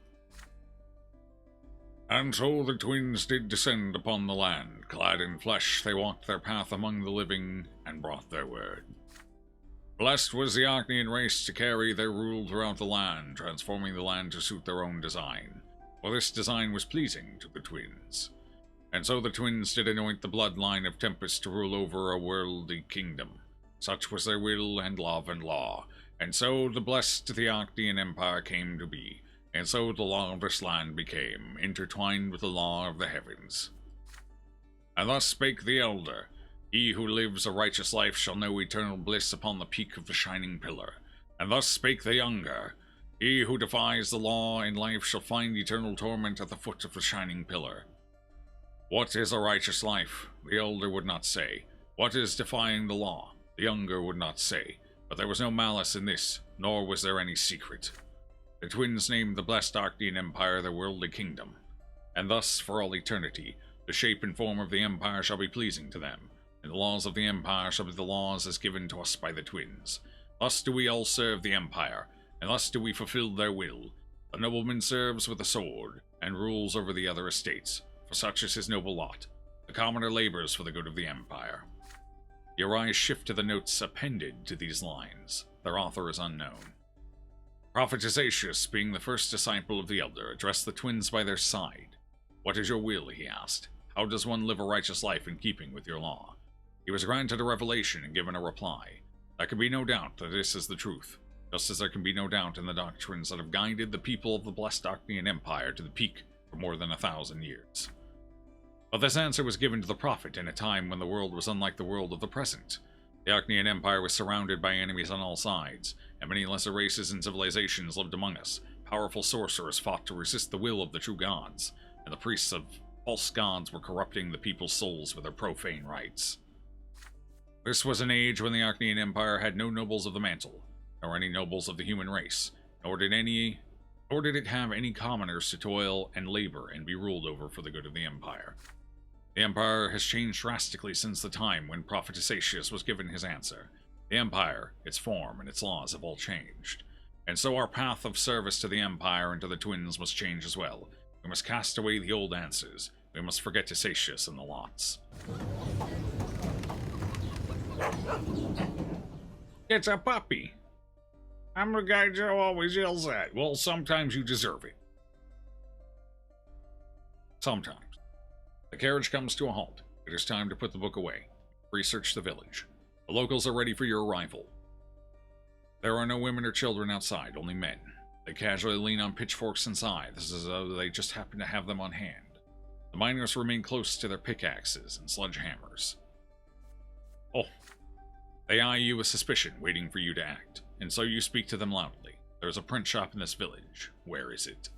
And so the twins did descend upon the land. Clad in flesh, they walked their path among the living, and brought their word. Blessed was the Archnean race to carry their rule throughout the land, transforming the land to suit their own design. For this design was pleasing to the twins. And so the twins did anoint the bloodline of Tempest to rule over a worldly kingdom. Such was their will and love and law. And so the blessed the Archnean Empire came to be. And so the law of this land became, intertwined with the law of the heavens. And thus spake the elder, He who lives a righteous life shall know eternal bliss upon the peak of the shining pillar. And thus spake the younger, He who defies the law in life shall find eternal torment at the foot of the shining pillar. What is a righteous life? The elder would not say. What is defying the law? The younger would not say. But there was no malice in this, nor was there any secret. The twins named the blessed Archnean Empire their worldly kingdom, and thus, for all eternity, the shape and form of the empire shall be pleasing to them, and the laws of the empire shall be the laws as given to us by the twins. Thus do we all serve the empire, and thus do we fulfill their will. The nobleman serves with a sword, and rules over the other estates, for such is his noble lot. The commoner labors for the good of the Empire. Your eyes shift to the notes appended to these lines. Their author is unknown. Prophet Isacius, being the first disciple of the Elder, addressed the twins by their side. "What is your will?" he asked. "How does one live a righteous life in keeping with your law?" He was granted a revelation and given a reply. There can be no doubt that this is the truth, just as there can be no doubt in the doctrines that have guided the people of the blessed Archnean Empire to the peak for more than 1,000 years. But this answer was given to the prophet in a time when the world was unlike the world of the present. The Archnean Empire was surrounded by enemies on all sides, and many lesser races and civilizations lived among us. Powerful sorcerers fought to resist the will of the true gods, and the priests of false gods were corrupting the people's souls with their profane rites. This was an age when the Archnean Empire had no nobles of the mantle, nor any nobles of the human race, nor did it have any commoners to toil and labor and be ruled over for the good of the Empire. The Empire has changed drastically since the time when Prophet Isacius was given his answer. The Empire, its form, and its laws have all changed. And so our path of service to the Empire and to the twins must change as well. We must cast away the old answers. We must forget Isacius and the lots. It's a puppy. I'm the guy Joe always yells at. Well, sometimes you deserve it. Sometimes. The carriage comes to a halt. It is time to put the book away. Research the village. The locals are ready for your arrival. There are no women or children outside, only men. They casually lean on pitchforks and scythes as though they just happen to have them on hand. The miners remain close to their pickaxes and sledgehammers. Oh. They eye you with suspicion, waiting for you to act, and so you speak to them loudly. There is a print shop in this village. Where is it?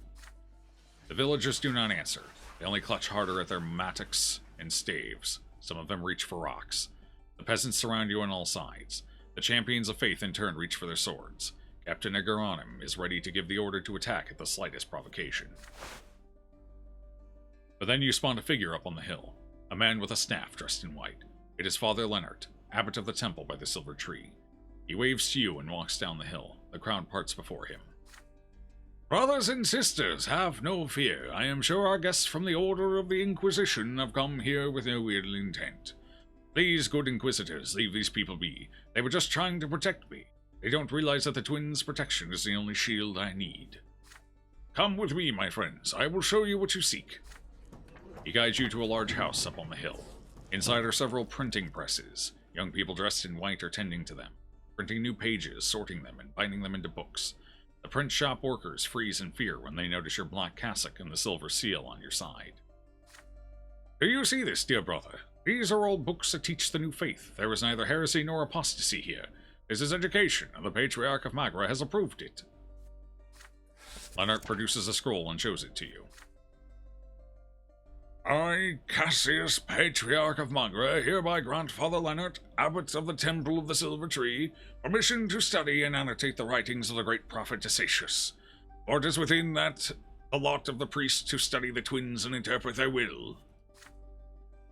The villagers do not answer. They only clutch harder at their mattocks and staves. Some of them reach for rocks. The peasants surround you on all sides. The champions of faith in turn reach for their swords. Captain Agaranim is ready to give the order to attack at the slightest provocation. But then you spawn a figure up on the hill. A man with a staff dressed in white. It is Father Leonard, abbot of the temple by the silver tree. He waves to you and walks down the hill. The crowd parts before him. "Brothers and sisters, have no fear. I am sure our guests from the Order of the Inquisition have come here with no ill intent. Please, good inquisitors, leave these people be. They were just trying to protect me. They don't realize that the twins' protection is the only shield I need. Come with me, my friends. I will show you what you seek." He guides you to a large house up on the hill. Inside are several printing presses. Young people dressed in white are tending to them, printing new pages, sorting them, and binding them into books. The print shop workers freeze in fear when they notice your black cassock and the silver seal on your side. "Do you see this, dear brother? These are all books that teach the new faith. There is neither heresy nor apostasy here. This is education, and the Patriarch of Magra has approved it." Leonard produces a scroll and shows it to you. "I, Cassius, Patriarch of Magra, hereby grant Father Leonard, Abbot of the Temple of the Silver Tree, permission to study and annotate the writings of the great prophet Isacius. For it is within that the lot of the priests to study the twins and interpret their will.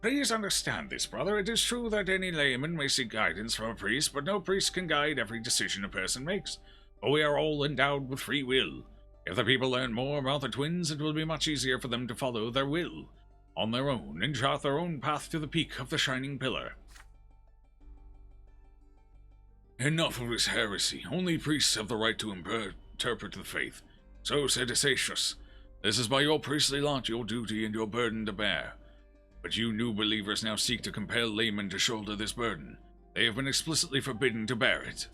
Please understand this, brother. It is true that any layman may seek guidance from a priest, but no priest can guide every decision a person makes. For we are all endowed with free will. If the people learn more about the twins, it will be much easier for them to follow their will on their own, and chart their own path to the peak of the Shining Pillar." "Enough of this heresy. Only priests have the right to interpret the faith. So said Isacius. This is by your priestly lot your duty and your burden to bear. But you new believers now seek to compel laymen to shoulder this burden. They have been explicitly forbidden to bear it.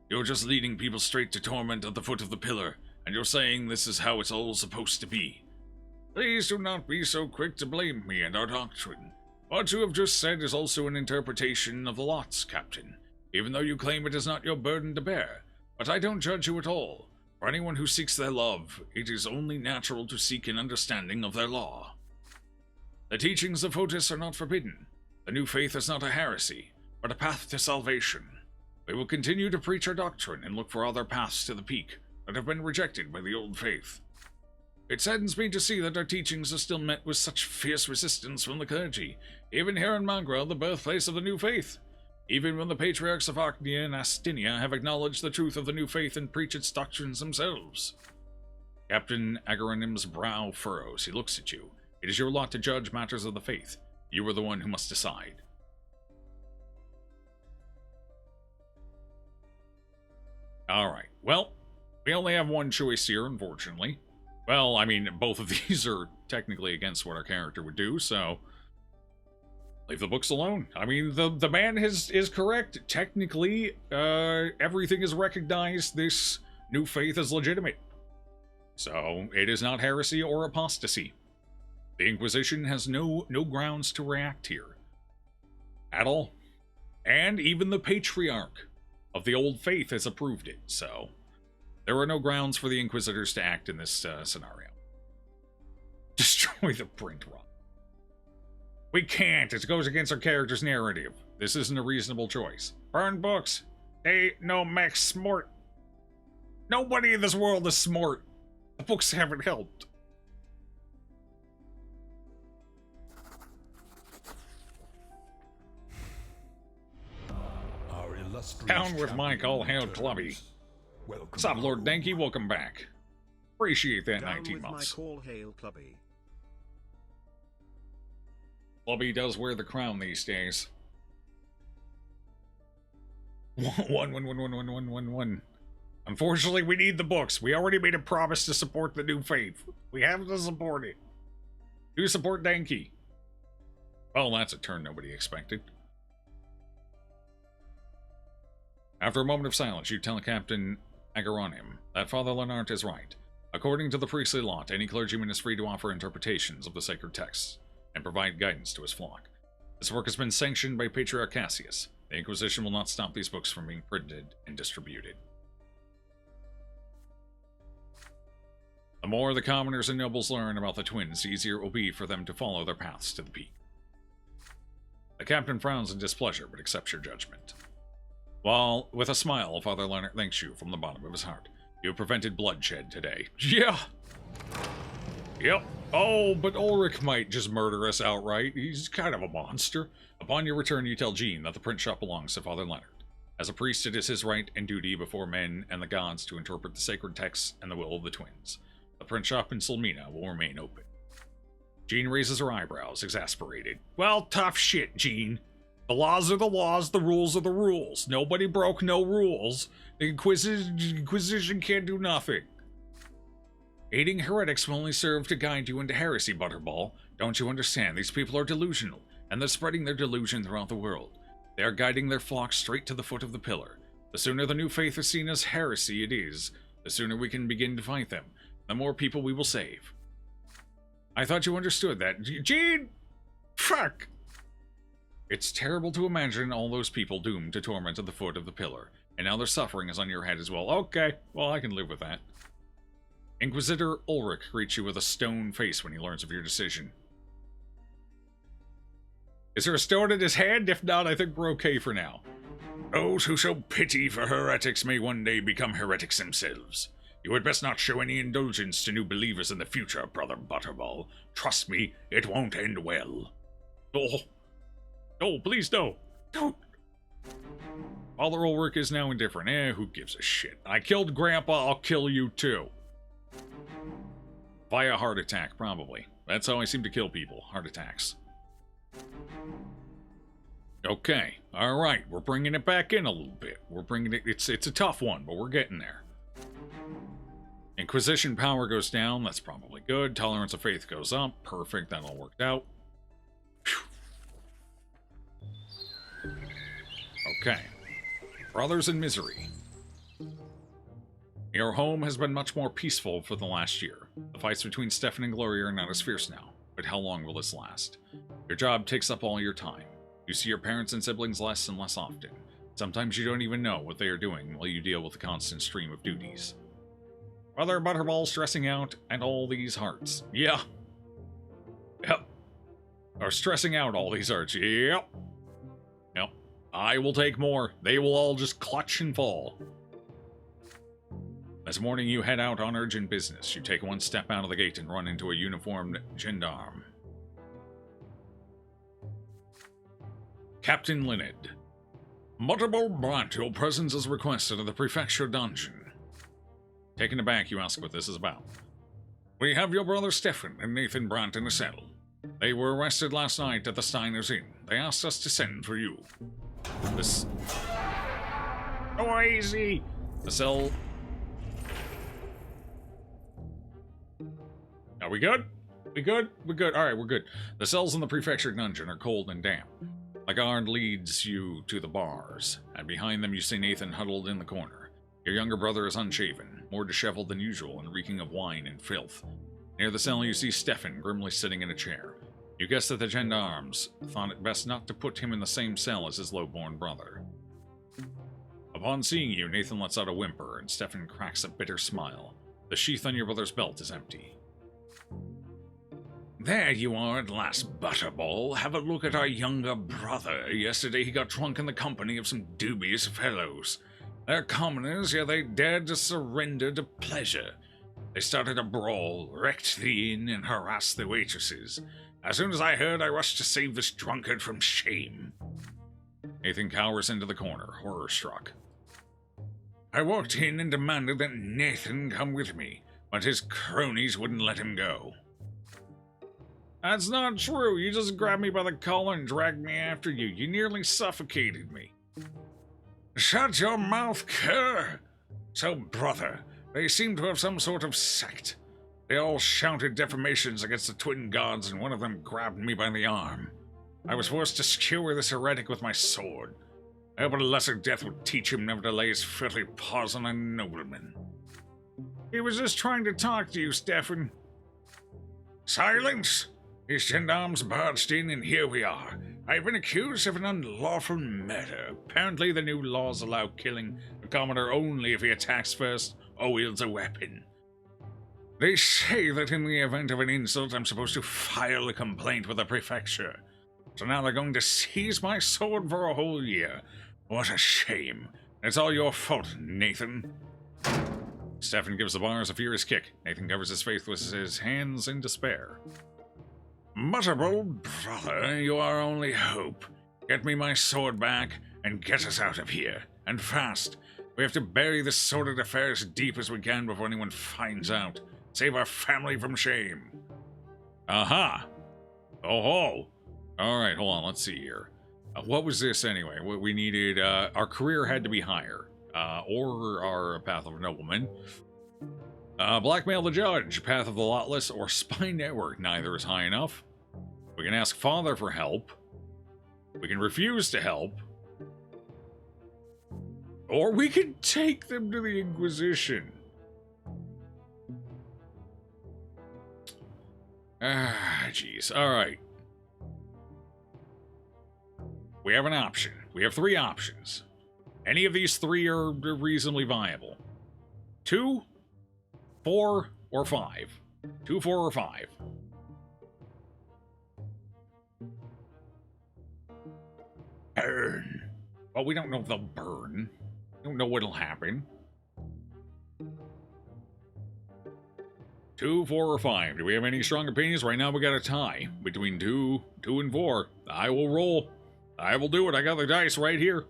You're just leading people straight to torment at the foot of the pillar, and you're saying this is how it's all supposed to be. Please do not be so quick to blame me and our doctrine. What you have just said is also an interpretation of the lots, Captain, even though you claim it is not your burden to bear. But I don't judge you at all. For anyone who seeks their love, it is only natural to seek an understanding of their law. The teachings of Fotis are not forbidden. The new faith is not a heresy, but a path to salvation. We will continue to preach our doctrine and look for other paths to the peak that have been rejected by the old faith. It saddens me to see that our teachings are still met with such fierce resistance from the clergy, even here in Magra, the birthplace of the new faith. Even when the patriarchs of Archnia and Astinia have acknowledged the truth of the new faith and preach its doctrines themselves. Captain Agaronim's brow furrows. He looks at you. It is your lot to judge matters of the faith. You are the one who must decide. Alright, well, we only have one choice here, unfortunately. Well, I mean, both of these are technically against what our character would do, so leave the books alone. I mean, the man is correct. Technically, everything is recognized. This new faith is legitimate. So, it is not heresy or apostasy. The Inquisition has no grounds to react here. At all. And even the Patriarch of the Old Faith has approved it, so there are no grounds for the Inquisitors to act in this scenario. Destroy the print run. We can't. It goes against our character's narrative. This isn't a reasonable choice. Burn books. They no make smart. Nobody in this world is smart. The books haven't helped. Our illustrious Down with Mike, all hail champion Clubby. returns. Welcome. What's up, Lord Danky? Welcome back. Appreciate that Down 19 with months. Mike, all hail Clubby. Clubby does wear the crown these days. 1. Unfortunately, we need the books. We already made a promise to support the new faith. We have to support it. Do support Danky. Well, that's a turn nobody expected. After a moment of silence, you tell Captain Agaronim that Father Leonard is right. According to the priestly lot, any clergyman is free to offer interpretations of the sacred texts and provide guidance to his flock. This work has been sanctioned by Patriarch Cassius. The Inquisition will not stop these books from being printed and distributed. The more the commoners and nobles learn about the twins, the easier it will be for them to follow their paths to the peak. The captain frowns in displeasure, but accepts your judgment. While, with a smile, Father Leonard thanks you from the bottom of his heart. You have prevented bloodshed today. Yeah! Yep. Oh, but Ulrich might just murder us outright. He's kind of a monster. Upon your return, you tell Jean that the print shop belongs to Father Leonard. As a priest, it is his right and duty before men and the gods to interpret the sacred texts and the will of the twins. The print shop in Selmina will remain open. Jean raises her eyebrows, exasperated. Well, tough shit, Jean. The laws are the laws, the rules are the rules. Nobody broke no rules. The Inquisition can't do nothing. Aiding heretics will only serve to guide you into heresy, Butterball. Don't you understand? These people are delusional, and they're spreading their delusion throughout the world. They are guiding their flock straight to the foot of the pillar. The sooner the new faith is seen as heresy it is, the sooner we can begin to fight them. The more people we will save. I thought you understood that. Jean! Fuck! It's terrible to imagine all those people doomed to torment at the foot of the pillar, and now their suffering is on your head as well. Okay, well, I can live with that. Inquisitor Ulrich greets you with a stone face when he learns of your decision. Is there a stone in his hand? If not, I think we're okay for now. Those who show pity for heretics may one day become heretics themselves. You had best not show any indulgence to new believers in the future, Brother Butterball. Trust me, it won't end well. Oh. No, please no. Don't. Father Ulrich is now indifferent. Who gives a shit? I killed Grandpa, I'll kill you too. Via heart attack, probably. That's how I seem to kill people, heart attacks. Okay, alright, we're bringing it back in a little bit. We're bringing it, it's a tough one, but we're getting there. Inquisition power goes down, that's probably good. Tolerance of faith goes up, perfect, that all worked out. Whew. Okay. Brothers in misery. Your home has been much more peaceful for the last year. The fights between Stefan and Gloria are not as fierce now, but how long will this last? Your job takes up all your time. You see your parents and siblings less and less often. Sometimes you don't even know what they are doing while you deal with the constant stream of duties. Brother Butterball stressing out, and all these hearts. Yeah. Yep. Are stressing out all these hearts. Yep. Yep. I will take more. They will all just clutch and fall. This morning you head out on urgent business. You take one step out of the gate and run into a uniformed gendarme. Captain Linnet. Butterball Brante, your presence is requested at the prefecture dungeon. Taken aback, you ask what this is about. We have your brother Stefan and Nathan Brante in the cell. They were arrested last night at the Steiner's Inn. They asked us to send for you. This... Oh, easy! The cell... Are we good? We good? We're good. Alright, we're good. The cells in the prefecture dungeon are cold and damp. A guard leads you to the bars, and behind them you see Nathan huddled in the corner. Your younger brother is unshaven, more disheveled than usual and reeking of wine and filth. Near the cell you see Stefan grimly sitting in a chair. You guess that the gendarmes thought it best not to put him in the same cell as his low-born brother. Upon seeing you, Nathan lets out a whimper, and Stefan cracks a bitter smile. The sheath on your brother's belt is empty. There you are at last, Butterball. Have a look at our younger brother. Yesterday he got drunk in the company of some dubious fellows. They're commoners, yet they dared to surrender to pleasure. They started a brawl, wrecked the inn, and harassed the waitresses. As soon as I heard, I rushed to save this drunkard from shame. Nathan cowers into the corner, horror-struck. I walked in and demanded that Nathan come with me, but his cronies wouldn't let him go. That's not true. You just grabbed me by the collar and dragged me after you. You nearly suffocated me. Shut your mouth, cur! So, brother, they seem to have some sort of sect. They all shouted defamations against the twin gods, and one of them grabbed me by the arm. I was forced to skewer this heretic with my sword. I hope a lesser death would teach him never to lay his filthy paws on a nobleman. He was just trying to talk to you, Stefan. Silence! These gendarmes barged in, and here we are. I've been accused of an unlawful murder. Apparently the new laws allow killing a commoner only if he attacks first or wields a weapon. They say that in the event of an insult, I'm supposed to file a complaint with the prefecture. So now they're going to seize my sword for a whole year. What a shame. It's all your fault, Nathan. Stefan gives the bars a furious kick. Nathan covers his face with his hands in despair. Butterball, brother, you are our only hope. Get me my sword back and get us out of here. And fast. We have to bury this sordid affair as deep as we can before anyone finds out. Save our family from shame. Aha! Oh ho! Alright, hold on, let's see here. What was this anyway? What we needed, our career had to be higher. Or our path of a nobleman. Blackmail the judge, path of the lawless, or spy network. Neither is high enough. We can ask father for help. We can refuse to help. Or we can take them to the Inquisition. Ah, jeez. Alright. We have an option. We have 3 options. Any of these 3 are reasonably viable. 2, 4, or 5. 2, 4, or 5. Burn. Well, we don't know if they'll burn. We don't know what'll happen. 2, 4, or 5. Do we have any strong opinions? Right now we got a tie between 2, 2, and 4. I will roll. I will do it. I got the dice right here.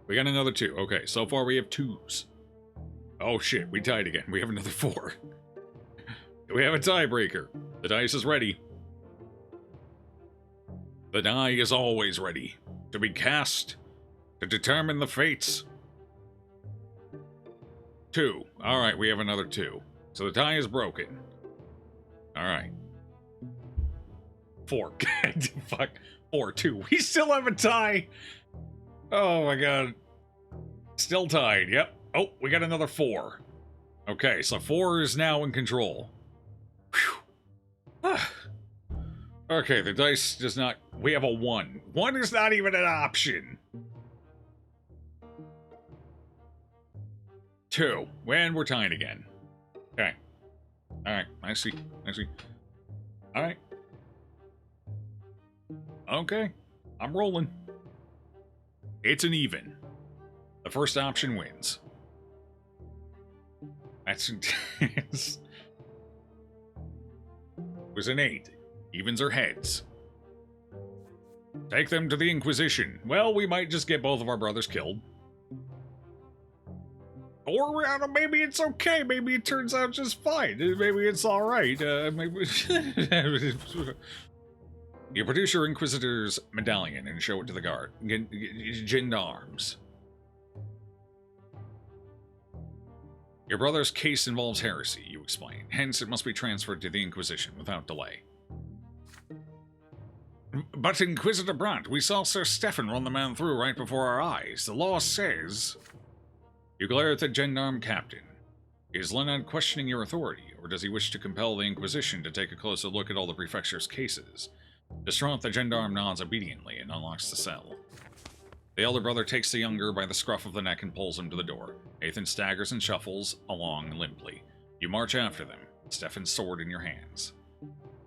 We got another 2. Okay, so far we have 2s. Oh shit, we tied again. We have another 4. We have a tiebreaker. The dice is ready. The die is always ready to be cast to determine the fates. 2. Alright, we have another 2. So the tie is broken. Alright. 4. Fuck. 4, 2. We still have a tie. Oh my god. Still tied. Yep. Oh, we got another 4. Okay, so 4 is now in control. Whew. Okay, the dice does not... We have a 1. 1 is not even an option. 2. And we're tying again. Okay. Alright, I see. I see. Alright. Okay. I'm rolling. It's an even. The first option wins. That's intense. It was an 8. Evens or heads. Take them to the Inquisition. Well, we might just get both of our brothers killed. Or maybe it's okay. Maybe it turns out just fine. Maybe it's all right. Maybe. You produce your Inquisitor's medallion and show it to the guard. Gendarmes. Your brother's case involves heresy, you explain. Hence, it must be transferred to the Inquisition without delay. But Inquisitor Brante, we saw Sir Stefan run the man through right before our eyes. The law says... You glare at the gendarme captain. Is Leonard questioning your authority, or does he wish to compel the Inquisition to take a closer look at all the prefecture's cases? Distraught, the gendarme nods obediently and unlocks the cell. The elder brother takes the younger by the scruff of the neck and pulls him to the door. Nathan staggers and shuffles along limply. You march after them, Stefan's sword in your hands.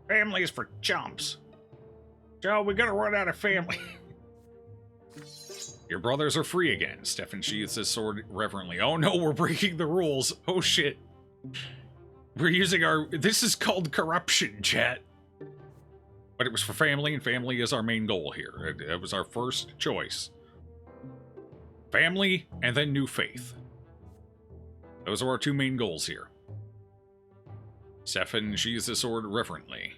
Family is for chumps. Joe, we gotta run out of family. Your brothers are free again. Stefan sheathes his sword reverently. Oh no, we're breaking the rules. Oh shit. We're using our... This is called corruption, chat. But it was for family, and family is our main goal here. It was our first choice. Family, and then new faith. Those are our two main goals here. Stefan sheathes his sword reverently.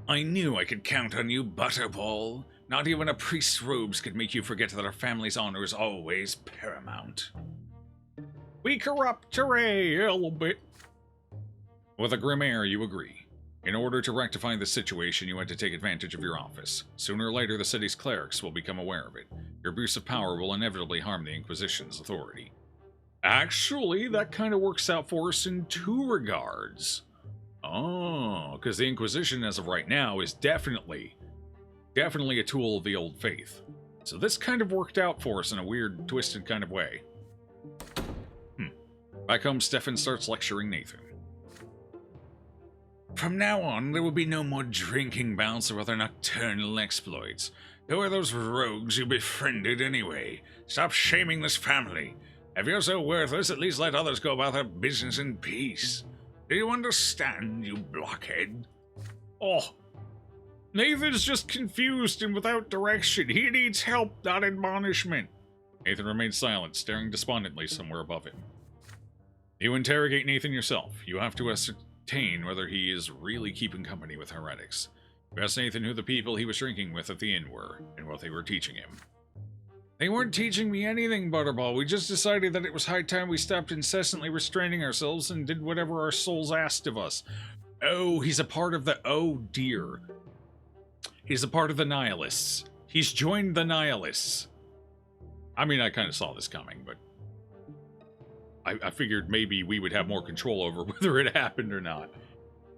I knew I could count on you, Butterball. Not even a priest's robes could make you forget that our family's honor is always paramount. We corrupt, hooray, a little bit. With a grim air, you agree. In order to rectify the situation, you had to take advantage of your office. Sooner or later, the city's clerics will become aware of it. Your abuse of power will inevitably harm the Inquisition's authority. Actually, that kind of works out for us in two regards. Oh, because the Inquisition, as of right now, is definitely a tool of the old faith. So this kind of worked out for us in a weird, twisted kind of way. Back home, Stefan starts lecturing Nathan. From now on, there will be no more drinking bouts or other nocturnal exploits. Who are those rogues you befriended anyway? Stop shaming this family. If you're so worthless, at least let others go about their business in peace. Do you understand, you blockhead? Oh, Nathan's just confused and without direction. He needs help, not admonishment. Nathan remains silent, staring despondently somewhere above him. You interrogate Nathan yourself. You have to ascertain whether he is really keeping company with heretics. You ask Nathan who the people he was drinking with at the inn were, and what they were teaching him. They weren't teaching me anything, Butterball. We just decided that it was high time we stopped incessantly restraining ourselves and did whatever our souls asked of us. Oh, he's a part of the... Oh, dear. He's a part of the Nihilists. He's joined the Nihilists. I mean, I kind of saw this coming, but... I figured maybe we would have more control over whether it happened or not.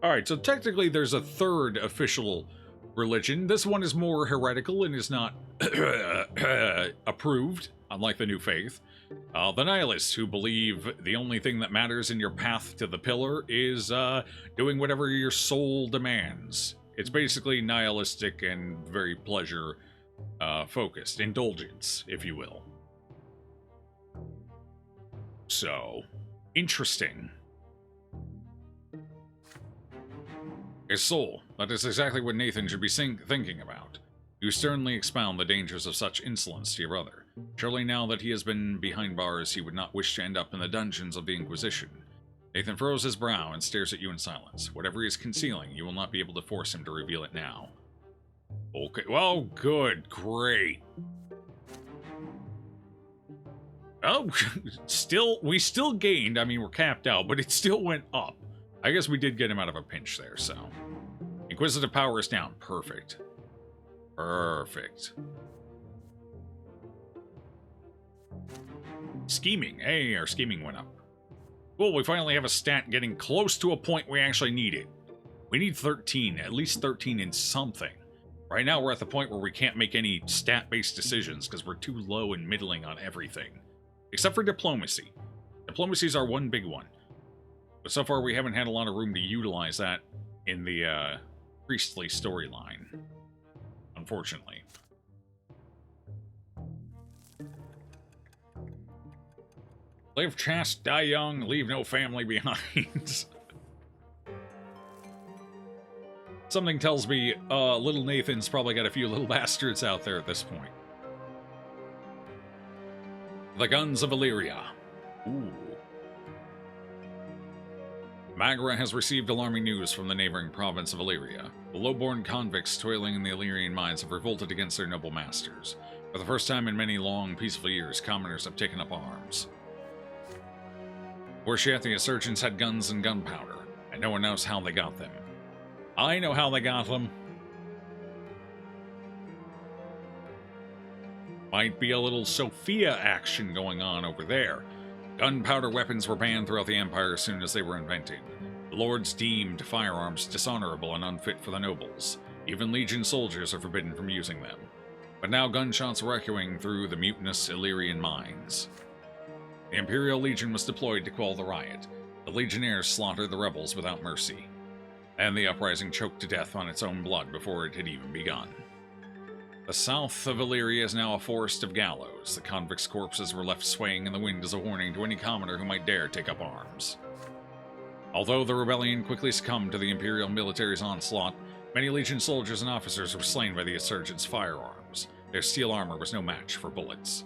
Alright, so technically there's a third official religion. This one is more heretical and is not approved, unlike the new faith. The Nihilists, who believe the only thing that matters in your path to the pillar is doing whatever your soul demands. It's basically nihilistic and very pleasure-focused. Indulgence, if you will. So, interesting. A soul. That is exactly what Nathan should be thinking about. You sternly expound the dangers of such insolence to your brother. Surely now that he has been behind bars, he would not wish to end up in the dungeons of the Inquisition. Nathan furrows his brow and stares at you in silence. Whatever he is concealing, you will not be able to force him to reveal it now. Okay, well, good, great. Oh, we still gained. I mean, we're capped out, but it still went up. I guess we did get him out of a pinch there, so. Inquisitive power is down. Perfect. Perfect. Scheming. Hey, our scheming went up. Cool, we finally have a stat getting close to a point we actually need it. We need 13, at least 13 in something. Right now, we're at the point where we can't make any stat-based decisions because we're too low and middling on everything. Except for diplomacy. Diplomacy is our one big one. But so far, we haven't had a lot of room to utilize that in the priestly storyline. Unfortunately. Live chaste, die young, leave no family behind. Something tells me little Nathan's probably got a few little bastards out there at this point. The guns of Illyria. Ooh. Magra has received alarming news from the neighboring province of Illyria. The low-born convicts toiling in the Illyrian mines have revolted against their noble masters. For the first time in many long, peaceful years, commoners have taken up arms. Worse yet, the insurgents had guns and gunpowder, and no one knows how they got them. I know how they got them. Might be a little Sophia action going on over there. Gunpowder weapons were banned throughout the Empire as soon as they were invented. The lords deemed firearms dishonorable and unfit for the nobles. Even Legion soldiers are forbidden from using them. But now gunshots were echoing through the mutinous Illyrian mines. The Imperial Legion was deployed to quell the riot. The Legionnaires slaughtered the rebels without mercy. And the uprising choked to death on its own blood before it had even begun. The south of Illyria is now a forest of gallows. The convicts' corpses were left swaying in the wind as a warning to any commoner who might dare take up arms. Although the rebellion quickly succumbed to the Imperial military's onslaught, many Legion soldiers and officers were slain by the insurgents' firearms. Their steel armor was no match for bullets.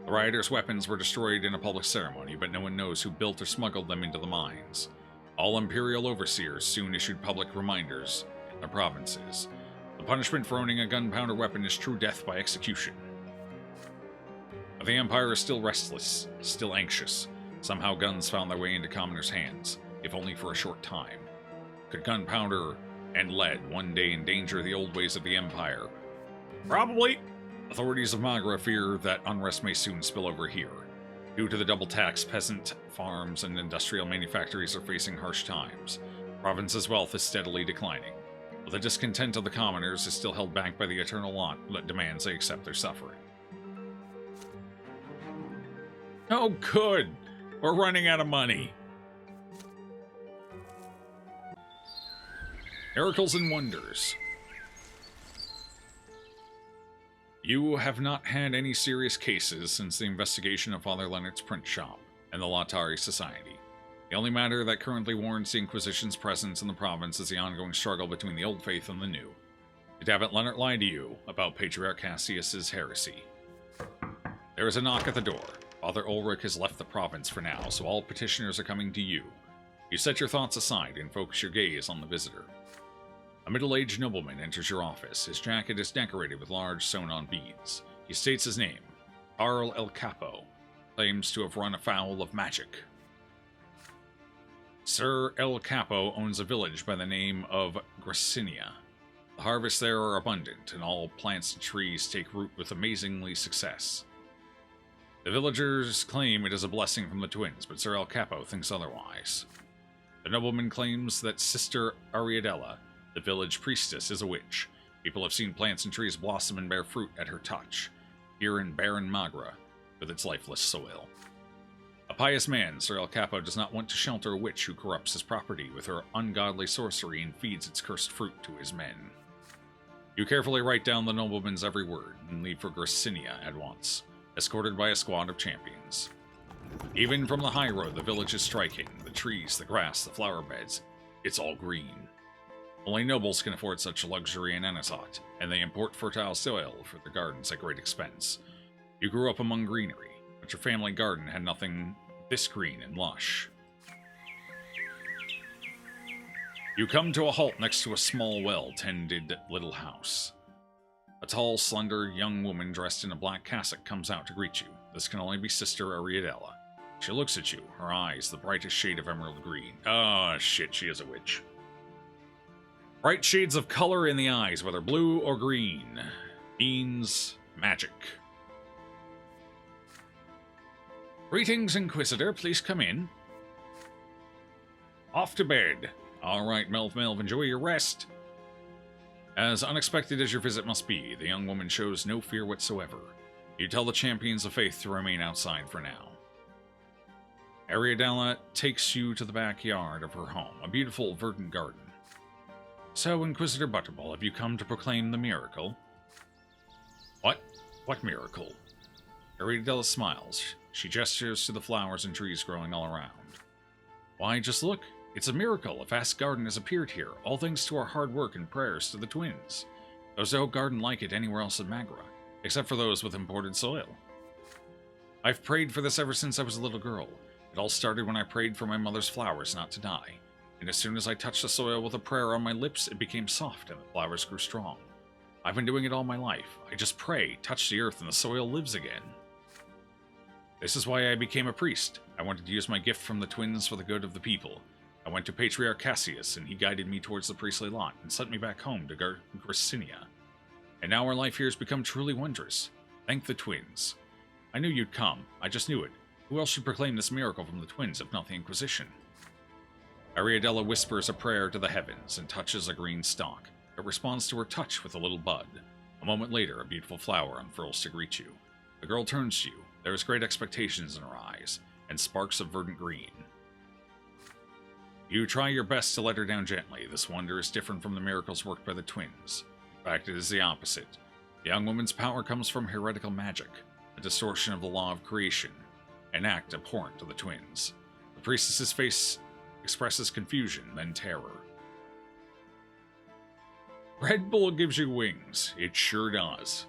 The rioters' weapons were destroyed in a public ceremony, but no one knows who built or smuggled them into the mines. All Imperial overseers soon issued public reminders in their provinces. The punishment for owning a gunpowder weapon is true death by execution. But the Empire is still restless, still anxious. Somehow guns found their way into commoners' hands, if only for a short time. Could gunpowder and lead one day endanger the old ways of the Empire? Probably. Authorities of Magra fear that unrest may soon spill over here. Due to the double tax, peasant farms and industrial manufactories are facing harsh times. The province's wealth is steadily declining. But the discontent of the commoners is still held back by the eternal law that demands they accept their suffering. Oh, good! We're running out of money. Miracles and Wonders. You have not had any serious cases since the investigation of Father Leonard's print shop and the Latari Society. The only matter that currently warrants the Inquisition's presence in the province is the ongoing struggle between the old faith and the new. Did Abbot Leonard lie to you about Patriarch Cassius's heresy? There is a knock at the door. Father Ulrich has left the province for now, so all petitioners are coming to you. You set your thoughts aside and focus your gaze on the visitor. A middle-aged nobleman enters your office. His jacket is decorated with large sewn-on beads. He states his name, Carl El Capo, claims to have run afoul of magic. Sir El Capo owns a village by the name of Gracinia. The harvests there are abundant, and all plants and trees take root with amazingly success. The villagers claim it is a blessing from the twins, but Sir El Capo thinks otherwise. The nobleman claims that Sister Ariadella, the village priestess, is a witch. People have seen plants and trees blossom and bear fruit at her touch, here in barren Magra, with its lifeless soil. A pious man, Sir El Capo does not want to shelter a witch who corrupts his property with her ungodly sorcery and feeds its cursed fruit to his men. You carefully write down the nobleman's every word and leave for Gracinia at once, escorted by a squad of champions. Even from the high road, the village is striking. The trees, the grass, the flower beds, it's all green. Only nobles can afford such luxury in Anasat, and they import fertile soil for their gardens at great expense. You grew up among greenery, but your family garden had nothing this green and lush. You come to a halt next to a small, well-tended little house. A tall, slender, young woman dressed in a black cassock comes out to greet you. This can only be Sister Ariadella. She looks at you, her eyes the brightest shade of emerald green. Oh, shit, she is a witch. Bright shades of color in the eyes, whether blue or green, means magic. Greetings, Inquisitor. Please come in. Off to bed. All right, Melv, enjoy your rest. As unexpected as your visit must be, the young woman shows no fear whatsoever. You tell the champions of faith to remain outside for now. Ariadella takes you to the backyard of her home, a beautiful verdant garden. So, Inquisitor Butterball, have you come to proclaim the miracle? What? What miracle? Ariadella smiles. She gestures to the flowers and trees growing all around. Why, just look. It's a miracle. A vast garden has appeared here, all thanks to our hard work and prayers to the twins. There's no garden like it anywhere else in Magra, except for those with imported soil. I've prayed for this ever since I was a little girl. It all started when I prayed for my mother's flowers not to die, and as soon as I touched the soil with a prayer on my lips, it became soft and the flowers grew strong. I've been doing it all my life. I just pray, touch the earth, and the soil lives again. This is why I became a priest. I wanted to use my gift from the twins for the good of the people. I went to Patriarch Cassius, and he guided me towards the priestly lot and sent me back home to Garcinia. And now our life here has become truly wondrous. Thank the twins. I knew you'd come. I just knew it. Who else should proclaim this miracle from the twins if not the Inquisition? Ariadella whispers a prayer to the heavens and touches a green stalk. It responds to her touch with a little bud. A moment later, a beautiful flower unfurls to greet you. The girl turns to you. There is great expectations in her eyes, and sparks of verdant green. You try your best to let her down gently. This wonder is different from the miracles worked by the twins. In fact, it is the opposite. The young woman's power comes from heretical magic, a distortion of the law of creation, an act abhorrent to the twins. The priestess's face expresses confusion, then terror. Red Bull gives you wings. It sure does.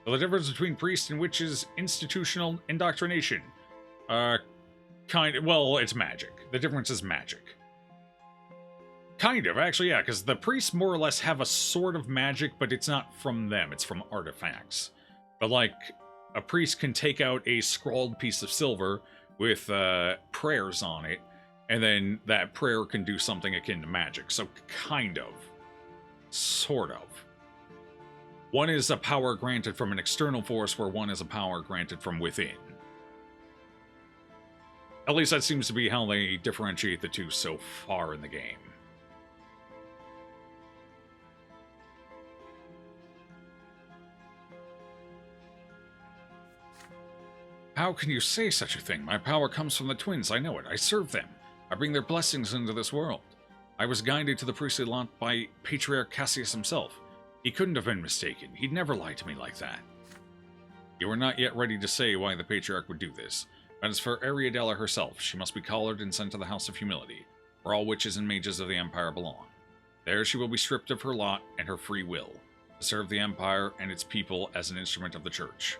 Well, the difference between priests and witches, institutional indoctrination. Well, it's magic. The difference is magic. Kind of, actually, yeah, because the priests more or less have a sort of magic, but it's not from them, it's from artifacts. But, like, a priest can take out a scrawled piece of silver with prayers on it, and then that prayer can do something akin to magic. So, kind of. Sort of. One is a power granted from an external force, where one is a power granted from within. At least that seems to be how they differentiate the two so far in the game. How can you say such a thing? My power comes from the twins, I know it. I serve them. I bring their blessings into this world. I was guided to the priestly lot by Patriarch Cassius himself. He couldn't have been mistaken. He'd never lie to me like that. You are not yet ready to say why the Patriarch would do this. But as for Ariadella herself, she must be collared and sent to the House of Humility, where all witches and mages of the Empire belong. There she will be stripped of her lot and her free will, to serve the Empire and its people as an instrument of the Church.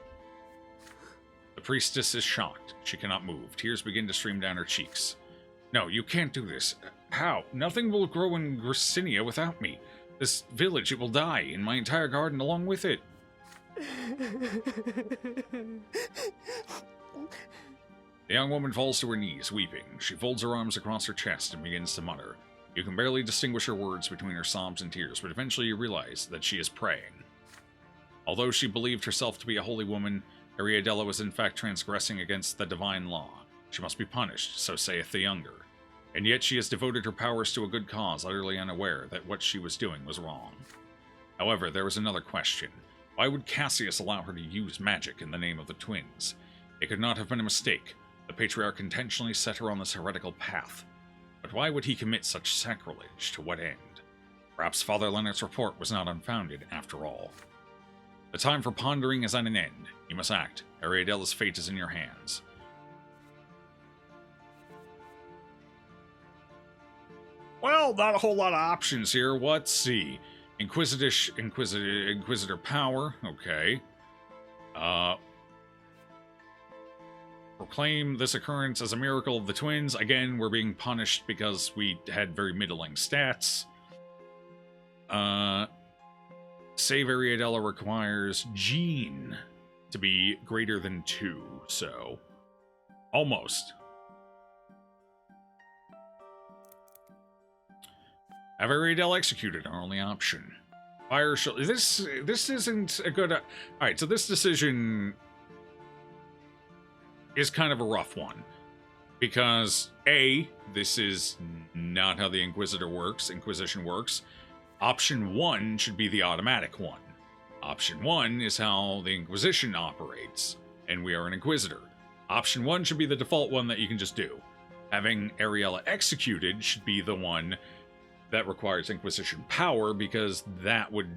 The priestess is shocked. She cannot move. Tears begin to stream down her cheeks. No, you can't do this. How? Nothing will grow in Garcinia without me. This village, it will die, and my entire garden along with it. The young woman falls to her knees, weeping. She folds her arms across her chest and begins to mutter. You can barely distinguish her words between her sobs and tears, but eventually you realize that she is praying. Although she believed herself to be a holy woman, Ariadella was in fact transgressing against the divine law. She must be punished, so saith the younger. And yet she has devoted her powers to a good cause, utterly unaware that what she was doing was wrong. However, there was another question. Why would Cassius allow her to use magic in the name of the twins? It could not have been a mistake. The Patriarch intentionally set her on this heretical path. But why would he commit such sacrilege? To what end? Perhaps Father Leonard's report was not unfounded, after all. The time for pondering is at an end. You must act. Ariadella's fate is in your hands. Well, not a whole lot of options here. Let's see. Inquisitor power. Okay. Proclaim this occurrence as a miracle of the twins. Again, we're being punished because we had very middling stats. Save Ariadella requires Gene to be greater than 2, so almost. Have Ariadella executed, our only option. Fire shall... This isn't a good... Alright, so this decision is kind of a rough one. Because, A, this is not how the Inquisition works. Option 1 should be the automatic one. Option 1 is how the Inquisition operates, and we are an Inquisitor. Option 1 should be the default one that you can just do. Having Ariella executed should be the one that requires Inquisition power, because that would...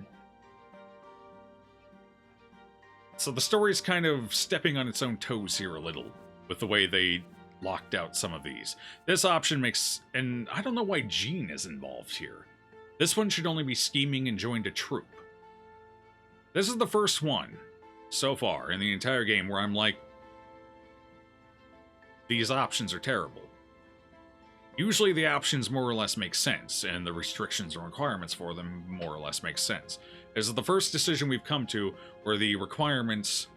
So the story's kind of stepping on its own toes here a little, with the way they locked out some of these. This option makes... And I don't know why Jean is involved here. This one should only be scheming and joined a troop. This is the first one, so far, in the entire game, where I'm like... these options are terrible. Usually the options more or less make sense, and the restrictions and requirements for them more or less make sense. This is the first decision we've come to where the requirements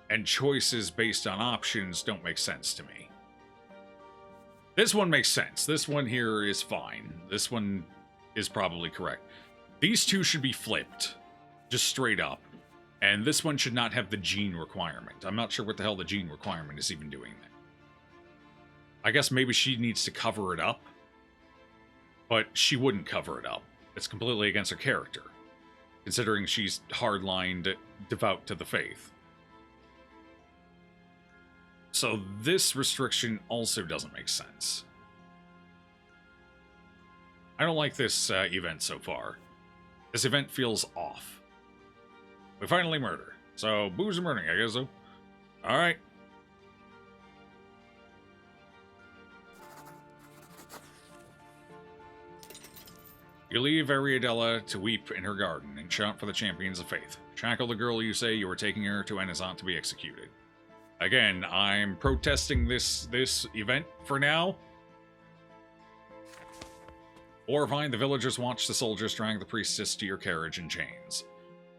and choices based on options don't make sense to me. This one makes sense. This one here is fine. This one is probably correct. These two should be flipped, just straight up. And this one should not have the gene requirement. I'm not sure what the hell the gene requirement is even doing there. I guess maybe she needs to cover it up, but she wouldn't cover it up. It's completely against her character, considering she's hardlined, devout to the faith. So this restriction also doesn't make sense. I don't like this event so far. This event feels off. We finally murder. So, booze and murdering, I guess so. Alright. You leave Ariadella to weep in her garden and shout for the champions of faith. Shackle the girl you say you are taking her to Enizant to be executed. Again, I'm protesting this event for now. Horrified, the villagers watch the soldiers drag the priestess to your carriage in chains.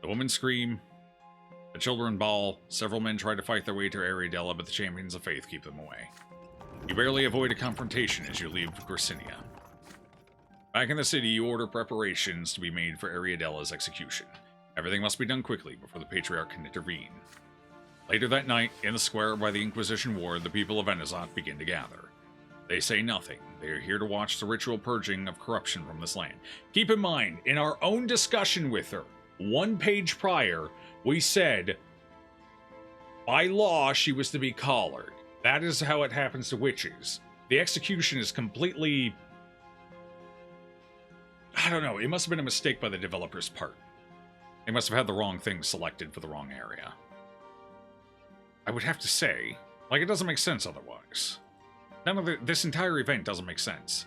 The women scream, the children bawl, several men try to fight their way to Ariadella, but the champions of faith keep them away. You barely avoid a confrontation as you leave Grisinia. Back in the city, you order preparations to be made for Ariadella's execution. Everything must be done quickly before the Patriarch can intervene. Later that night, in the square by the Inquisition ward, the people of Enizant begin to gather. They say nothing. They are here to watch the ritual purging of corruption from this land. Keep in mind, in our own discussion with her, one page prior, we said, by law, she was to be collared. That is how it happens to witches. The execution is completely... I don't know, it must have been a mistake by the developer's part. They must have had the wrong thing selected for the wrong area. I would have to say, like, it doesn't make sense otherwise. None of this entire event doesn't make sense.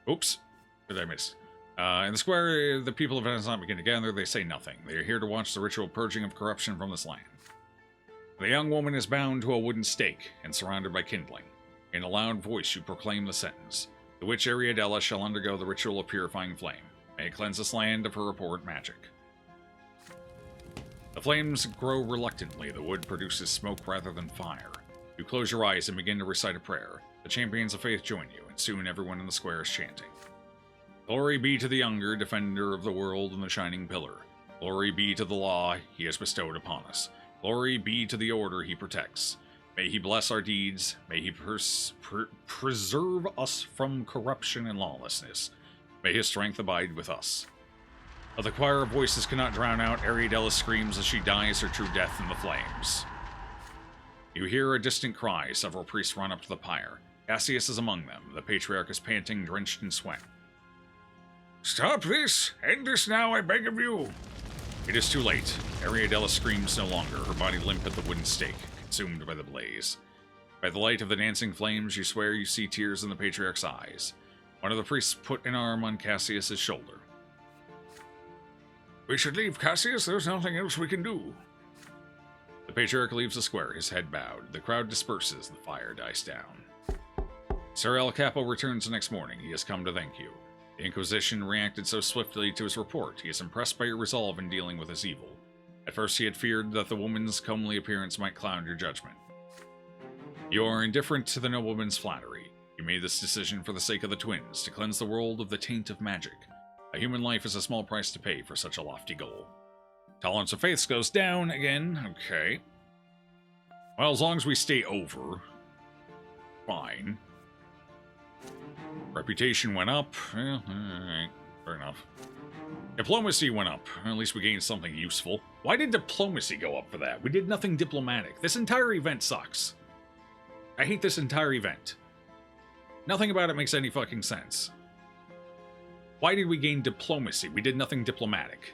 Oops. What did I miss? In the square, the people of Enizant begin to gather. They say nothing. They are here to watch the ritual purging of corruption from this land. The young woman is bound to a wooden stake and surrounded by kindling. In a loud voice, you proclaim the sentence. The witch Ariadella shall undergo the ritual of purifying flame. May it cleanse this land of her abhorrent magic. The flames grow reluctantly. The wood produces smoke rather than fire. You close your eyes and begin to recite a prayer. The champions of faith join you, and soon everyone in the square is chanting. Glory be to the younger, defender of the world and the shining pillar. Glory be to the law he has bestowed upon us. Glory be to the order he protects. May he bless our deeds. May he preserve us from corruption and lawlessness. May his strength abide with us. But the choir of voices cannot drown out Ariadella screams as she dies her true death in the flames. You hear a distant cry. Several priests run up to the pyre. Cassius is among them. The Patriarch is panting, drenched in sweat. Stop this! End this now, I beg of you! It is too late. Ariadella screams no longer, her body limp at the wooden stake, consumed by the blaze. By the light of the dancing flames, you swear you see tears in the Patriarch's eyes. One of the priests put an arm on Cassius's shoulder. We should leave, Cassius. There's nothing else we can do. The Patriarch leaves the square, his head bowed. The crowd disperses, the fire dies down. Sir El Capo returns the next morning. He has come to thank you. The Inquisition reacted so swiftly to his report. He is impressed by your resolve in dealing with his evil. At first he had feared that the woman's comely appearance might cloud your judgment. You are indifferent to the nobleman's flattery. You made this decision for the sake of the twins, to cleanse the world of the taint of magic. A human life is a small price to pay for such a lofty goal. Tolerance of faiths goes down again. Okay. Well, as long as we stay over. Fine. Reputation went up. Well, alright. Fair enough. Diplomacy went up. At least we gained something useful. Why did diplomacy go up for that? We did nothing diplomatic. This entire event sucks. I hate this entire event. Nothing about it makes any fucking sense. Why did we gain diplomacy? We did nothing diplomatic.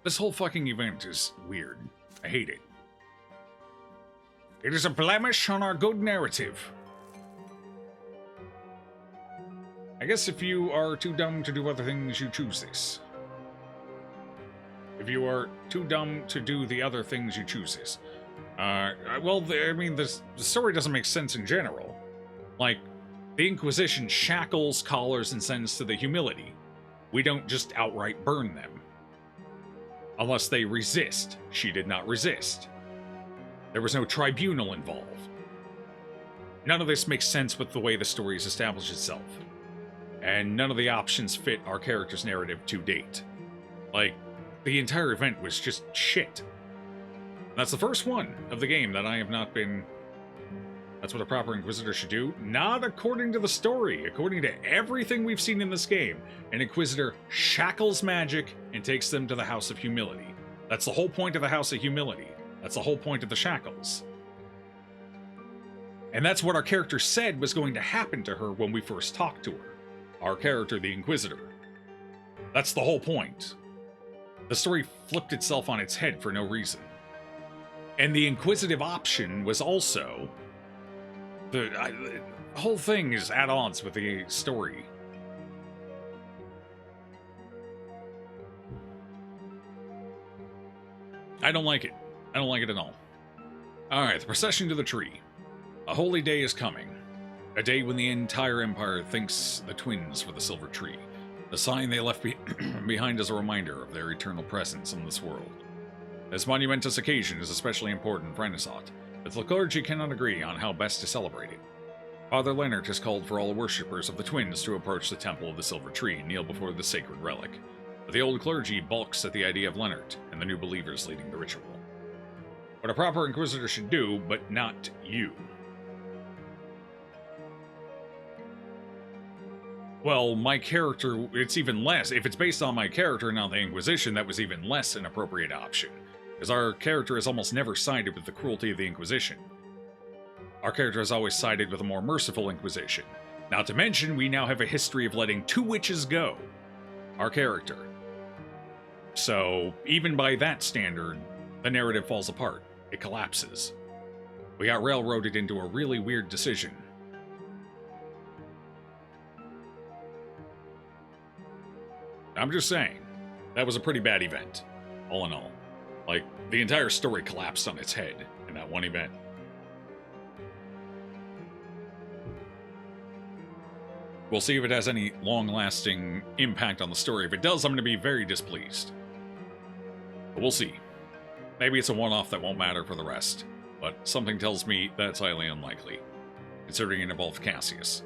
This whole fucking event is weird. I hate it. It is a blemish on our good narrative. I guess if you are too dumb to do other things, you choose this. if you are too dumb to do the other things you chooses. Well, I mean, the story doesn't make sense in general. Like, the Inquisition shackles, collars, and sends to the humility. We don't just outright burn them. Unless they resist. She did not resist. There was no tribunal involved. None of this makes sense with the way the story has established itself. And none of the options fit our character's narrative to date. Like, the entire event was just shit. That's the first one of the game that I have not been... That's what a proper Inquisitor should do. Not according to the story. According to everything we've seen in this game, an Inquisitor shackles magic and takes them to the House of Humility. That's the whole point of the House of Humility. That's the whole point of the shackles. And that's what our character said was going to happen to her when we first talked to her. Our character, the Inquisitor. That's the whole point. The story flipped itself on its head for no reason. And the Inquisitive option was also... The whole thing is at odds with the story. I don't like it. I don't like it at all. Alright, the procession to the tree. A holy day is coming. A day when the entire Empire thanks the twins for the silver tree. The sign they left behind as a reminder of their eternal presence in this world. This monumentous occasion is especially important for Renaissance, but the clergy cannot agree on how best to celebrate it. Father Leonard has called for all worshippers of the twins to approach the Temple of the Silver Tree and kneel before the sacred relic. But the old clergy balks at the idea of Leonard and the new believers leading the ritual. What a proper Inquisitor should do, but not you. Well, my character, it's even less. If it's based on my character, not the Inquisition, that was even less an appropriate option. Because our character has almost never sided with the cruelty of the Inquisition. Our character has always sided with a more merciful Inquisition. Not to mention, we now have a history of letting 2 witches go. Our character. So, even by that standard, the narrative falls apart. It collapses. We got railroaded into a really weird decision. I'm just saying, that was a pretty bad event, all in all. Like, the entire story collapsed on its head in that one event. We'll see if it has any long-lasting impact on the story. If it does, I'm going to be very displeased. But we'll see. Maybe it's a one-off that won't matter for the rest, but something tells me that's highly unlikely, considering it involved Cassius.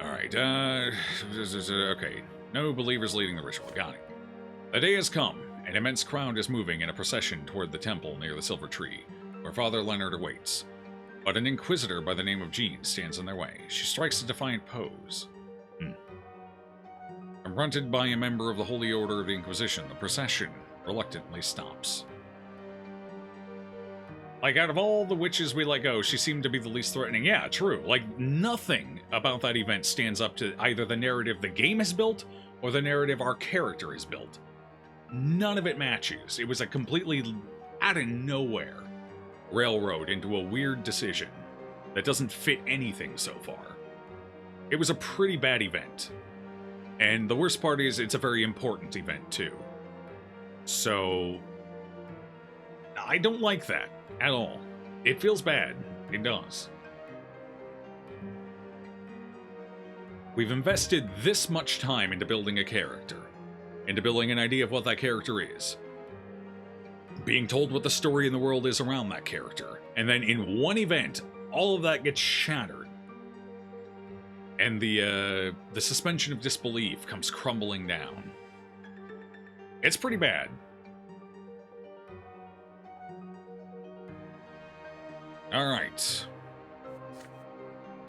Alright, okay. No believers leading the ritual. Got it. The day has come. An immense crowd is moving in a procession toward the temple near the Silver Tree, where Father Leonard awaits. But an Inquisitor by the name of Jean stands in their way. She strikes a defiant pose. Confronted by a member of the Holy Order of the Inquisition, the procession reluctantly stops. Like, out of all the witches we let go, she seemed to be the least threatening. Yeah, true. Like, nothing about that event stands up to either the narrative the game has built or the narrative our character has built. None of it matches. It was a completely out of nowhere railroad into a weird decision that doesn't fit anything so far. It was a pretty bad event. And the worst part is it's a very important event too. So I don't like that at all. It feels bad. It does. We've invested this much time into building a character, into building an idea of what that character is, being told what the story in the world is around that character, and then in one event, all of that gets shattered. And the suspension of disbelief comes crumbling down. It's pretty bad. Alright.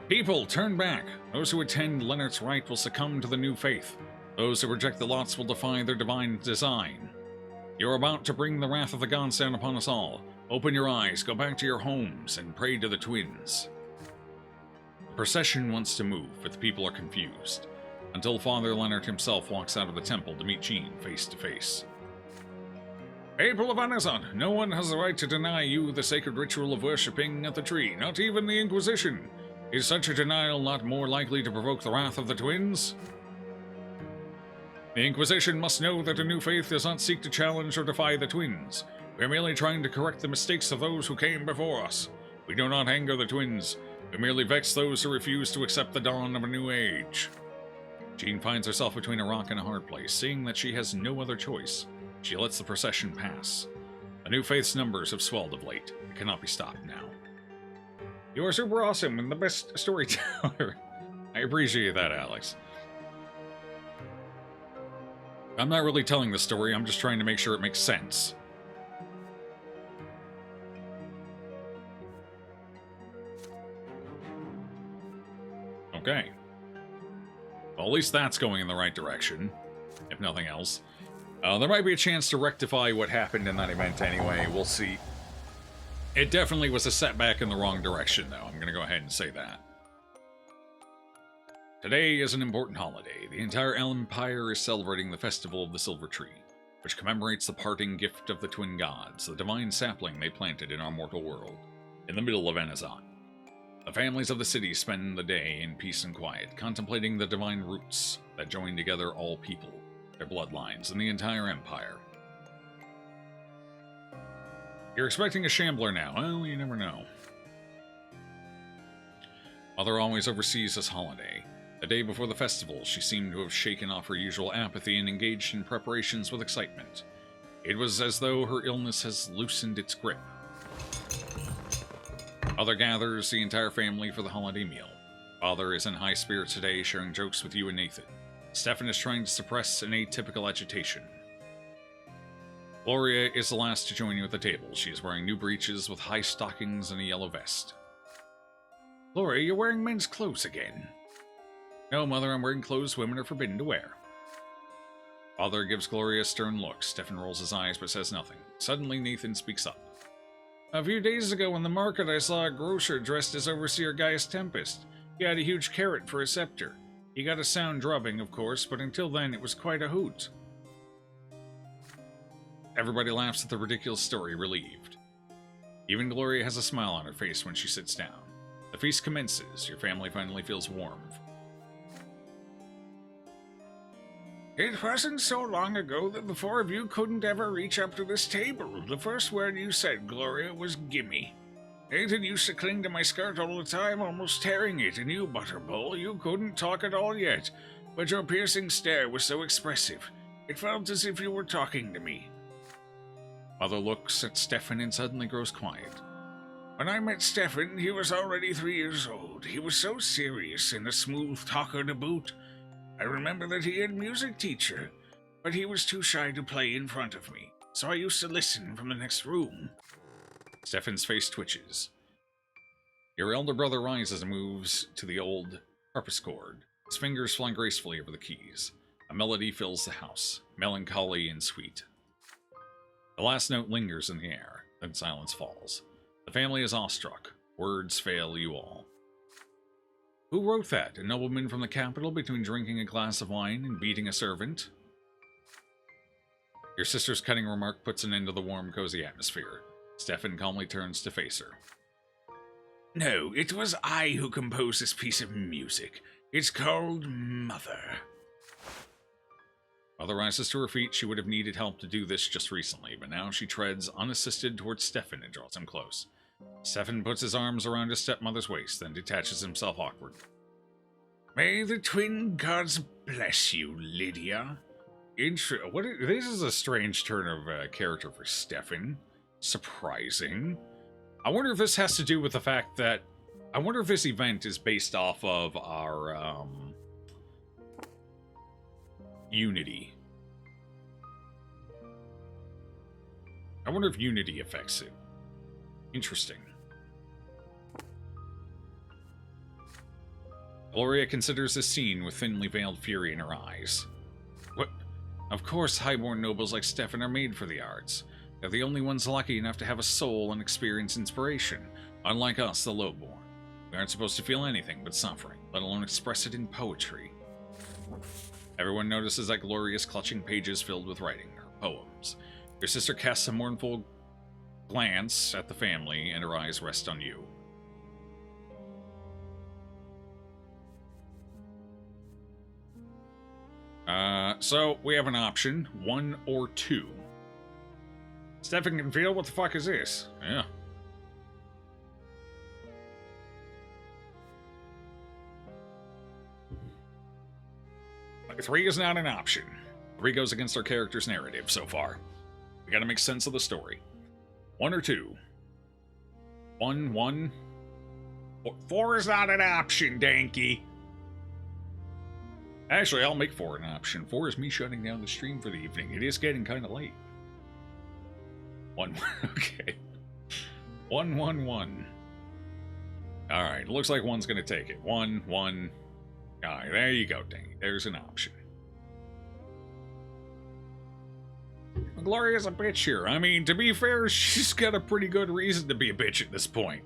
People, turn back. Those who attend Leonard's rite will succumb to the new faith. Those who reject the lots will defy their divine design. You're about to bring the wrath of the gods down upon us all. Open your eyes, go back to your homes, and pray to the twins. The procession wants to move, but the people are confused, until Father Leonard himself walks out of the temple to meet Jean face to face. People of Anazon, no one has the right to deny you the sacred ritual of worshipping at the tree, not even the Inquisition. Is such a denial not more likely to provoke the wrath of the twins? The Inquisition must know that a new faith does not seek to challenge or defy the twins. We are merely trying to correct the mistakes of those who came before us. We do not anger the twins. We merely vex those who refuse to accept the dawn of a new age. Jean finds herself between a rock and a hard place, seeing that she has no other choice. She lets the procession pass. The new faith's numbers have swelled of late. It cannot be stopped now. You are super awesome and the best storyteller. I appreciate that, Alex. I'm not really telling the story, I'm just trying to make sure it makes sense. Okay. Well, at least that's going in the right direction, if nothing else. There might be a chance to rectify what happened in that event anyway, we'll see. It definitely was a setback in the wrong direction, though. I'm going to go ahead and say that. Today is an important holiday. The entire Empire is celebrating the Festival of the Silver Tree, which commemorates the parting gift of the Twin Gods, the divine sapling they planted in our mortal world, in the middle of Enazan. The families of the city spend the day in peace and quiet, contemplating the divine roots that join together all people, their bloodlines, and the entire Empire. You're expecting a shambler now. Well, you never know. Mother always oversees this holiday. The day before the festival, she seemed to have shaken off her usual apathy and engaged in preparations with excitement. It was as though her illness has loosened its grip. Mother gathers the entire family for the holiday meal. Father is in high spirits today, sharing jokes with you and Nathan. Stefan is trying to suppress an atypical agitation. Gloria is the last to join you at the table. She is wearing new breeches with high stockings and a yellow vest. Gloria, you're wearing men's clothes again. No, Mother, I'm wearing clothes women are forbidden to wear. Father gives Gloria a stern look. Stefan rolls his eyes but says nothing. Suddenly, Nathan speaks up. A few days ago in the market, I saw a grocer dressed as Overseer Gaius Tempest. He had a huge carrot for a scepter. He got a sound drubbing, of course, but until then it was quite a hoot. Everybody laughs at the ridiculous story, relieved. Even Gloria has a smile on her face when she sits down. The feast commences. Your family finally feels warmth. It wasn't so long ago that the four of you couldn't ever reach up to this table. The first word you said, Gloria, was gimme. Nathan used to cling to my skirt all the time, almost tearing it, and you, Butterball, you couldn't talk at all yet, but your piercing stare was so expressive. It felt as if you were talking to me. Mother looks at Stefan and suddenly grows quiet. When I met Stefan, he was already 3 years old. He was so serious and a smooth talker to boot. I remember that he had a music teacher, but he was too shy to play in front of me, so I used to listen from the next room. Stefan's face twitches. Your elder brother rises and moves to the old harpsichord. His fingers fly gracefully over the keys. A melody fills the house, melancholy and sweet. The last note lingers in the air, then silence falls. The family is awestruck. Words fail you all. Who wrote that? A nobleman from the capital between drinking a glass of wine and beating a servant? Your sister's cutting remark puts an end to the warm, cozy atmosphere. Stefan calmly turns to face her. No, it was I who composed this piece of music. It's called Mother. Mother rises to her feet. She would have needed help to do this just recently, but now she treads unassisted towards Stefan and draws him close. Stefan puts his arms around his stepmother's waist, then detaches himself awkwardly. May the twin gods bless you, Lydia. This is a strange turn of character for Stefan. Surprising. I wonder if this has to do with the fact that... I wonder if this event is based off of our, Unity. I wonder if Unity affects it. Interesting. Gloria considers this scene with thinly veiled fury in her eyes. What? Of course, highborn nobles like Stefan are made for the arts. They're the only ones lucky enough to have a soul and experience inspiration, unlike us, the lowborn. We aren't supposed to feel anything but suffering, let alone express it in poetry. Everyone notices that Gloria is clutching pages filled with writing, her poems. Your sister casts a mournful glance at the family, and her eyes rest on you. So we have an option, 1 or 2. Stefan can feel, what the fuck is this? Yeah. Three is not an option. 3 goes against our character's narrative so far. We gotta make sense of the story. 1 or 2? 1, 1. 4 is not an option, Danky. Actually, I'll make 4 an option. 4 is me shutting down the stream for the evening. It is getting kind of late. 1, okay. 1, 1, 1. Alright, looks like 1's gonna take it. 1, 1. Alright, there you go, Danky. There's an option. Gloria's a bitch here. I mean, to be fair, she's got a pretty good reason to be a bitch at this point.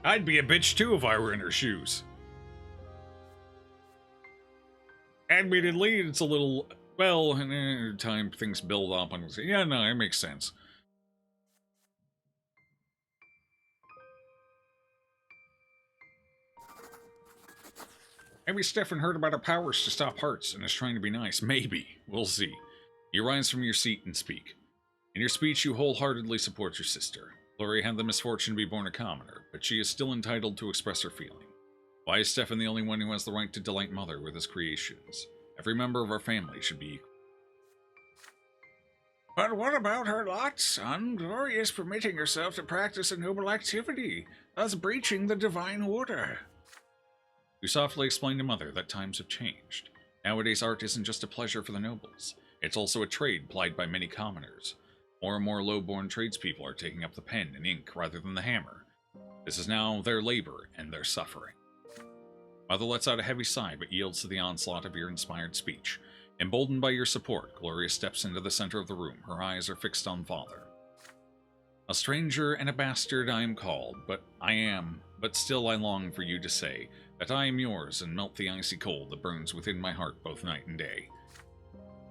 I'd be a bitch too if I were in her shoes. Admittedly, it's a little, well, time things build up and yeah, no, it makes sense. Maybe Stefan heard about her powers to stop hearts and is trying to be nice. Maybe. We'll see. You rise from your seat and speak. In your speech, you wholeheartedly support your sister. Gloria had the misfortune to be born a commoner, but she is still entitled to express her feeling. Why is Stefan the only one who has the right to delight Mother with his creations? Every member of our family should be equal. But what about her lot, son? Gloria is permitting herself to practice a noble activity, thus breaching the divine order. You softly explain to Mother that times have changed. Nowadays, art isn't just a pleasure for the nobles. It's also a trade plied by many commoners. More and more low-born tradespeople are taking up the pen and ink rather than the hammer. This is now their labor and their suffering. Mother lets out a heavy sigh but yields to the onslaught of your inspired speech. Emboldened by your support, Gloria steps into the center of the room. Her eyes are fixed on Father. A stranger and a bastard I am called, but still I long for you to say that I am yours and melt the icy cold that burns within my heart both night and day.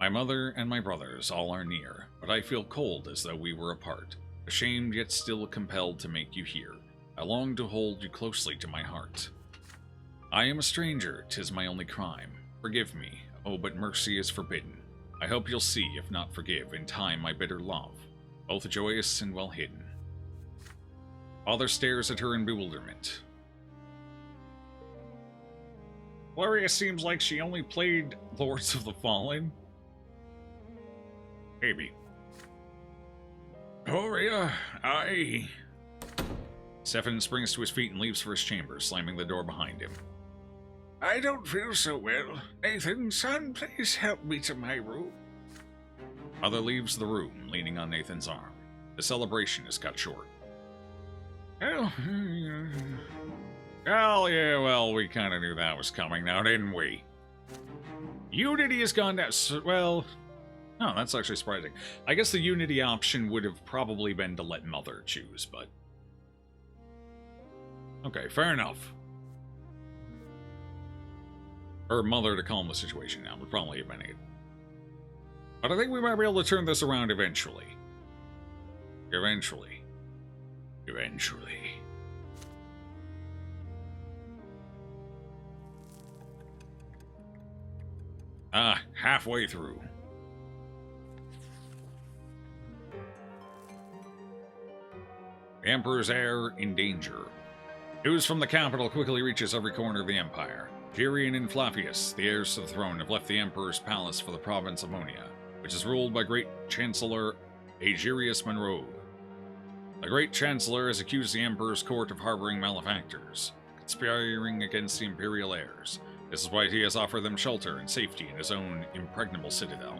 My mother and my brothers all are near, but I feel cold as though we were apart, ashamed yet still compelled to make you hear. I long to hold you closely to my heart. I am a stranger, 'tis my only crime. Forgive me, oh, but mercy is forbidden. I hope you'll see, if not forgive, in time my bitter love, both joyous and well hidden. Father stares at her in bewilderment. Gloria seems like she only played Lords of the Fallen. Maybe. Gloria, I... Stefan springs to his feet and leaves for his chamber, slamming the door behind him. I don't feel so well. Nathan, son, please help me to my room. Mother leaves the room, leaning on Nathan's arm. The celebration is cut short. Well, yeah, well, we kind of knew that was coming now, didn't we? Unity has gone down, well... Oh, that's actually surprising. I guess the Unity option would have probably been to let Mother choose, but... Okay, fair enough. Or Mother to calm the situation down would probably have been it. But I think we might be able to turn this around eventually. Eventually. Halfway through. The Emperor's heir in danger. News from the capital quickly reaches every corner of the Empire. Girion and Flavius, the heirs to the throne, have left the Emperor's palace for the province of Monia, which is ruled by Great Chancellor Aegirius Monroe. The Great Chancellor has accused the Emperor's court of harboring malefactors, conspiring against the Imperial heirs. This is why he has offered them shelter and safety in his own impregnable citadel.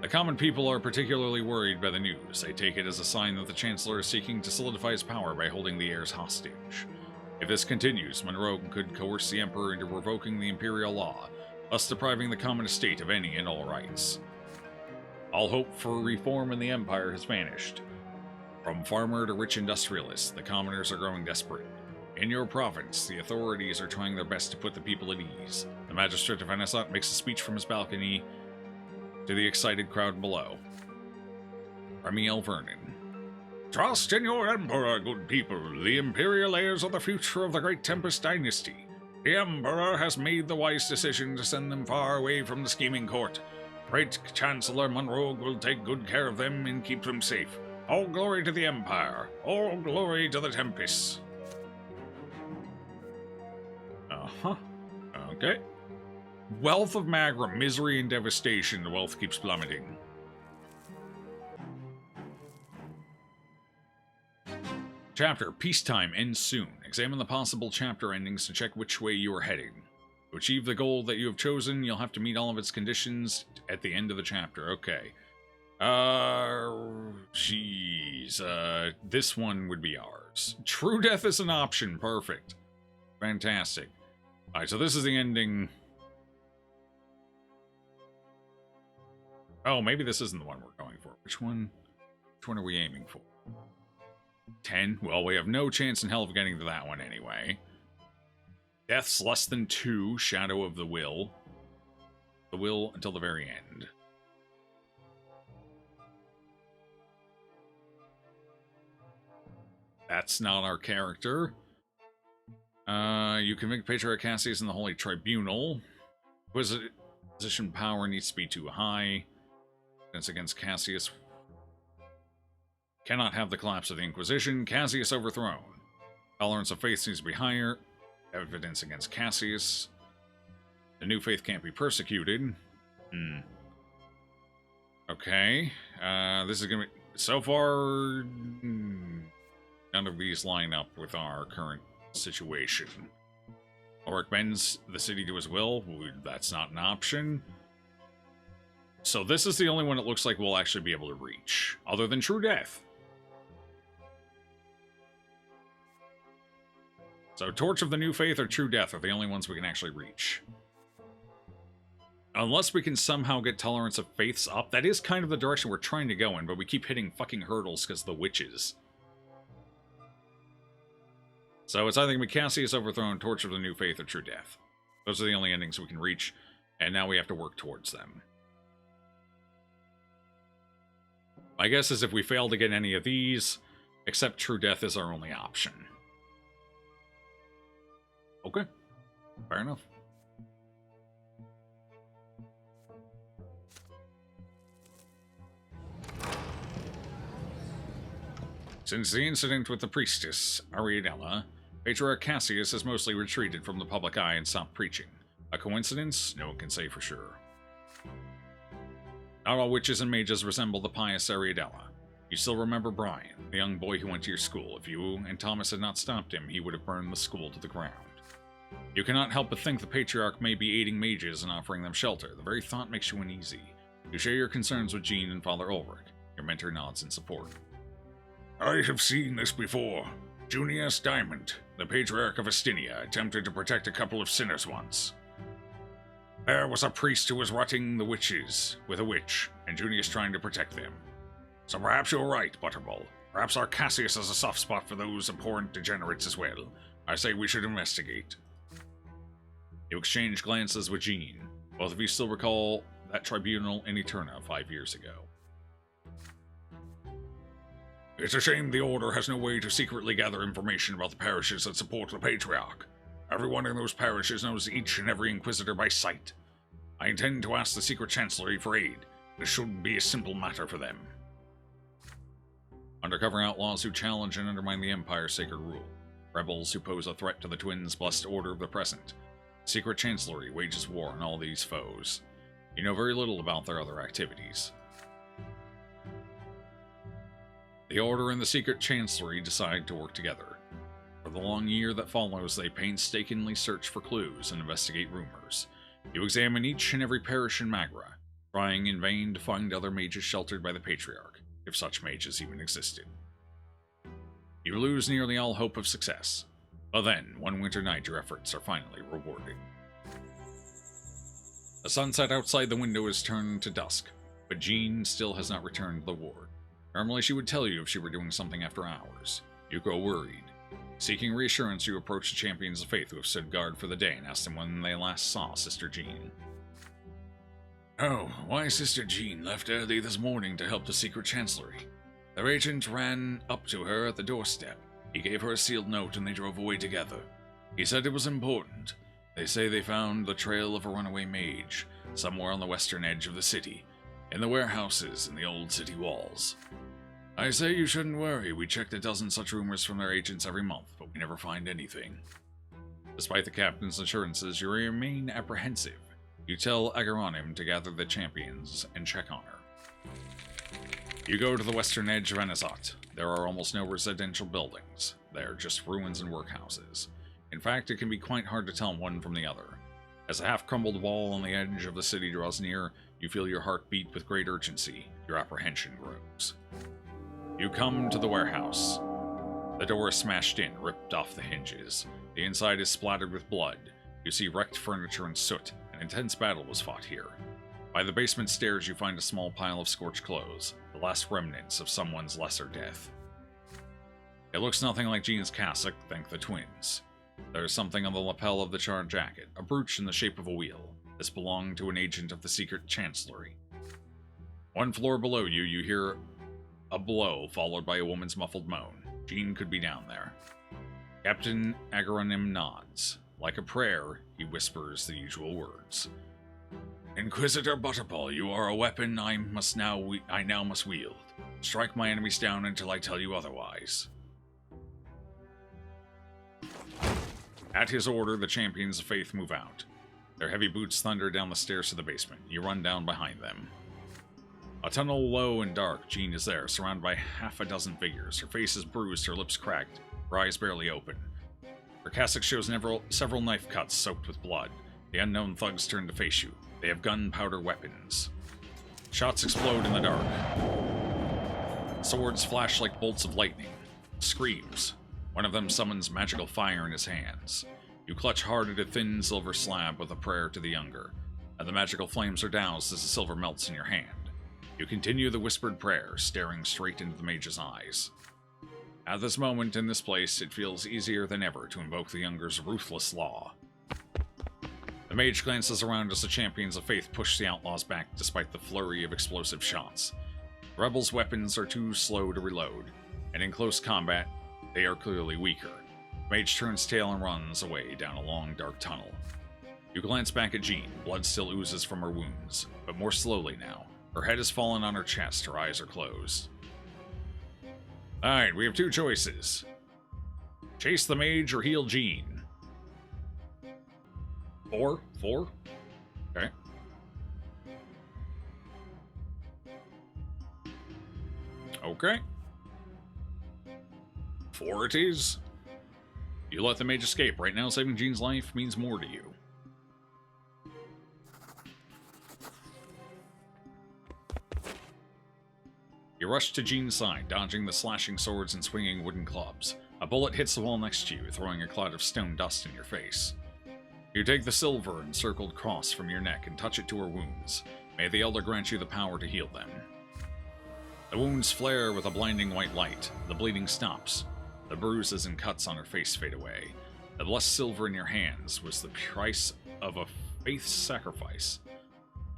The common people are particularly worried by the news. They take it as a sign that the Chancellor is seeking to solidify his power by holding the heirs hostage. If this continues, Monroe could coerce the Emperor into revoking the Imperial law, thus depriving the common estate of any and all rights. All hope for reform in the Empire has vanished. From farmer to rich industrialist, the commoners are growing desperate. In your province, the authorities are trying their best to put the people at ease. The Magistrate of Anisot makes a speech from his balcony to the excited crowd below. Ramiel Vernon. Trust in your Emperor, good people. The Imperial heirs are the future of the Great Tempest Dynasty. The Emperor has made the wise decision to send them far away from the scheming court. Great Chancellor Monroe will take good care of them and keep them safe. All glory to the Empire. All glory to the Tempests. Uh-huh. Okay. Wealth of Magra, misery and devastation. The wealth keeps plummeting. Chapter, peacetime ends soon. Examine the possible chapter endings to check which way you are heading. To achieve the goal that you have chosen, you'll have to meet all of its conditions at the end of the chapter. Okay. This one would be ours. True death is an option. Perfect. Fantastic. Alright, so this is the ending. Oh, maybe this isn't the one we're going for. Which one are we aiming for? 10? Well, we have no chance in hell of getting to that one anyway. Death's less than 2, Shadow of the Will. The will until the very end. That's not our character. You convict Patriarch Cassius in the Holy Tribunal. Position power needs to be too high. Evidence against Cassius. Cannot have the collapse of the Inquisition. Cassius overthrown. Tolerance of faith needs to be higher. Evidence against Cassius. The new faith can't be persecuted. Okay. This is gonna be... So far... none of these line up with our current situation. Ulrich bends the city to his will. That's not an option. So this is the only one it looks like we'll actually be able to reach. Other than True Death. So Torch of the New Faith or True Death are the only ones we can actually reach. Unless we can somehow get Tolerance of Faiths up. That is kind of the direction we're trying to go in, but we keep hitting fucking hurdles because of the witches. So it's either going to be Cassius overthrown, Torch of the New Faith, or True Death. Those are the only endings we can reach, and now we have to work towards them. My guess is if we fail to get any of these, except True Death is our only option. Okay. Fair enough. Since the incident with the priestess, Ariadella, Patriarch Cassius has mostly retreated from the public eye and stopped preaching. A coincidence? No one can say for sure. Not all witches and mages resemble the pious Ariadella. You still remember Brian, the young boy who went to your school. If you and Thomas had not stopped him, he would have burned the school to the ground. You cannot help but think the Patriarch may be aiding mages and offering them shelter. The very thought makes you uneasy. You share your concerns with Jean and Father Ulrich. Your mentor nods in support. I have seen this before. Junius Diamond, the Patriarch of Astinia, attempted to protect a couple of sinners once. There was a priest who was rotting the witches with a witch, and Junius trying to protect them. So perhaps you're right, Butterball. Perhaps our Cassius has a soft spot for those abhorrent degenerates as well. I say we should investigate. You exchange glances with Jean. Both of you still recall that tribunal in Eterna 5 years ago. It's a shame the Order has no way to secretly gather information about the parishes that support the Patriarch. Everyone in those parishes knows each and every Inquisitor by sight. I intend to ask the Secret Chancellery for aid. This should be a simple matter for them. Undercover outlaws who challenge and undermine the Empire's sacred rule. Rebels who pose a threat to the Twins' blessed order of the present. Secret Chancellery wages war on all these foes. You know very little about their other activities. The Order and the Secret Chancellery decide to work together. For the long year that follows, they painstakingly search for clues and investigate rumors. You examine each and every parish in Magra, trying in vain to find other mages sheltered by the Patriarch, if such mages even existed. You lose nearly all hope of success, but then, one winter night, your efforts are finally rewarded. The sunset outside the window has turned to dusk, but Jean still has not returned to the ward. Normally she would tell you if she were doing something after hours. You grow worried. Seeking reassurance, you approach the champions of faith who have stood guard for the day and ask them when they last saw Sister Jean. Oh, why Sister Jean left early this morning to help the Secret Chancellery. Their agent ran up to her at the doorstep. He gave her a sealed note and they drove away together. He said it was important. They say they found the trail of a runaway mage somewhere on the western edge of the city, in the warehouses and the old city walls. I say you shouldn't worry. We checked a dozen such rumors from their agents every month, but we never find anything. Despite the captain's assurances, you remain apprehensive. You tell Agaronim to gather the champions and check on her. You go to the western edge of Anazat. There are almost no residential buildings. They are just ruins and workhouses. In fact, it can be quite hard to tell one from the other. As a half-crumbled wall on the edge of the city draws near, you feel your heart beat with great urgency. Your apprehension grows. You come to the warehouse. The door is smashed in, ripped off the hinges. The inside is splattered with blood. You see wrecked furniture and soot. An intense battle was fought here. By the basement stairs, you find a small pile of scorched clothes, the last remnants of someone's lesser death. It looks nothing like Jean's cassock, thank the twins. There is something on the lapel of the charred jacket, a brooch in the shape of a wheel. This belonged to an agent of the secret chancellery. One floor below you, you hear a blow followed by a woman's muffled moan. Jean could be down there. Captain Agaronim nods. Like a prayer, he whispers the usual words. Inquisitor Butterball, you are a weapon I now must wield. Strike my enemies down until I tell you otherwise. At his order, the champions of faith move out. Their heavy boots thunder down the stairs to the basement. You run down behind them. A tunnel low and dark, Jean is there, surrounded by half a dozen figures. Her face is bruised, her lips cracked, her eyes barely open. Her cassock shows several knife cuts soaked with blood. The unknown thugs turn to face you. They have gunpowder weapons. Shots explode in the dark. Swords flash like bolts of lightning. Screams. One of them summons magical fire in his hands. You clutch hard at a thin silver slab with a prayer to the younger, and the magical flames are doused as the silver melts in your hand. You continue the whispered prayer, staring straight into the mage's eyes. At this moment, in this place, it feels easier than ever to invoke the younger's ruthless law. The mage glances around as the champions of faith push the outlaws back despite the flurry of explosive shots. The rebels' weapons are too slow to reload, and in close combat, they are clearly weaker. The mage turns tail and runs away down a long, dark tunnel. You glance back at Jean. Blood still oozes from her wounds, but more slowly now. Her head has fallen on her chest, her eyes are closed. Alright, we have two choices. Chase the mage or heal Jean. Four? Okay. Okay. 4 it is. You let the mage escape. Right now, saving Jean's life means more to you. You rush to Jean's side, dodging the slashing swords and swinging wooden clubs. A bullet hits the wall next to you, throwing a cloud of stone dust in your face. You take the silver encircled cross from your neck and touch it to her wounds. May the Elder grant you the power to heal them. The wounds flare with a blinding white light. The bleeding stops. The bruises and cuts on her face fade away. The blessed silver in your hands was the price of a faith sacrifice.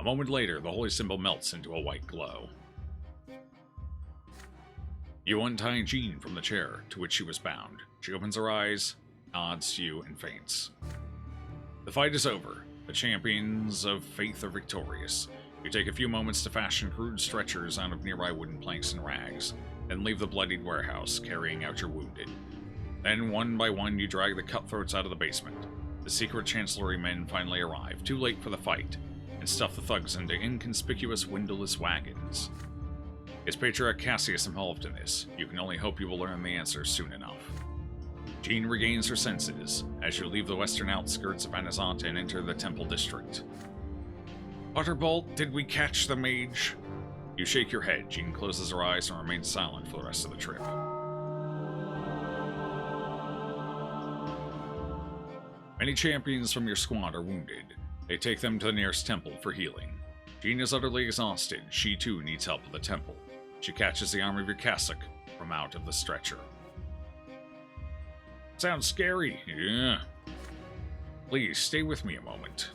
A moment later, the holy symbol melts into a white glow. You untie Jean from the chair to which she was bound. She opens her eyes, nods to you, and faints. The fight is over. The champions of faith are victorious. You take a few moments to fashion crude stretchers out of nearby wooden planks and rags, then leave the bloodied warehouse, carrying out your wounded. Then, one by one, you drag the cutthroats out of the basement. The secret chancellery men finally arrive, too late for the fight, and stuff the thugs into inconspicuous windowless wagons. Is Patriarch Cassius involved in this? You can only hope you will learn the answer soon enough. Jean regains her senses as you leave the western outskirts of Anazat and enter the Temple District. Butterball, did we catch the mage? You shake your head. Jean closes her eyes and remains silent for the rest of the trip. Many champions from your squad are wounded. They take them to the nearest temple for healing. Jean is utterly exhausted. She too needs help at the temple. She catches the arm of your cassock from out of the stretcher. Sounds scary. Yeah. Please, stay with me a moment.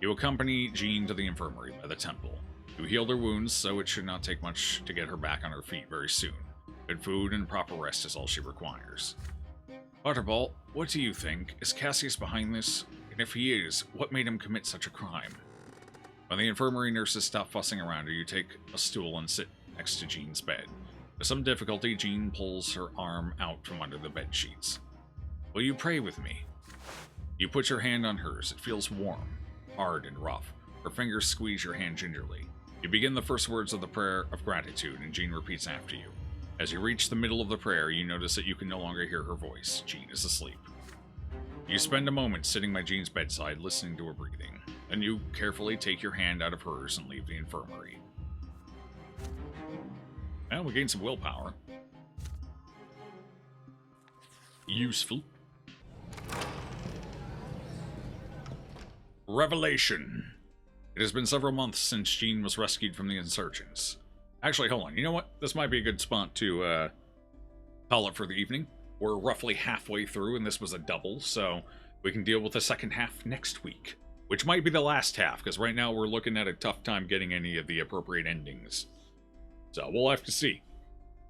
You accompany Jean to the infirmary by the temple. You healed her wounds, so it should not take much to get her back on her feet very soon. Good food and proper rest is all she requires. Butterball, what do you think? Is Cassius behind this? And if he is, what made him commit such a crime? When the infirmary nurses stop fussing around her, you take a stool and sit next to Jean's bed. With some difficulty, Jean pulls her arm out from under the bed sheets. Will you pray with me? You put your hand on hers. It feels warm, hard, and rough. Her fingers squeeze your hand gingerly. You begin the first words of the prayer of gratitude, and Jean repeats after you. As you reach the middle of the prayer, you notice that you can no longer hear her voice. Jean is asleep. You spend a moment sitting by Jean's bedside, listening to her breathing. Then you carefully take your hand out of hers and leave the infirmary. Well, we gained some willpower. Useful. Revelation. It has been several months since Jean was rescued from the insurgents. Actually, hold on. You know what? This might be a good spot to call it for the evening. We're roughly halfway through, and this was a double, so we can deal with the second half next week. Which might be the last half, because right now we're looking at a tough time getting any of the appropriate endings. So we'll have to see.